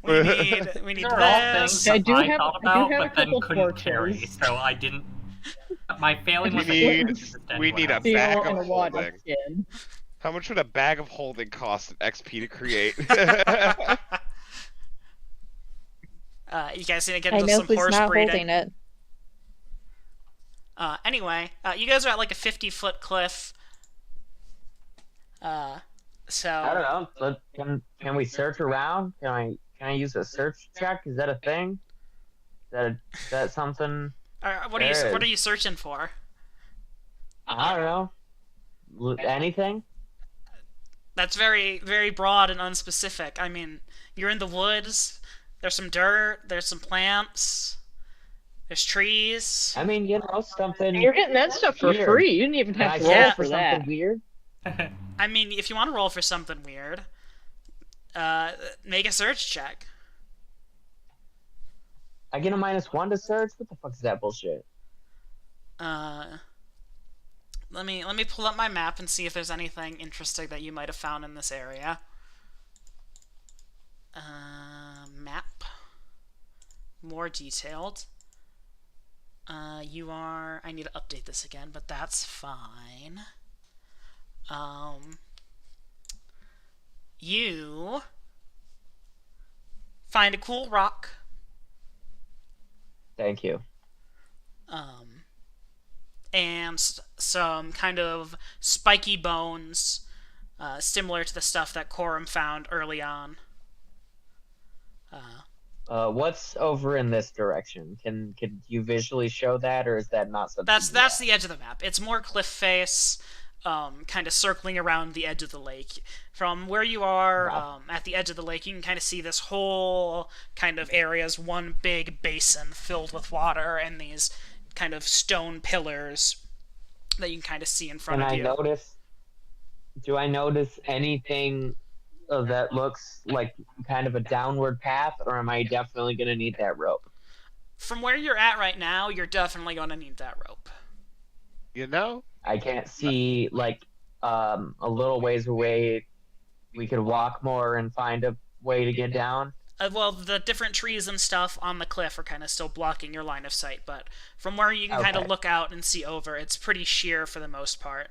we need These are all this. things I that do I have- thought I do about, have a but then couple couldn't carry, torches. so I didn't. My failing We was need- we need a Steel bag of and a water holding. skin. How much would a bag of holding cost in XP to create? You guys need to get I into know some who's horse not breeding. holding it. Anyway, you guys are at like a 50-foot cliff. So I don't know. Can we search around? Can I use a search check? Is that a thing? Is that something? what are you searching for? I don't know. Anything? That's very, very broad and unspecific. I mean, you're in the woods. There's some dirt. There's some plants. There's trees. I mean, something. You're getting that stuff for Weird. free. You didn't even Can I have to roll roll Yeah. for something that. weird? I mean, if you want to roll for something weird, make a search check. I get a -1 to search. What the fuck is that bullshit? Let me pull up my map and see if there's anything interesting that you might have found in this area. Map. More detailed. I need to update this again, but that's fine. You find a cool rock. Thank you. And some kind of spiky bones, similar to the stuff that Corum found early on. What's over in this direction? Can you visually show that, or is that not something? That's the edge of the map. It's more cliff face, kind of circling around the edge of the lake. From where you are, Wow. at the edge of the lake, you can kind of see this whole kind of area as one big basin filled with water and these kind of stone pillars that you can kind of see in front Can of I you. notice? Do I notice anything that looks like kind of a downward path, or am I definitely going to need that rope? From where you're at right now, you're definitely going to need that rope. You know? I can't see a little ways away. We could walk more and find a way to get down. Well, the different trees and stuff on the cliff are kind of still blocking your line of sight, but from where you can kind of Okay. look out and see over, it's pretty sheer for the most part.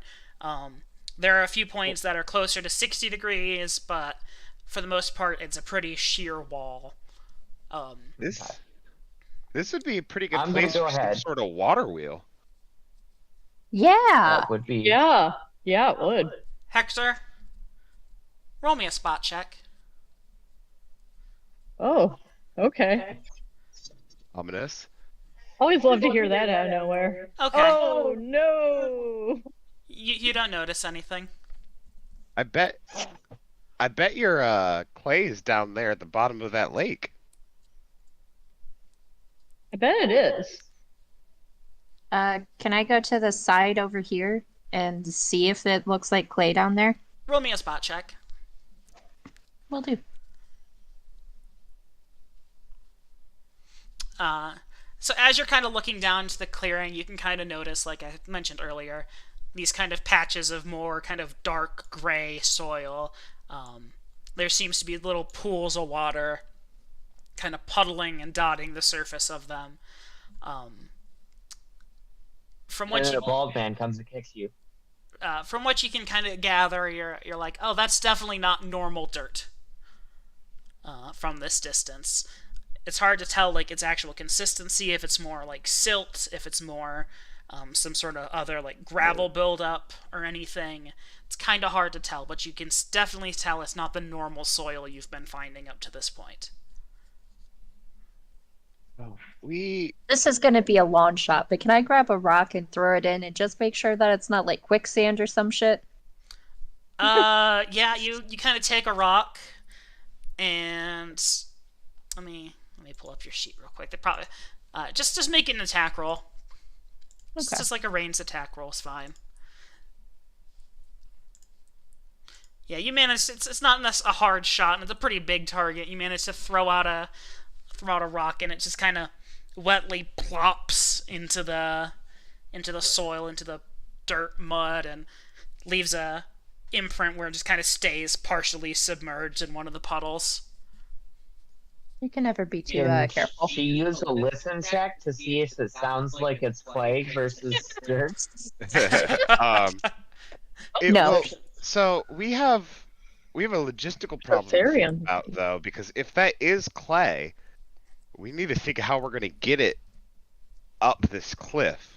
There are a few points that are closer to 60 degrees, but for the most part, it's a pretty sheer wall. This would be a pretty good I'm gonna place go for some ahead. sort of water wheel. Yeah. That would be. Yeah, it would. Hector, roll me a spot check. Oh, okay. Ominous. Always love to hear that out of nowhere. Okay. Oh no! You don't notice anything. I bet your clay is down there at the bottom of that lake. I bet it is. Can I go to the side over here and see if it looks like clay down there? Roll me a spot check. Will do. So as you're kind of looking down into the clearing, you can kind of notice, like I mentioned earlier, these kind of patches of more kind of dark gray soil. There seems to be little pools of water kind of puddling and dotting the surface of them. From And what then you a bald man comes and kicks you. from what you can kind of gather, you're like, oh, that's definitely not normal dirt. From this distance, it's hard to tell like its actual consistency, if it's more like silt, if it's more some sort of other like gravel buildup or anything. It's kind of hard to tell, but you can definitely tell it's not the normal soil you've been finding up to this point. This is going to be a long shot, but can I grab a rock and throw it in and just make sure that it's not like quicksand or some shit? Yeah, you kind of take a rock, and let me pull up your sheet real quick. They probably just make it an attack roll. It's Okay. just like a ranged attack roll is fine. Yeah, you managed. It's not a hard shot, and it's a pretty big target. You managed to throw out a rock, and it just kind of wetly plops into the soil, into the dirt, mud, and leaves a imprint where it just kind of stays partially submerged in one of the puddles. You can never be too Can careful. she use a listen check to see if it sounds like it's clay versus dirt? No. Well, so we have a logistical problem to think Therian. about, though, because if that is clay, we need to think of how we're going to get it up this cliff.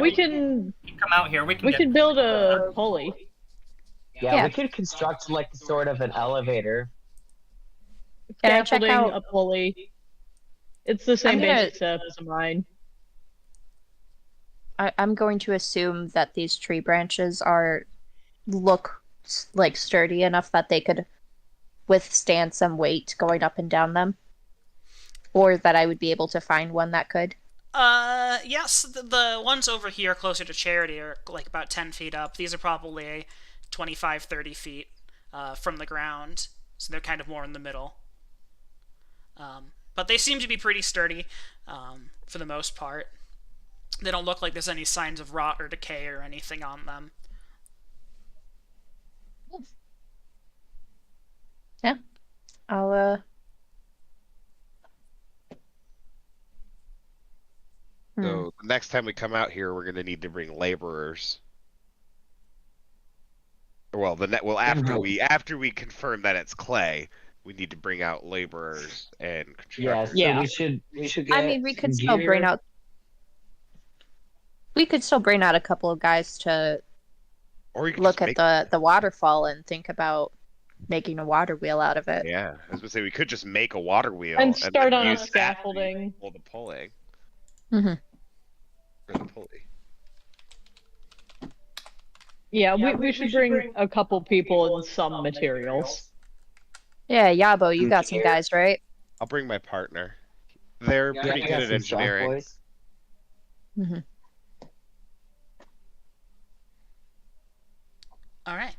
We can Come out here. We can build a pulley. Yeah, Yeah. we could construct like sort of an elevator. Can I check Scaffolding, out? a pulley. It's the same I'm gonna- basic setup as mine. I'm going to assume that these tree branches look like sturdy enough that they could withstand some weight going up and down them, or that I would be able to find one that could. Yes, the ones over here closer to Charity are like about 10 feet up. These are probably 25, 30 feet from the ground, so they're kind of more in the middle. But they seem to be pretty sturdy for the most part. They don't look like there's any signs of rot or decay or anything on them. Yeah, I'll So the next time we come out here, we're gonna need to bring laborers. Well, after we confirm that it's clay, we need to bring out laborers and Yeah, constructors. so Yeah. we should get I mean, we could some still gear. bring out. We could still bring out a couple of guys to Or you can look just at make, the waterfall and think about making a water wheel out of it. Yeah, I was gonna say we could just make a water wheel And then start on a use that scaffolding. to pull the pulling. Mhm. Or the pulley. Yeah, we should bring a couple people and some materials. Yeah, Yabo, you got some Engineer. guys, right? I'll bring my partner. They're Yeah, pretty I good got at some soft engineering. boys. All right.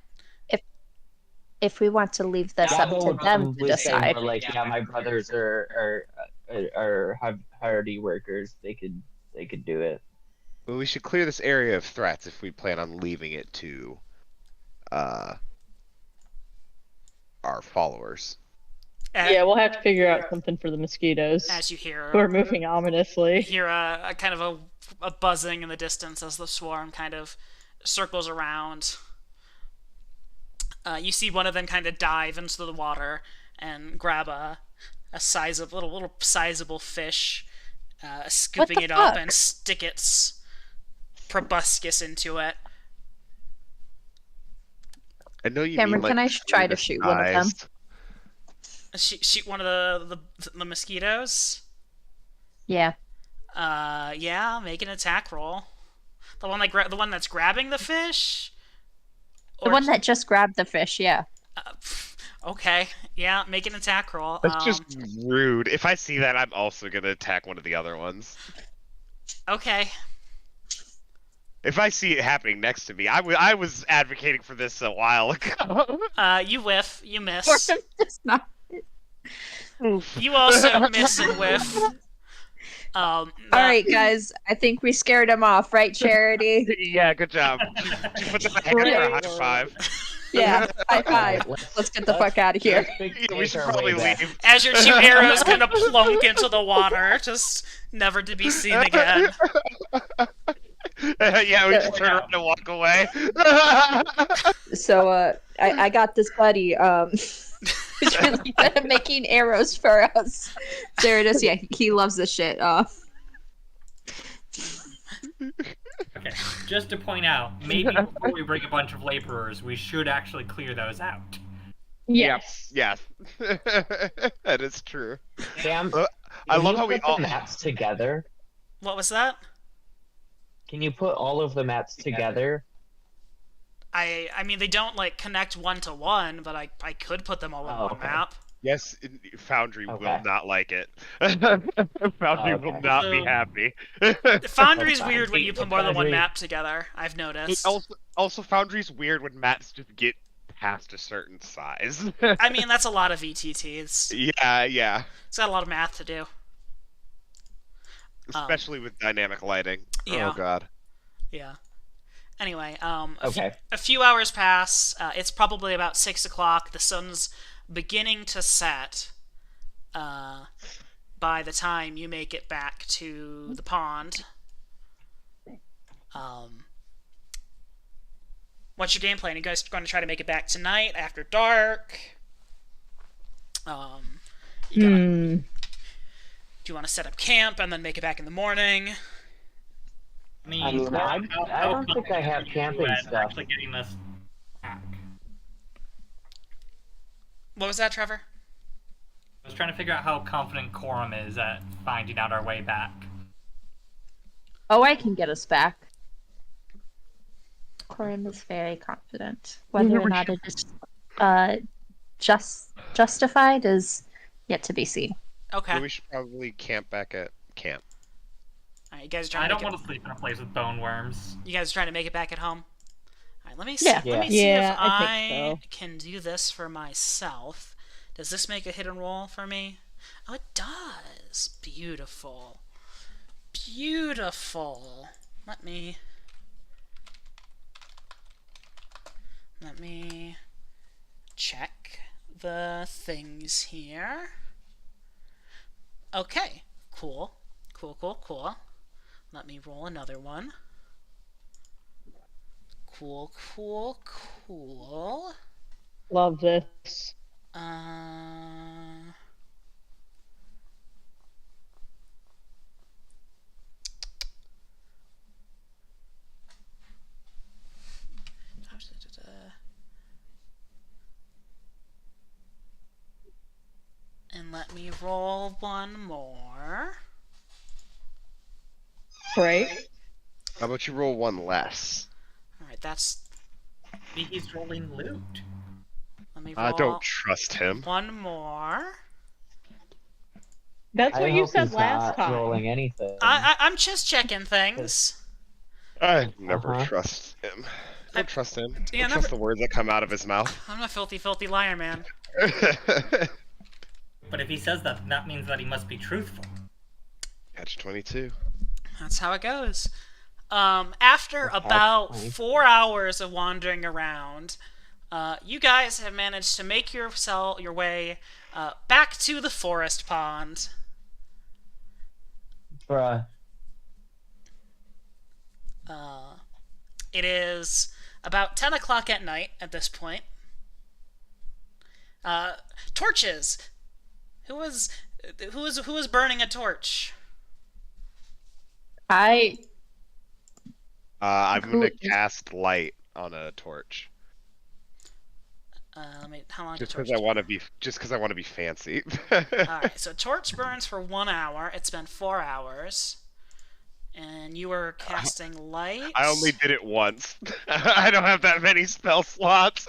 If we want to leave this up Yabo to would them to probably say decide. more like, yeah, my brothers are hardy workers. They could do it. Well, we should clear this area of threats if we plan on leaving it to our followers. Yeah, we'll have to figure out something for the mosquitoes. As you hear, Who are moving ominously. hear a kind of a buzzing in the distance as the swarm kind of circles around. You see one of them kind of dive into the water and grab a little sizable fish, scooping the it up fuck? and stick its proboscis into it. I know you Cameron, mean, can like, I try to shoot one of them? sized. Shoot one of the mosquitoes. Yeah. Yeah, make an attack roll. The one that's grabbing the fish. The one that just grabbed the fish, yeah. Okay, yeah, make an attack roll. That's just rude. If I see that, I'm also gonna attack one of the other ones. Okay. If I see it happening next to me, I was advocating for this a while ago. You whiff, you Or miss. it's not. You also miss and whiff. All right, guys. I think we scared him off, right, Charity? Yeah, good job. Did you put them in a high five? Yeah. High five. Let's get the fuck out of here. Yeah, we should probably leave. As your two arrows kind of plunk into the water, just never to be seen again. Yeah, we just turn around and walk away. So, I got this buddy, who's really good at making arrows for us. There it is. Yeah, he loves this shit. Okay, just to point out, maybe before we bring a bunch of laborers, we should actually clear those out. Yes. Yes, that is true. Sam, I can love you how we put the all. maps together. What was that? Can you put all of the maps together? I mean, they don't like connect one to one, but I could put them all on Oh, one okay. map. Yes, Foundry will Okay. not like it. Foundry will Okay. not be So- happy. Foundry's fine. weird when you put more than one Foundry- map together. I've noticed. Also, Foundry's weird when maps just get past a certain size. I mean, that's a lot of VTT. It's yeah. got a lot of math to do. Especially with dynamic lighting. Yeah. Oh god. Yeah. Anyway, Okay. a few hours pass. It's probably about 6 o'clock. The sun's beginning to set. By the time you make it back to the pond. What's your game plan? Are you guys going to try to make it back tonight after dark? You gonna, do you want to set up camp and then make it back in the morning? I mean, I mean, I don't think I have confident camping you at stuff. Actually getting this back. What was that, Trevor? I was trying to figure out how confident Quorum is at finding out our way back. Oh, I can get us back. Corin is very confident. Whether or not it is justified is yet to be seen. Okay. Then we should probably camp back at camp. All right, you guys are trying I to don't make want to sleep in a place with bone worms. You guys are trying to make it back at home. All right, let me see. Yeah. Let me see Yeah, if I I think so. can do this for myself. Does this make a hit and roll for me? Oh, it does. Beautiful. Beautiful. Let me check the things here. Okay. Cool. Cool. Let me roll another one. Cool. Love this. And let me roll one more. Great. How about you roll one less? Alright, that's... Maybe he's rolling loot. Let me roll I don't trust him. one more. That's I what you hope said he's last not time. rolling anything. I'm just checking things. I never Uh-huh. trust him. I- Don't trust him. Yeah, Don't trust the words that come out of his mouth. I'm a filthy liar, man. But if he says that, that means that he must be truthful. Catch 22. That's how it goes. After Okay, about fine. 4 hours of wandering around, you guys have managed to make your way back to the forest pond. Bruh. It is about 10 o'clock at night at this point. Torches. Who was burning a torch? I I'm gonna Who- cast light on a torch. How long did Just torch? because I want to be fancy. Alright, so torch burns for 1 hour. It's been 4 hours. And you were casting light. I only did it once. I don't have that many spell slots.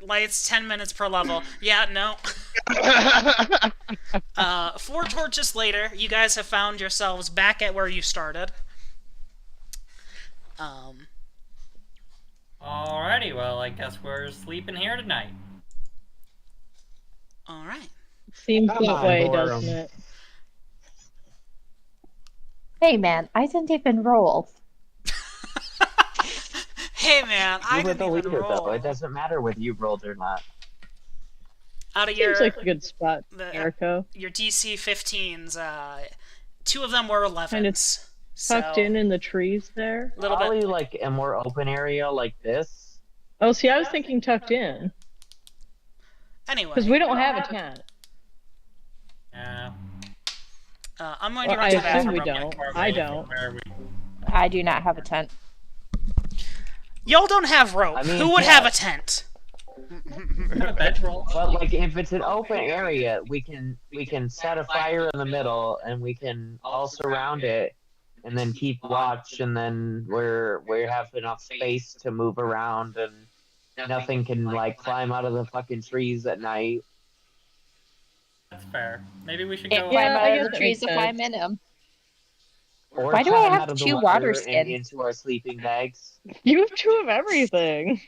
Light's 10 minutes per level. Yeah, no. 4 torches later, you guys have found yourselves back at where you started. Alrighty, well, I guess we're sleeping here tonight. Alright. Seems Come that on, way, Borum. doesn't it? Hey man, I didn't even roll. Hey man, I You were didn't the even leader, roll. though. It doesn't matter whether you rolled or not. Out of your Seems like a good spot, the- Erico. your DC 15s, 2 of them were 11s. Tucked in the trees there. A little Probably bit. like a more open area like this. Oh, see, I was thinking tucked in Anyway, because we don't have a tent. Yeah. I'm going to Well, run I to the assume we bathroom. don't. I don't. I do not have a tent. Y'all don't have rope. I mean, Who would yeah. have a tent? Got a bedroll. But like, if it's an open area, we can set a fire in the middle, and we can all surround it, and then keep watch, and then we have enough space to move around, and nothing can like climb out of the fucking trees at night. That's fair. Maybe we should Can't go. Yeah, climb I out guess of the that trees makes if I'm sense. in them. Or Why do I climb have out of the 2 water and skins? into our sleeping bags. You have 2 of everything.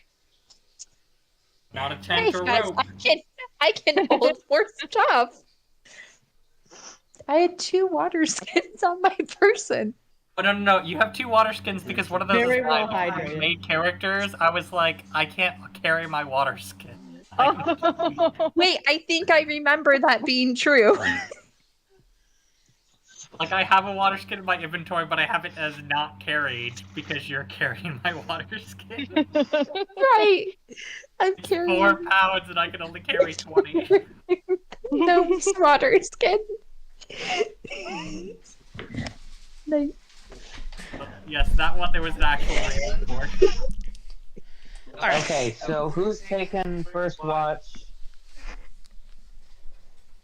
Not a Nice tent or guys, rope. I can hold more stuff. I had 2 water skins on my person. Oh, no. You have 2 water skins because one of those Very is well my hydrated. main characters. I was like, I can't carry my water skin. Oh. Wait, I think I remember that being true. Like, I have a water skin in my inventory, but I have it as not carried because you're carrying my water skin. Right. I'm 4 carrying pounds and I can only carry 20. no water skin. No. Yes, that one there was an actual reason for. Alright. Okay, so who's taking first watch?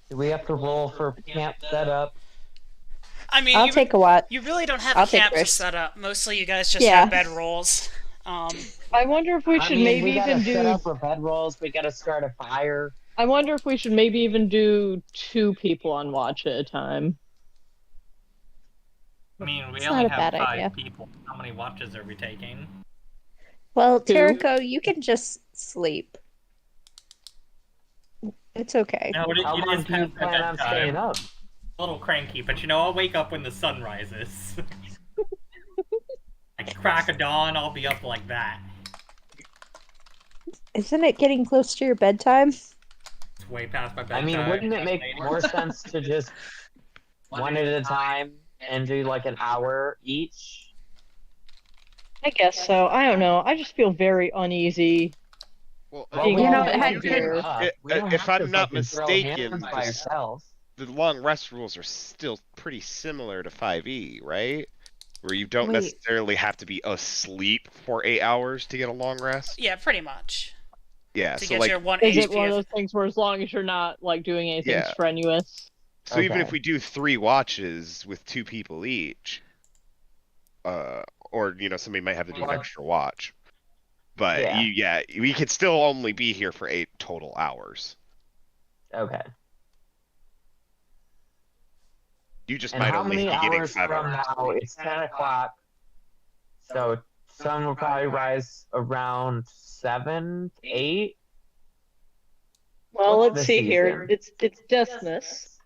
Do we have to roll for camp setup? I mean, I'll you, take a what? you really don't have I'll take camps to risks. set up. Mostly you guys just Yeah. have bed rolls. I wonder if we should maybe we gotta even set do. up our bedrolls. We gotta start a fire. I wonder if we should maybe even do 2 people on watch at a time. I mean, we It's only not a have bad 5 idea. people. How many watches are we taking? Well, 2. Terrico, you can just sleep. It's okay. No, How it long is do you past my plan on bedtime. staying up? A little cranky, but you know, I'll wake up when the sun rises. Like crack of dawn, I'll be up like that. Isn't it getting close to your bedtime? It's way past my I bedtime. mean, wouldn't it make Later. more sense to just one at a time and do like an hour each? I guess so. I don't know. I just feel very uneasy. Well, You know, all it had can gear. get up. If- We don't if have to I'm not fucking throw mistaken, hands by this- yourself. the long rest rules are still pretty similar to 5e, right? Where you don't Wait. necessarily have to be asleep for 8 hours to get a long rest. Yeah, pretty much. Yeah, To so get like, your 1 Is HP. it one of those things where as long as you're not like doing anything Yeah. strenuous? so even if Okay. we do 3 watches with 2 people each, or somebody might have to do an Well, extra watch, but yeah. we could still only be here for 8 total hours. Okay. You just And might how only many be getting hours 5 from hours. now? It's 10 o'clock. So sun will probably rise around 7, 8. Well, What's let's the see here. season? It's Dismas.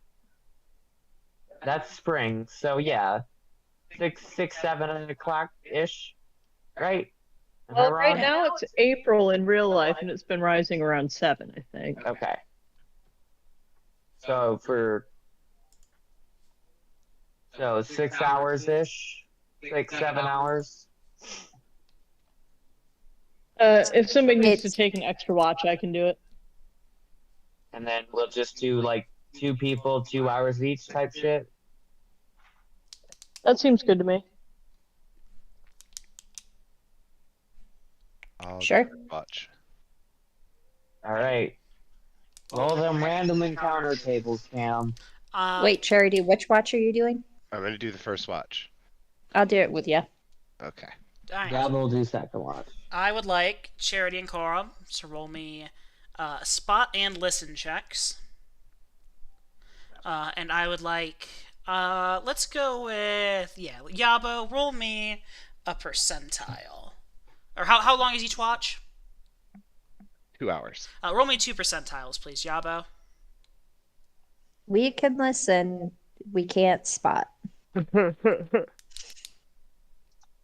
That's spring. So yeah, 6, 7 o'clock ish, right? Am I Well, right wrong? now it's April in real life, and it's been rising around 7, I think. Okay. So 6 hours ish, 6, 7 hours. If somebody needs to It's- take an extra watch, I can do it. And then we'll just do like 2 people, 2 hours each type shit. That seems good to me. I'll Sure. watch. All right. Roll them random encounter tables, Cam. Wait, Charity, which watch are you doing? I'm gonna do the first watch. I'll do it with you. Okay. Alright. Gab will do second watch. I would like Charity and Cora to roll me spot and listen checks. And I would like, let's go with, Yabo, roll me a percentile. Or how long is each watch? 2 hours. Roll me 2 percentiles, please, Yabo. We can listen. We can't spot.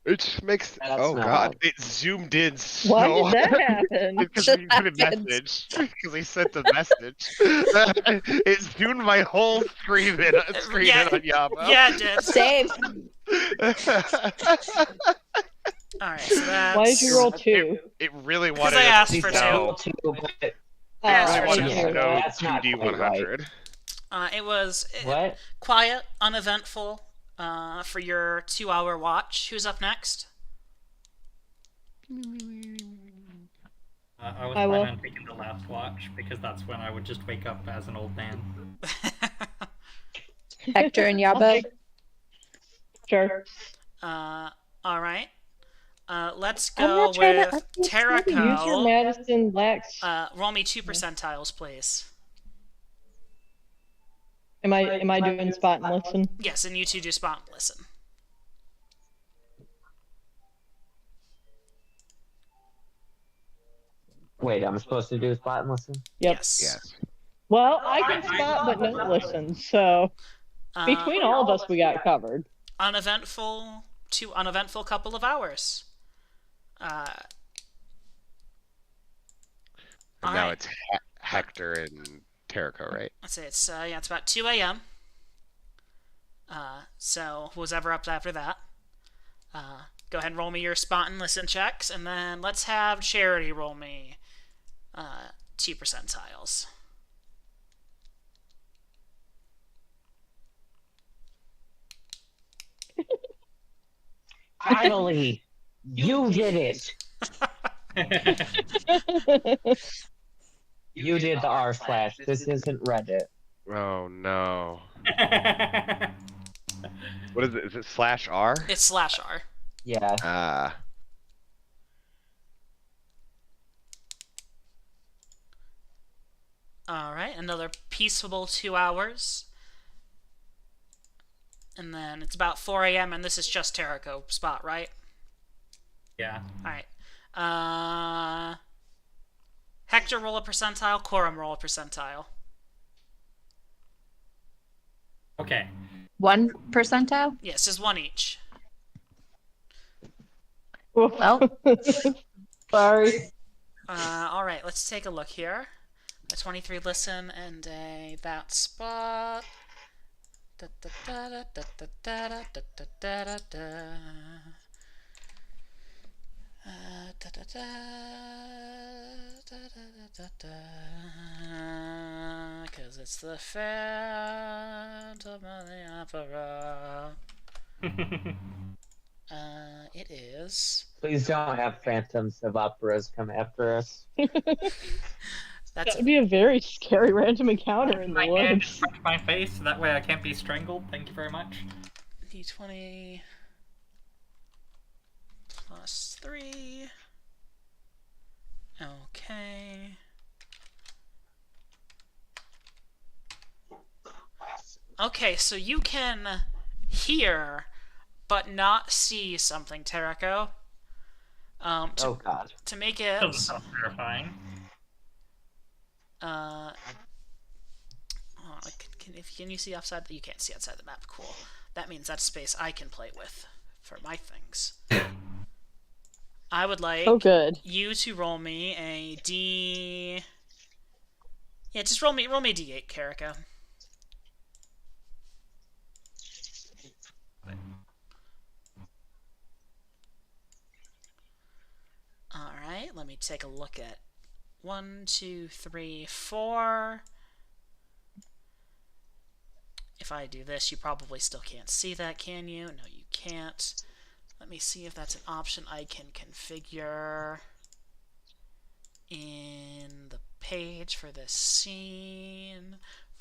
It makes. That's oh not- god, it zoomed in so. Why did that happen? Because Just he put a happened. message. Because he sent a message. It zoomed my whole screen in on Yabo. Yeah, it did. Same. Alright, so that's... Why did you roll 2? It really Because wanted I us asked to for know. But Yeah, I for wanted two. us to know That's not 2D100. It was what? quiet, uneventful, for your 2-hour watch. Who's up next? I was I will. planning on taking the last watch because that's when I would just wake up as an old man. Hector and Yabo. Sure. Alright. Let's I'm go not trying to with update study. Use your Terrico. Madison Lax. Roll me 2 percentiles, please. Am I doing spot and listen? Yes, and you two do spot and listen. Wait, I'm supposed to do spot and listen? Yep. Yes. Yes. Well, I can spot but not listen, so between all of us, we got covered. Uneventful, 2 uneventful couple of hours. And now Alright. it's Hector and Terrico, right? Let's say it's it's about 2 a.m. So who's ever up after that? Go ahead and roll me your spot and listen checks, and then let's have Charity roll me 2 percentiles. Finally, you did it. You did the r/. This isn't Reddit. Oh no. What is it? Is it /R? It's /R. Yeah. Alright, another peaceful 2 hours. And then it's about 4 a.m. and this is just Terrico spot, right? Yeah. Alright. Hector roll a percentile, Corum roll a percentile. Okay. 1 percentile? Yes, just 1 each. Well, Sorry. Alright, let's take a look here. A 23 listen and a that spot. Da, da, da, da, da, da, da, da, da, da, da. Da, da, da, da, da, da, da, 'cause it's the Phantom of the Opera. It is. Please don't have phantoms of operas come after us. That's That would be a very scary random encounter in My the hand in woods. front of my face, so that way I can't be strangled. Thank you very much. D20 plus 3. Okay. Okay, so you can hear but not see something, Terrico. Oh god. To make it Doesn't sound terrifying. oh, can you see outside? You can't see outside the map. Cool. That means that's space I can play with for my things. I would like Oh, good. you to roll me a D. Yeah, just roll me a D8, Karika. All right, let me take a look at 1, 2, 3, 4. If I do this, you probably still can't see that, can you? No, you can't. Let me see if that's an option I can configure in the page for this scene.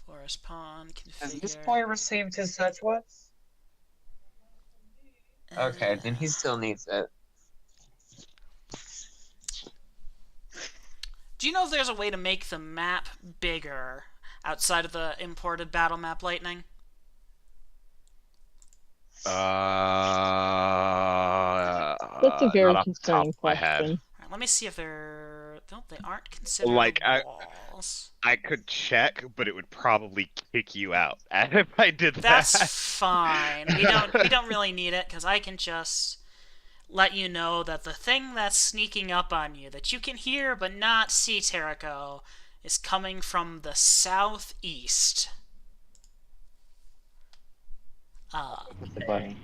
Forest Pond configure. Has this boy received his Sedgewoods? Okay, then he still needs it. Do you know if there's a way to make the map bigger outside of the imported battle map Lightning? That's a very not off the top concerning of my head. question. Alright, let me see if they're... No, they aren't considered Like, walls. I could check, but it would probably kick you out if I did that. That's fine. We don't really need it, because I can just let you know that the thing that's sneaking up on you, that you can hear but not see, Terrico, is coming from the southeast. The bunny.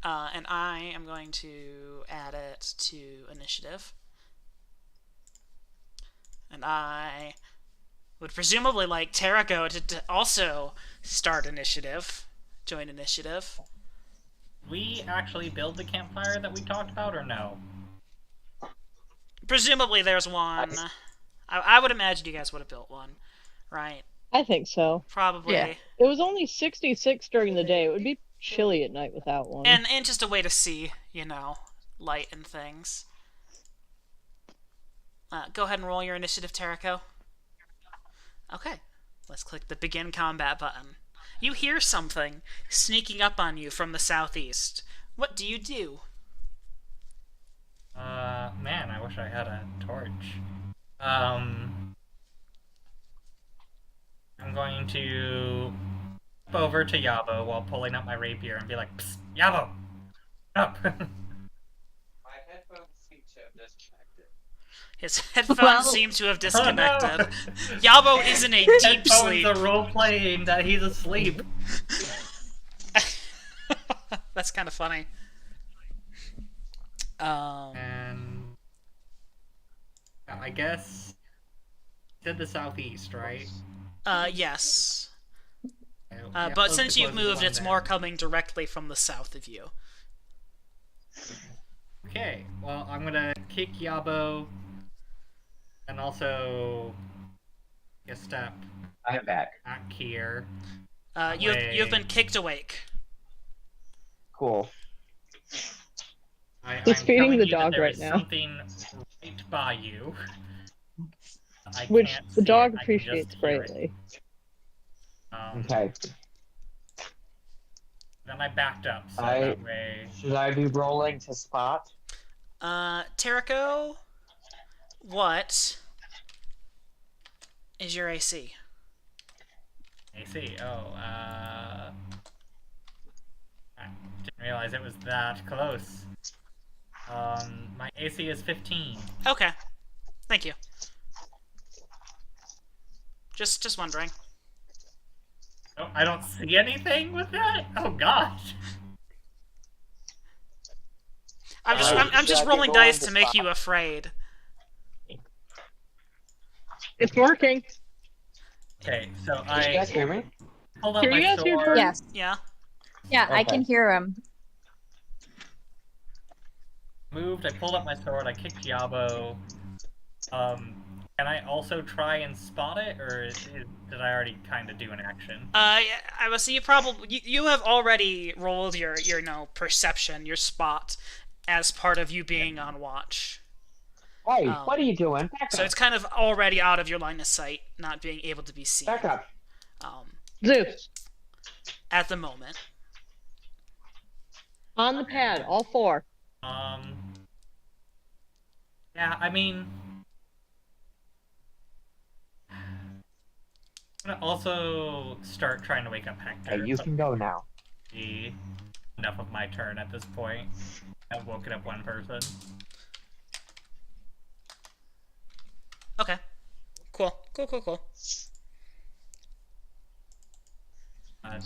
And I am going to add it to initiative. And I would presumably like Terrico to also start initiative, join initiative. We actually build the campfire that we talked about, or no? Presumably there's one. I would imagine you guys would have built one, right? I think so. Probably. Yeah. It was only 66 during the day. It would be chilly at night without one. And just a way to see, light and things. Go ahead and roll your initiative, Terrico. Okay. Let's click the begin combat button. You hear something sneaking up on you from the southeast. What do you do? Man, I wish I had a torch. I'm going to step over to Yabo while pulling up my rapier and be like, "Psst, Yabo! Up!" My headphones seem to have disconnected. His headphones Well- seem to have Oh, disconnected. no. Yabo is in a deep Headphones sleep. are role-playing that he's asleep. That's kind of funny. And I guess you said the southeast, right? Yes. Yeah, But close since to you've close to moved, one it's then. more coming directly from the south of you. Okay, well, I'm gonna kick Yabo and also a step I'm back. back here. You've been kicked awake. Cool. He's I'm feeding telling the you that dog there right is now. Something right by you. I Which can't the see dog it, I can just appreciates hear it. greatly. Okay. Then I backed up, so I- that way. Should I be rolling to spot? Terrico, what is your AC? AC. Oh, I didn't realize it was that close. My AC is 15. Okay, thank you. Just wondering. Oh, I don't see anything with that. Oh gosh. I'm just Alright, I'm just should I be rolling dice rolling to to make spot? you afraid. It's working. Okay, so Can you guys I hear me? pulled out Can my you guys hear sword. Jordan? Yes. Yeah. Yeah, I Okay. can hear him. Moved. I pulled up my sword. I kicked Yabo. Can I also try and spot it, or did I already kind of do an action? Yeah, I will see. You have already rolled your perception, your spot, as part of you being on watch. Hey, what are you doing? Back So up. it's kind of already out of your line of sight, not being able to be seen. Back up. Zeus, At the moment. on the pad, all four. Yeah, I mean, I'm gonna also start trying to wake up Hector. Hey, you but can go now. be enough of my turn at this point. I've woken up one person. Okay. Cool.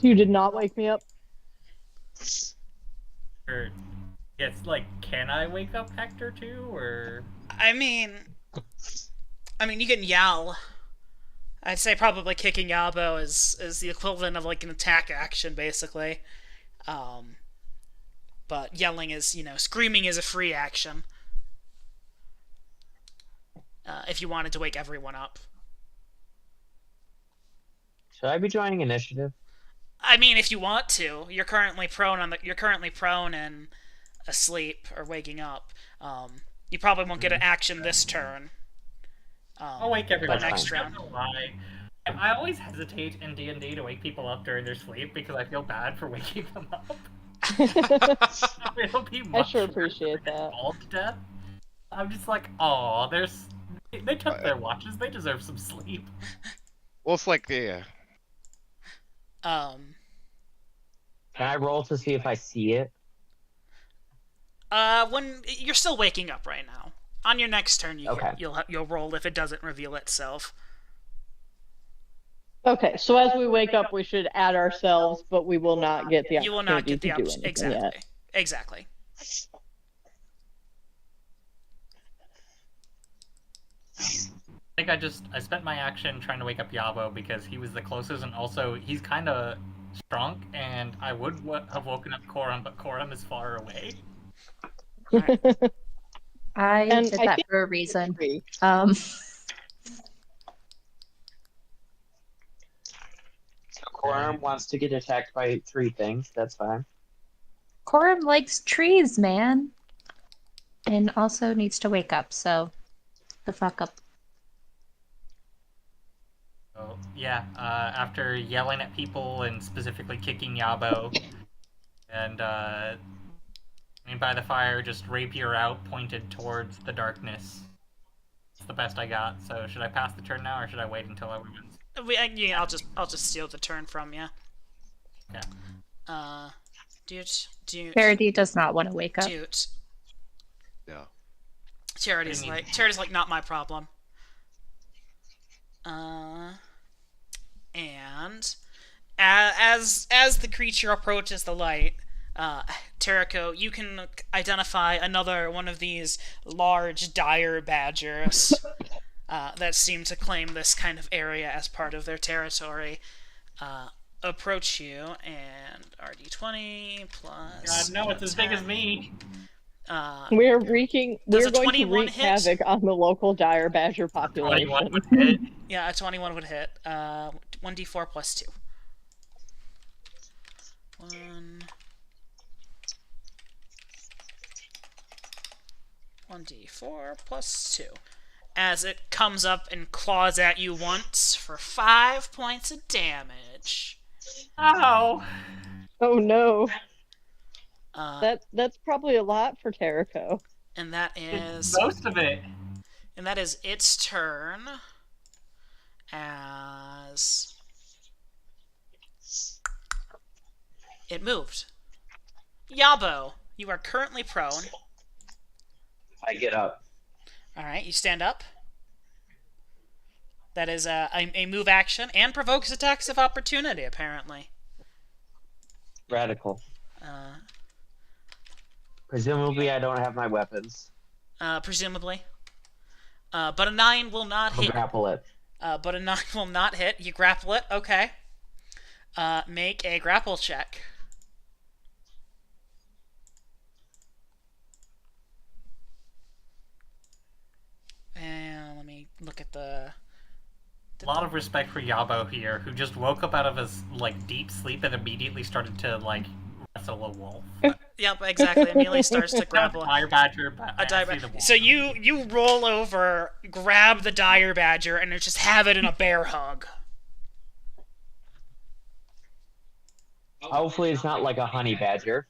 You did not wake me up. Or, it's like, can I wake up Hector too, or? I mean, you can yell. I'd say probably kicking Yabo is the equivalent of like an attack action, basically. But yelling is, screaming is a free action. If you wanted to wake everyone up. Should I be joining initiative? I mean, if you want to, you're currently prone and asleep or waking up. You probably won't get an action this turn. I'll wake everyone That's up. next fine. I don't know why. I always hesitate in D&D to wake people up during their sleep because I feel bad for waking them up. It'll be much sure worse appreciate if they that. fall to death. I'm just like, oh, they took their watches. They deserve some sleep. Well, it's like yeah. Can I roll to see if I see it? When you're still waking up right now. On your next turn, Okay. you'll roll if it doesn't reveal itself. Okay, so as we wake up, we should add ourselves, but we will not get the opportunity You will not get the to do option. anything Exactly. yet. Exactly. I think I spent my action trying to wake up Yabo because he was the closest, and also he's kind of strong, and I would have woken up Koram, but Koram is far away. I And did I that think- for a reason. So Coram wants to get attacked by 3 things. That's fine. Coram likes trees, man. And also needs to wake up, so the fuck up. So yeah, after yelling at people and specifically kicking Yabo, and by the fire, just rapier out, pointed towards the darkness. It's the best I got. So should I pass the turn now, or should I wait until everyone's? I'll just steal the turn from you. Okay. Verity does not want to wake up. Dude. No. Charity's like not my problem. And as the creature approaches the light, Terrico, you can identify another one of these large dire badgers that seem to claim this kind of area as part of their territory. Approach you, and RD20 plus. God, no, it's as big as me. We're Does going a to 21 wreak hit? havoc on the local dire badger 21 population. would hit. Yeah, a 21 would hit. 1d4 plus 2. 1d4 plus 2. as it comes up and claws at you once for 5 points of damage. Ow! Oh no. That's probably a lot for Terrico. and that is Most of it. its turn. As it moved. Yabo, you are currently prone. I get up. Alright, you stand up. That is a move action and provokes attacks of opportunity, apparently. Radical. Uh, Presumably, I don't have my weapons. presumably. But a 9 will not I'll hit. grapple it. But a 9 will not hit. You grapple it, okay. Make a grapple check. And let me look at the... A lot of respect for Yabo here, who just woke up out of his like deep sleep and immediately started to like wrestle a wolf. Yep, exactly. Immediately starts to grapple. Dire badger, but A dire I see the badger. wolf. So you roll over, grab the dire badger, and just have it in a bear hug. Hopefully, it's not like a honey badger.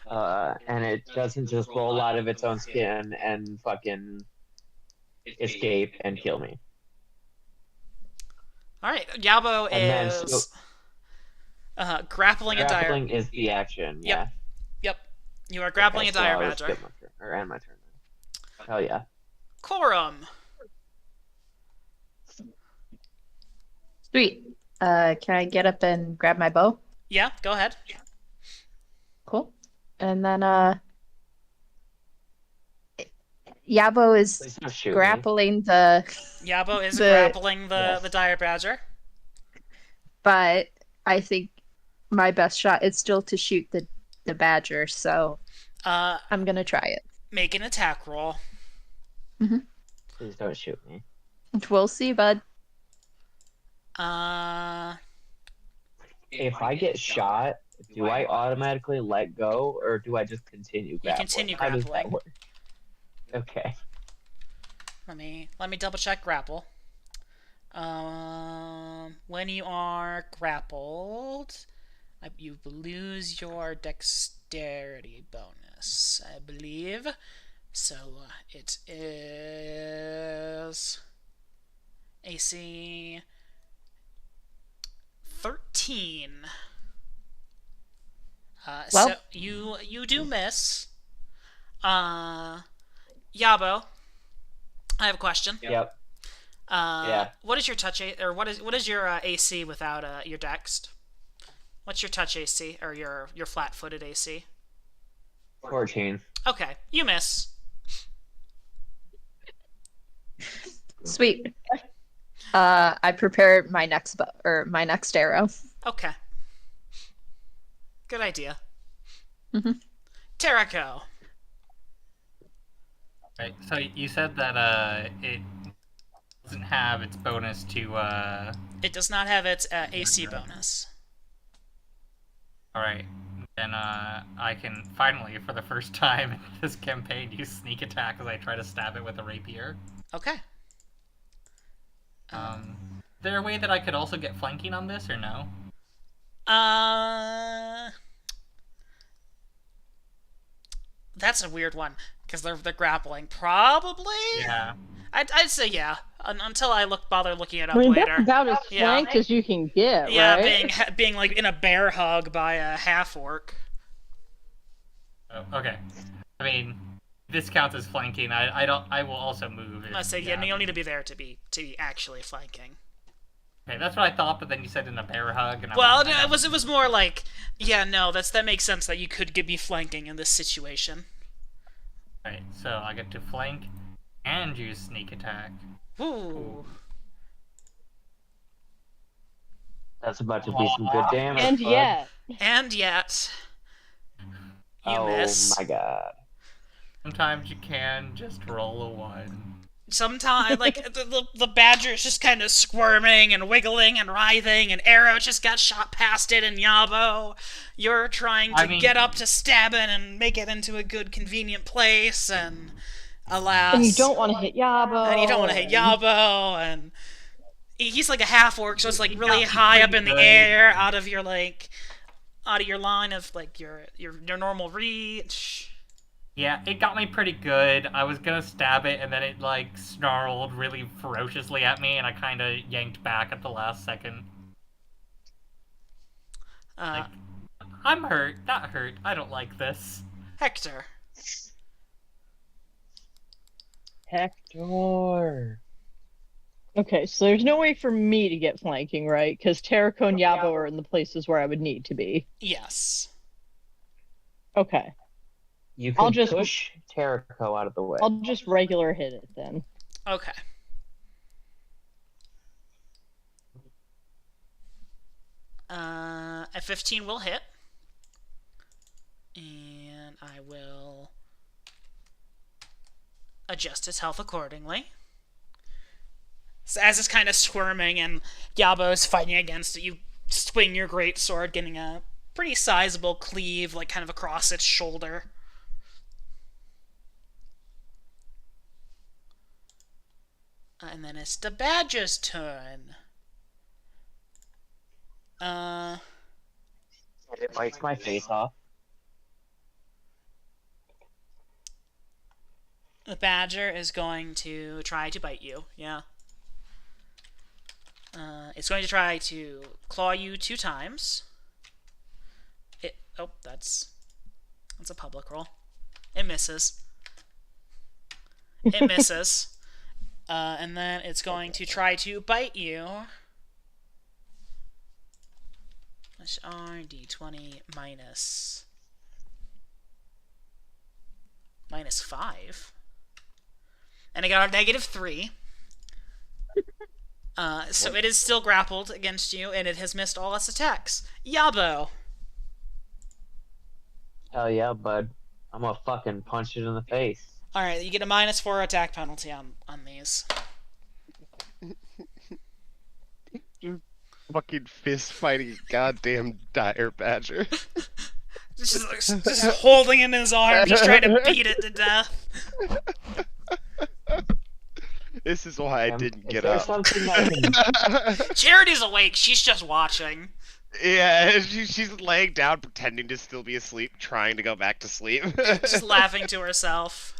And it doesn't just roll out of its own skin and fucking escape and kill me. All right, Yabo And then is grappling a dire. Grappling is the action. Yep. Yeah. Yep, you are grappling Okay, a dire so I'll badger. skip my turn, or end my turn. Hell yeah. Corum. Sweet. Can I get up and grab my bow? Yeah, go ahead. Cool. And then Yabo is Please don't shoot me. grappling the, Yabo is The- grappling Yes. the dire badger. but I think my best shot is still to shoot the badger, so I'm gonna try it. Make an attack roll. Please don't shoot me. We'll see, bud. If I get shot, do I automatically let go, or do I just continue grappling? continue How does that grappling. work? Okay. Let me double check grapple. When you are grappled, you lose your dexterity bonus, I believe. So it is AC 13. Well- So you do miss. Yabo, I have a question. Yep. Yeah. What is your touch or what is your AC without your dex? What's your touch AC or your flat-footed AC? 14. Okay, you miss. Sweet. I prepared my next my next arrow. Okay. Good idea. Mhm. Terrico. Right. So you said that it doesn't have its bonus to It does not have its AC bonus. Alright. Then I can finally, for the first time in this campaign, use sneak attack as I try to stab it with a rapier. Okay. Is there a way that I could also get flanking on this, or no? That's a weird one because they're grappling. Probably. Yeah. I'd say yeah. Until I bother looking it up I mean, later. that's about as Yeah. flanked as you can get, Yeah, right? being like in a bear hug by a half orc. Oh, okay. I mean, this counts as flanking. I will also move. I say yeah, you don't need to be there to be actually flanking. Okay, that's what I thought, but then you said in a bear hug, and I'm Well, like, it was more like yeah, no, that makes sense that you could be flanking in this situation. Right, so I get to flank and use sneak attack. Ooh. That's about to be some good damage. And bud. yet, And yet, you Oh miss. my god. Sometimes you can just roll a 1. Sometimes, like, the badger is just kind of squirming and wiggling and writhing, and Arrow just got shot past it, and Yabo, you're trying to I mean- get up to stab it and make it into a good, convenient place, and alas. And you don't want to hit Yabo. And you don't want to hit Yabo, and he's like a half orc, so it's like really high up in the air, out of your line of like your normal reach. Yeah, it got me pretty good. I was gonna stab it, and then it like snarled really ferociously at me, and I kind of yanked back at the last second. I'm hurt. That hurt. I don't like this. Hector. Hector. Okay, so there's no way for me to get flanking, right? Because Terraco and Yabo are in the places where I would need to be. Yes. Okay. You I'll can just- push Terraco out of the way. I'll just regular hit it then. Okay. A 15 will hit. And I will adjust his health accordingly. So as it's kind of squirming and Yabo's fighting against it, you swing your great sword, getting a pretty sizable cleave, like kind of across its shoulder. And then it's the badger's turn. It bites my face off. The badger is going to try to bite you, yeah. It's going to try to claw you 2 times. That's a public roll. It misses. It misses. And then it's going to try to bite you. D20 minus 5. And I got a -3. So it is still grappled against you, and it has missed all its attacks. Yabo! Hell yeah, bud. I'm gonna fucking punch it in the face. Alright, you get a -4 attack penalty on these. Fucking fist fighting goddamn dire badger. Just holding it in his arm, just trying to beat it to death. This is why I didn't Is get there up. something I can... Charity's awake, she's just watching. Yeah, she's laying down, pretending to still be asleep, trying to go back to sleep. Just laughing to herself.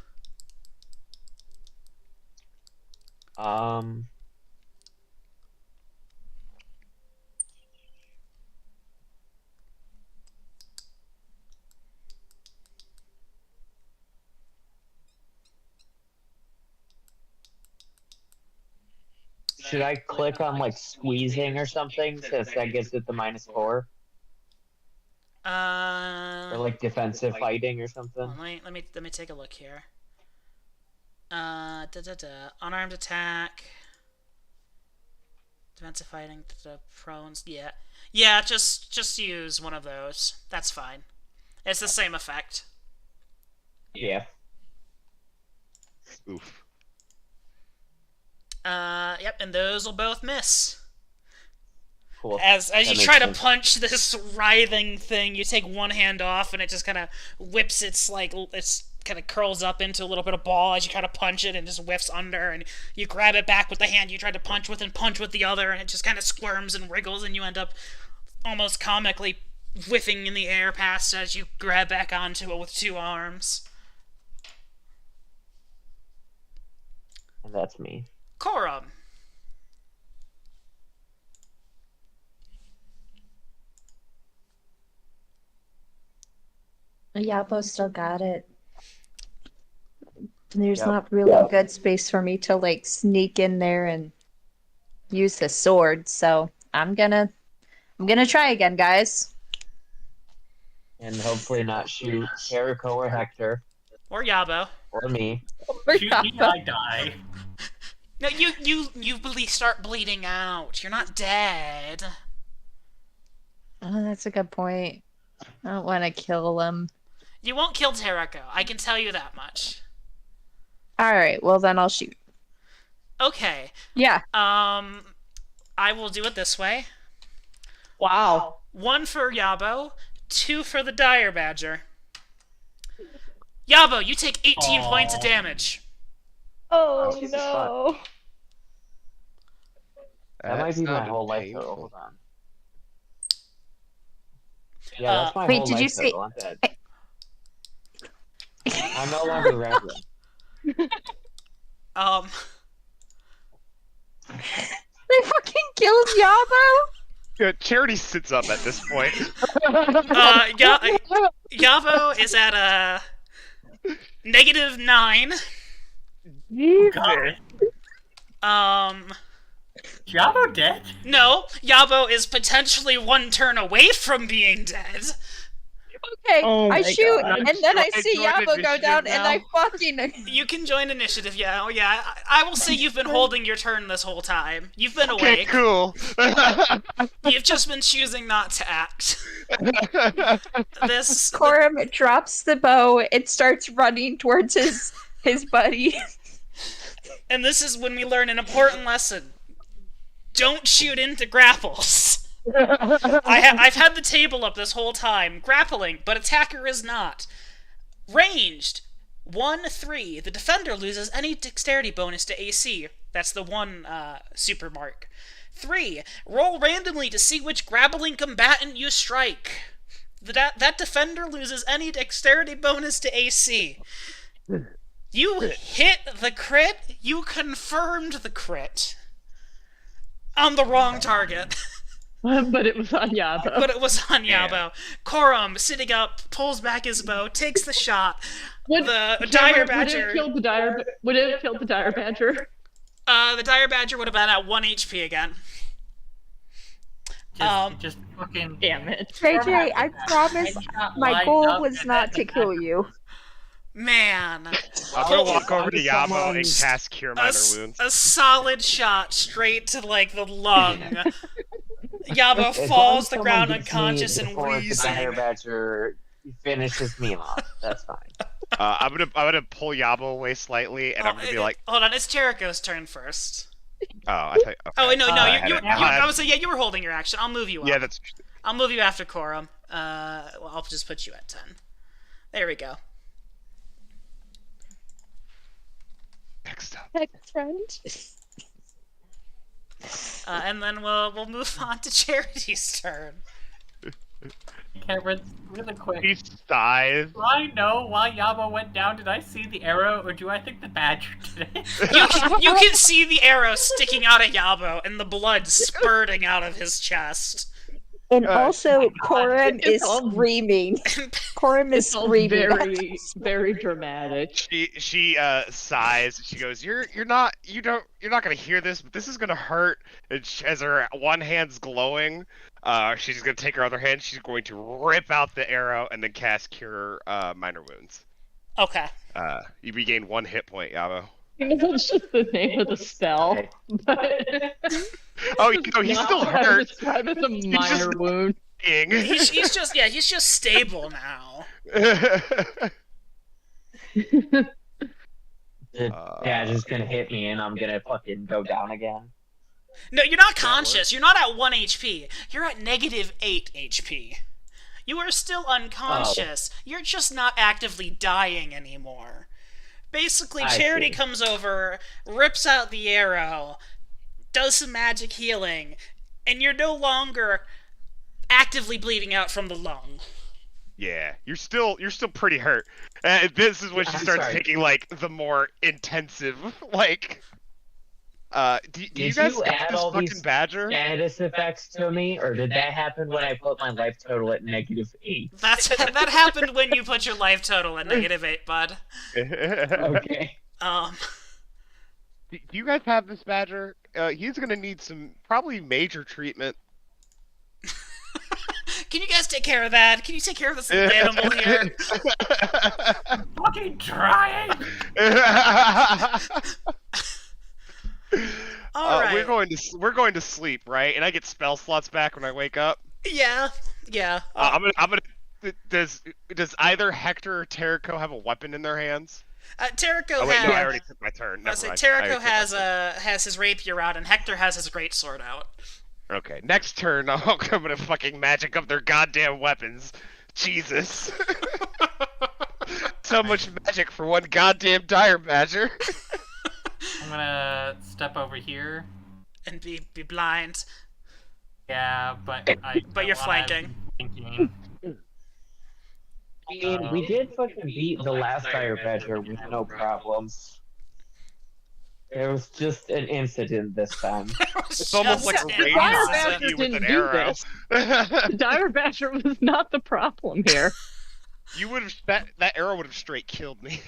Should I click on like squeezing or something since that gives it the -4? Or like defensive fighting or something? Let me take a look here. Unarmed attack. Defensive fighting, prones, yeah, just use one of those. That's fine. It's the same effect. Yeah. Oof. Yep, and those will both miss. Cool. As you makes try to sense. punch this writhing thing, you take one hand off, and it just kind of whips it's kind of curls up into a little bit of ball as you try to punch it, and just whiffs under, and you grab it back with the hand you tried to punch with and punch with the other, and it just kind of squirms and wriggles, and you end up almost comically whiffing in the air past as you grab back onto it with 2 arms. And that's me. Corum. Yabo still got it. There's Yep. not really good space for me to like sneak in there and use the sword, so I'm gonna try again, guys. And hopefully not shoot Jericho or Hector Or Yabo. or me. Shoot me, I die. No, you start bleeding out. You're not dead. Oh, that's a good point. I don't want to kill him. You won't kill Terraco. I can tell you that much. All right, well then I'll shoot. Okay. Yeah. I will do it this way. Wow. 1 for Yabo, 2 for the Dire Badger. Yabo, you take 18 Aw. points of damage. Oh Jesus no. That might be my sounded whole life painful. total. Hold on. Yeah, that's my Wait, whole did you life say- total. I'm dead. I'm no longer rambling. They fucking killed Yabo? Yeah, Charity sits up at this point. Yavo is at a -9. God. Jabo dead? No, Yabo is potentially one turn away from being dead. Okay, Oh I my shoot, God. and then I I see joined Yabo go initiative down, and I now. fucking... You can join initiative, yeah. Oh, yeah. I will say you've been holding your turn this whole time. You've been Okay, awake. cool. You've just been choosing not to act. This. Corum drops the bow and starts running towards his buddy. And this is when we learn an important lesson. Don't shoot into grapples. I've had the table up this whole time. Grappling, but attacker is not. Ranged. 1-3. The defender loses any dexterity bonus to AC. That's the one super mark. 3. Roll randomly to see which grappling combatant you strike. That defender loses any dexterity bonus to AC. You hit the crit. You confirmed the crit. On the wrong target. But it was on Yabo. But it was on Yabo. Corum, sitting up, pulls back his bow, takes the shot. Would- The Cameron, dire Would it have badger. killed the dire? Would it have killed the dire badger? The dire badger would have been at 1 HP again. Just fucking. Damn it. JJ, I promise my goal was not to kill you. Man, I'm gonna walk over to Someone's- Yabo and cast Cure Minor Wounds. a solid shot straight to like the lung. Yabo As long falls as the someone ground gets me unconscious and before the dire wheezing. badger finishes me off. That's fine. I'm gonna pull Yabo away slightly, and I'm gonna be like, hold on, it's Jericho's turn first. oh, I think. Okay. Oh wait, no, I you, had you, it. you, I would say yeah, you were holding your action. I'll move you up. Yeah, that's. I'll move you after Corum. Well, I'll just put you at 10. There we go. Next up. Next friend. And then we'll move on to Charity's turn. Cameron, really quick. He sighs. Do I know why Yabo went down? Did I see the arrow, or do I think the badger did it? You can see the arrow sticking out of Yabo and the blood spurting out of his chest. And also, Corum It's is all- screaming. Corum is It's all screaming. very, very dramatic. She sighs. She goes, you're not gonna hear this, but this is gonna hurt. And as her one hand's glowing, she's gonna take her other hand. She's going to rip out the arrow and then cast Cure Minor Wounds. Okay. You regain 1 hit point, Yabo. It's just the name of the spell. Okay. But Oh, no, he's not still how to hurt. describe it as a minor just- wound. He's just stable now. The badger's gonna hit me, and I'm gonna fucking go down again. No, you're not conscious. You're not at 1 HP. You're at -8 HP. You are still unconscious. You're just not actively dying anymore. Basically, I Charity see. comes over, rips out the arrow, does some magic healing, and you're no longer actively bleeding out from the lung. Yeah, you're still pretty hurt. This is when she I'm starts sorry. taking like the more intensive like. Do you Did guys you got add this all fucking these badger? status effects to me, or did that happen when I put my life total at -8? That happened when you put your life total at -8, bud. Okay. Do you guys have this badger? He's gonna need some probably major treatment. Can you guys take care of that? Can you take care of this little animal here? Fucking trying! All right. We're going to sleep, right? And I get spell slots back when I wake up. Yeah. I'm gonna. Does either Hector or Terrico have a weapon in their hands? Terrico Oh wait, has. no, I already took my turn. I Never say mind. Terrico I already took my has his rapier out, and Hector has his greatsword out. turn. Okay, next turn I'm gonna fucking magic up their goddamn weapons. Jesus. So much magic for one goddamn dire badger. gonna step over here. And be blind. Yeah, but But you're don't wanna flanking. be flanking. I mean, we did fucking beat the last Dire Badger with no problems. There was just an incident this time. It's almost like a Just radio an Dire sent Badger you with didn't an do arrow. this. The Dire Badger was not the problem here. You would have that arrow would have straight killed me.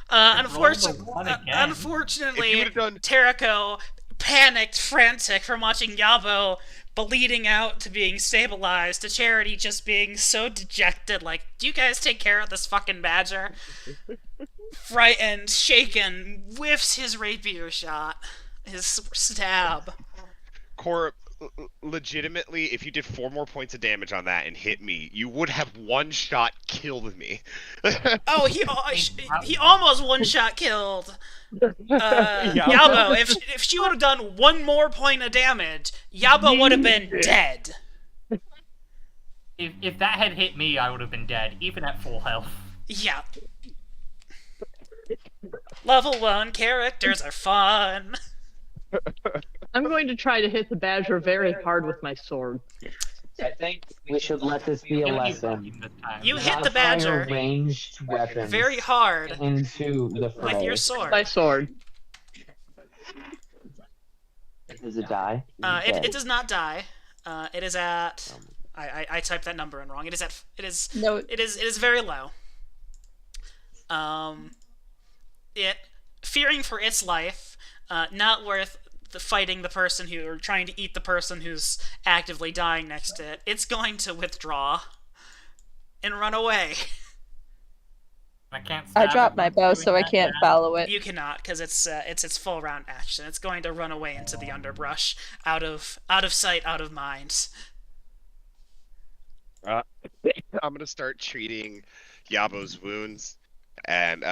Unfortunately, If you would've done- Terrico panicked, frantic from watching Yabo bleeding out to being stabilized, to Charity just being so dejected, like, do you guys take care of this fucking badger? Frightened, shaken, whiffs his rapier shot, his stab. Cor, legitimately, if you did 4 more points of damage on that and hit me, you would have one shot killed me. Oh, he almost one-shot killed Yabo. If she would have done 1 more point of damage, Yabo would have been dead. If that had hit me, I would have been dead, even at full health. Yeah. Level 1 characters are fun. I'm going to try to hit the Badger very hard with my sword. I think we should let this be a You'll be lesson. flanking this time. You hit Not the fire badger ranged weapons very hard into the fray. with your sword. My sword. Does it die? It does not die. It is at. I typed that number in wrong. It is at. It is. No, It is very low. It fearing for its life, not worth fighting the person who, or trying to eat the person who's actively dying next to it. It's going to withdraw and run away. I can't I stab dropped it my by bow, doing so I that can't now. follow it. You cannot, because it's its full round action. It's going to run away into the underbrush, out of sight, out of mind. I'm gonna start treating Yabo's wounds, and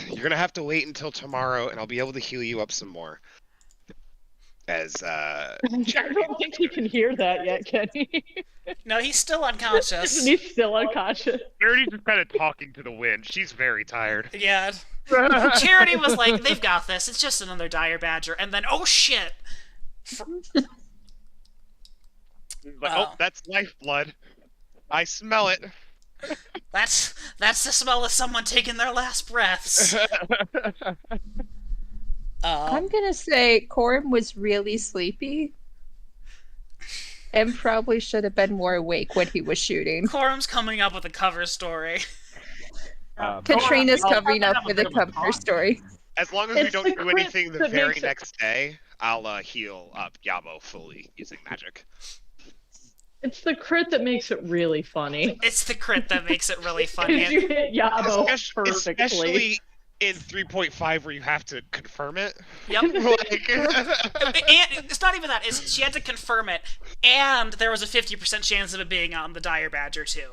you're gonna have to wait until tomorrow, and I'll be able to heal you up some more. As I don't think he can hear that yet, can he? No, he's still unconscious. Isn't he still unconscious? Charity's just kind of talking to the wind. She's very tired. Yeah. Charity was like, they've got this. It's just another dire badger. And then, oh shit! Like, oh, that's lifeblood. I smell it. That's the smell of someone taking their last breaths. I'm gonna say Corum was really sleepy and probably should have been more awake when he was shooting. Corum's coming up with a cover story. Katrina's I'll covering up have a with a bit of a cover thought. story. As long as we It's don't the do crit anything the that very makes it- next day, I'll heal up Yabo fully using magic. It's the crit that makes it really funny. It's the crit that makes it really funny. Because you hit Yabo Especially perfectly. in 3.5 where you have to confirm it. Yep. Like, And it's not even that. It's, she had to confirm it, and there was a 50% chance of it being on the dire badger too.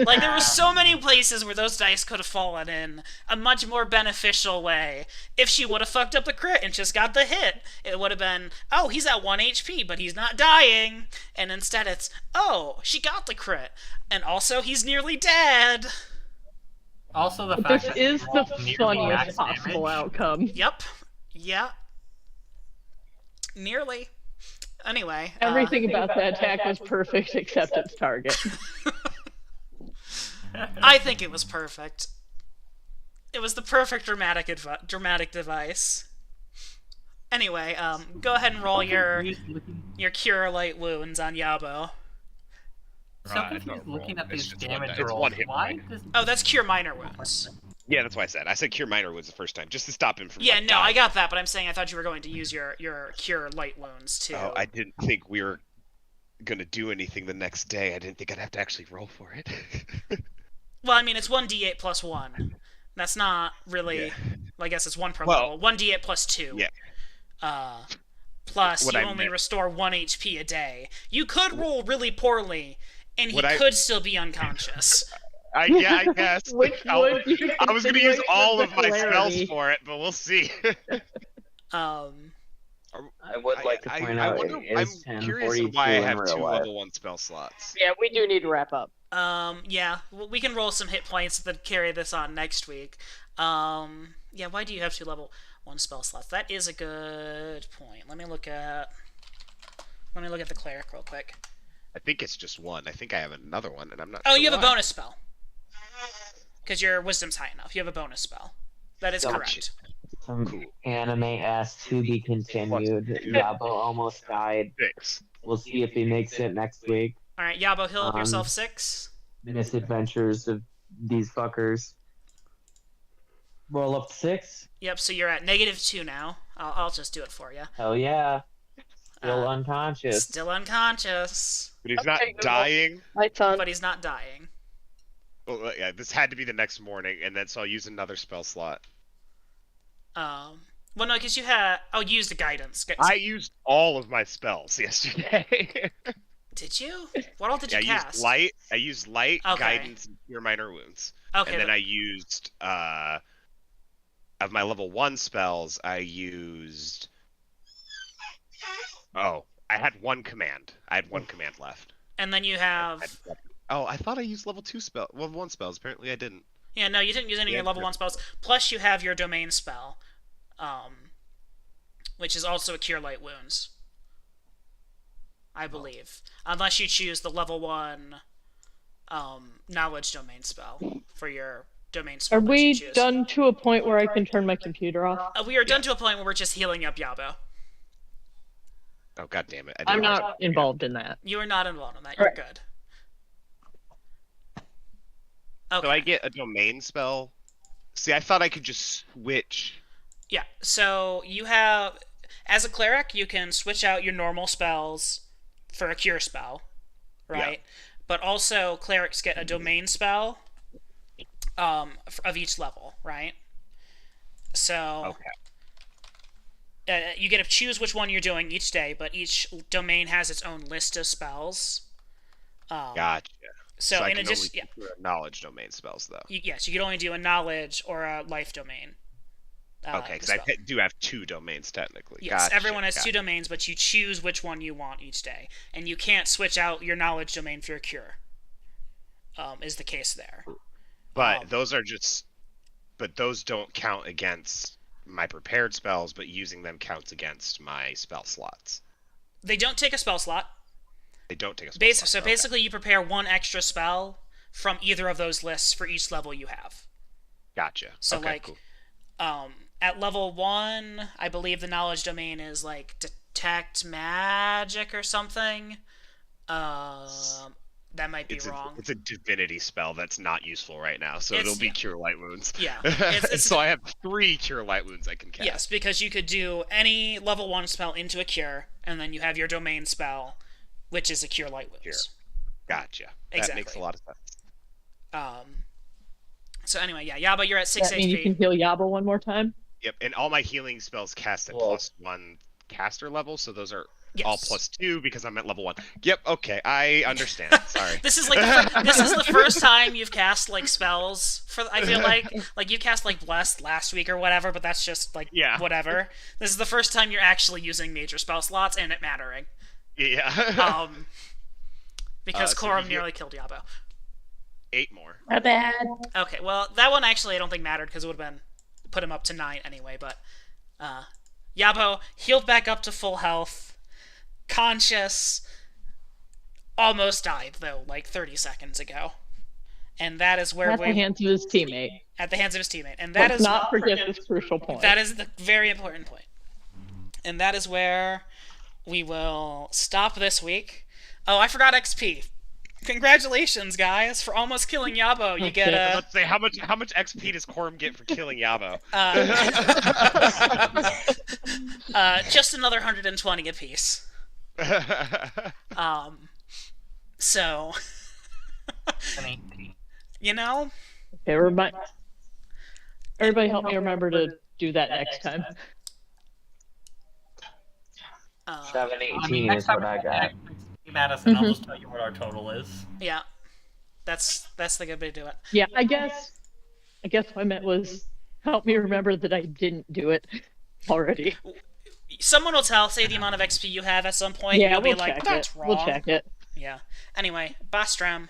Like, there were so many places where those dice could have fallen in a much more beneficial way. If she would have fucked up the crit and just got the hit, it would have been, oh, he's at 1 HP, but he's not dying. And instead it's, oh, she got the crit. And also, he's nearly dead. Also, the But fact this that is you the rolled nearly funniest max possible damage. outcome. Yep. Yeah. Nearly. Anyway. Everything about that attack was perfect except its target. I think it was perfect. It was the perfect dramatic device. Anyway, go ahead and roll your cure light wounds on Yabo. So confused looking at It's these just one damage die- it's rolls. one hit Why point. does Oh, that's cure minor wounds. yeah, that's why I said. I said cure minor wounds the first time, just to stop him from. Yeah, like, no, I dying. got that, but I'm saying I thought you were going to use your cure light wounds too. Oh, I didn't think we were gonna do anything the next day. I didn't think I'd have to actually roll for it. Well, I mean, it's 1d8 plus 1. That's not really. Yeah. Well, I guess it's 1 per Well, level. 1d8 plus 2. Yeah. Plus, What you I only meant- restore 1 HP a day. You could roll really poorly, and he What I- could still be unconscious. I guess. Which I would be was gonna use continuation all of of the my spells hilarity. for it, but we'll see. I would like to point out wonder, it is I'm curious on 10:42 why I in have real 2 life. level 1 spell slots. Yeah, we do need to wrap up. Yeah, we can roll some hit points that carry this on next week. Yeah, why do you have 2 level 1 spell slots? That is a good point. Let me look at the cleric real quick. I think it's just one. I think I have another one, and I'm not. Oh, sure you have why. a bonus spell. Because your wisdom's high enough. You have a bonus spell. That is Gotcha. correct. Some Cool. anime asked to be continued. Yabo almost died. 6. We'll see if he makes it next week. All right, Yabo, heal up yourself Um, 6. Misadventures of these fuckers. Roll up 6. Yep, so you're at -2 now. I'll just do it for you. Hell yeah. Still Uh, unconscious. Still unconscious, But he's not Okay, Google. dying. Lights on. but he's not dying. Well, yeah, this had to be the next morning, and then so I'll use another spell slot. Well, no, because you had. Oh, you used the guidance. I used all of my spells yesterday. Did you? What all did Yeah, you I cast? used light, Okay. guidance, and cure minor wounds. Okay. And then I used of my level 1 spells, I used I had one command. I had one command left. and then you have. Oh, I thought I used level 1 spells. Apparently I didn't. Yeah, no, you didn't use any of Yeah, your level no. 1 spells. Plus, you have your domain spell, which is also a cure light wounds. I believe, unless you choose the level 1 knowledge domain spell for your domain spell. Are that we you choose. done to a point where I can turn my computer off? We are done to a point where we're just healing up Yabo. Oh, god damn it. I I'm didn't not involved in that. You are not involved in that. You're good. Okay. So I get a domain spell. See, I thought I could just switch. Yeah, so you have, as a cleric, you can switch out your normal spells for a cure spell, right? But also, clerics get a domain spell of each level, right? So you get to choose which one you're doing each day, but each domain has its own list of spells. Gotcha. So, I in can addition, only do knowledge domain spells, though. yes, you can only do a knowledge or a life domain. Okay, because I spell. do have 2 domains technically. Yes, Gotcha, everyone has gotcha. 2 domains, but you choose which one you want each day, and you can't switch out your knowledge domain for a cure. Is the case there? But those don't count against my prepared spells, but using them counts against my spell slots. They don't take a spell slot. They don't take a spell slot. So Okay. basically, you prepare 1 extra spell from either of those lists for each level you have. Gotcha. So okay, like, cool. at level 1, I believe the knowledge domain is like detect magic or something. That might be wrong. It's a divinity spell that's not useful right now, so It's- it'll be yeah. cure light wounds. Yeah, it's- So I have 3 cure light wounds I can cast. Yes, because you could do any level 1 spell into a cure, and then you have your domain spell, which is a cure light wounds. Cure. Gotcha. That makes Exactly. a lot of sense. So anyway, yeah, Yaba, you're at 6 That mean you HP. can heal Yabo one more time? Yep, and all my healing spells cast at Cool. +1 caster level, so those are Yes. all +2 because I'm at level 1. Yep, okay, I understand. Sorry. This is like this is the first time you've cast like spells for. I feel like you cast like blessed last week or whatever, but that's just like Yeah. whatever. This is the first time you're actually using major spell slots and it mattering. Yeah. Because so Corum you- nearly killed Yabo. 8 more. My bad. Okay, well that one actually I don't think mattered because it would have been put him up to 9 anyway. But Yabo healed back up to full health, conscious. Almost died though, like 30 seconds ago. And that is where At the hands of his teammate. at the hands of his teammate. And that Let's is not forget this crucial point. that is the very important point. And that is where we will stop this week. Oh, I forgot XP. Congratulations, guys, for almost killing Yabo. You get a Let's say how much XP does Corum get for killing Yabo? just another 120 apiece. So, you know, Okay, everybody help me remember to do that next time. 718 is what I got. Madison, I'll just tell you what our total is. yeah, that's the good way to do it. Yeah, I guess what I meant was help me remember that I didn't do it already. Someone will say the amount of XP you have at some point. Yeah, You'll be we'll like, check that's it. wrong. We'll check it. Yeah. Anyway, Bastram.